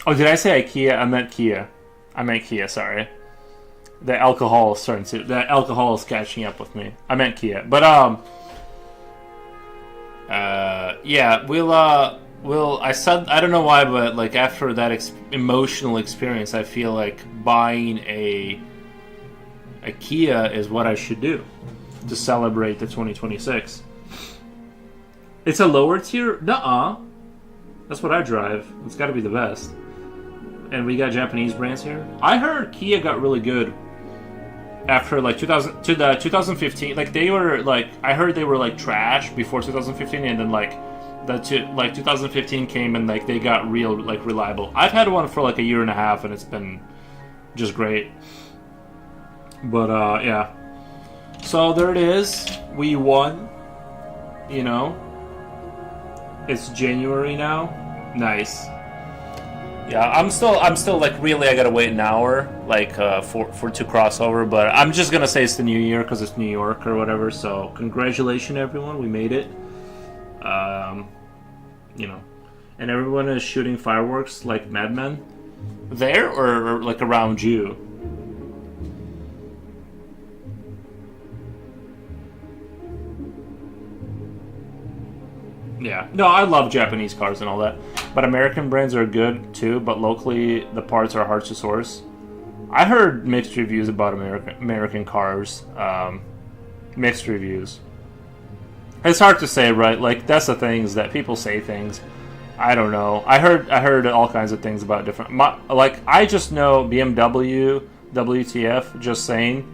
Oh, did I say IKEA? I meant Kia. Sorry. The alcohol is catching up with me. I meant Kia. But yeah, I said, I don't know why, but like after that emotional experience, I feel like buying a Kia is what I should do to celebrate the 2026. It's a lower tier? Nuh-uh. That's what I drive. It's got to be the best. And we got Japanese brands here. I heard Kia got really good after like 2015. Like they were like, I heard they were like trash before 2015, and then like 2015 came and like they got real like reliable. I've had one for like a year and a half, and it's been just great. But yeah. So there it is. We won. You know. It's January now. Nice. Yeah, I'm still like really I gotta wait an hour like for to cross over, but I'm just gonna say it's the new year because it's New York or whatever. So congratulations everyone, we made it. You know, and everyone is shooting fireworks like madmen there or like around you. Yeah, no, I love Japanese cars and all that, but American brands are good too, but locally the parts are hard to source. I heard mixed reviews about American cars, mixed reviews. It's hard to say, right? Like that's the thing, is that people say things. I don't know. I heard all kinds of things about different. Like I just know BMW, WTF. Just saying.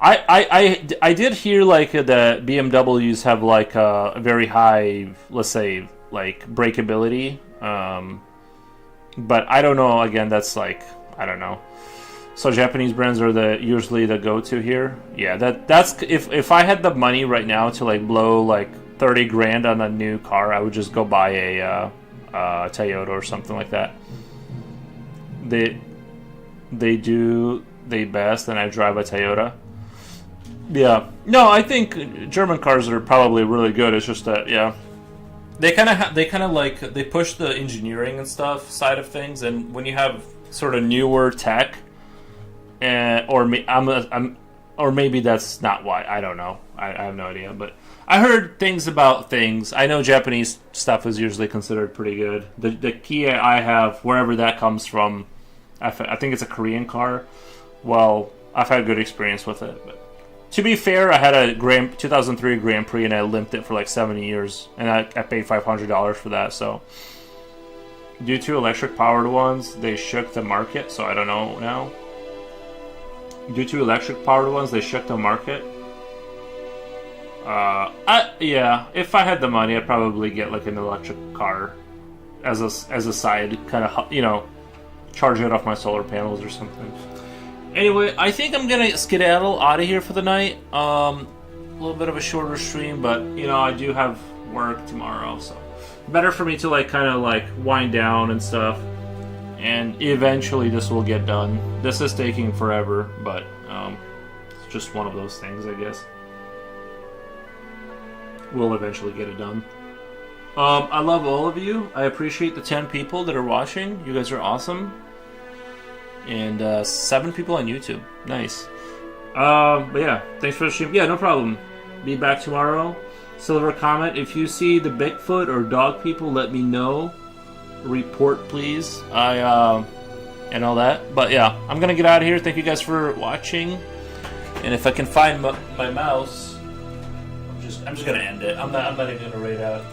I did hear like the BMWs have like a very high, let's say, like breakability, but I don't know. Again, that's like I don't know. So Japanese brands are usually the go-to here. Yeah, that's if I had the money right now to like blow like 30 grand on a new car, I would just go buy a Toyota or something like that. They do the best, and I drive a Toyota. Yeah. No, I think German cars are probably really good. It's just that, yeah, they kind of like they push the engineering and stuff side of things, and when you have sort of newer tech, or maybe that's not why. I don't know. I have no idea, but I heard things about things. I know Japanese stuff is usually considered pretty good. The Kia I have, wherever that comes from, I think it's a Korean car. Well, I've had a good experience with it. But to be fair, I had a 2003 Grand Prix and I limped it for like 7 years, and I paid $500 for that. So, due to electric powered ones, they shook the market. So I don't know now. Due to electric powered ones, they shook the market. Yeah, if I had the money, I'd probably get like an electric car as a side, kind of, charge it off my solar panels or something. Anyway, I think I'm gonna skedaddle out of here for the night. A little bit of a shorter stream, but I do have work tomorrow, so better for me to wind down and stuff. And eventually, this will get done. This is taking forever, but it's just one of those things, I guess. We'll eventually get it done. I love all of you. I appreciate the 10 people that are watching. You guys are awesome. And 7 people on YouTube. Nice. But yeah, thanks for the stream. Yeah, no problem. Be back tomorrow. Silver comment. If you see the Bigfoot or dog people, let me know. Report, please. And all that. But yeah, I'm gonna get out of here. Thank you guys for watching. And if I can find my mouse, I'm just gonna end it. I'm not even gonna rate out.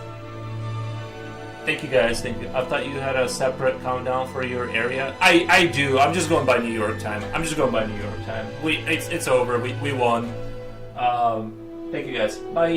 Thank you guys. Thank you. I thought you had a separate countdown for your area. I do. I'm just going by New York time. It's over. We won. Thank you guys. Bye.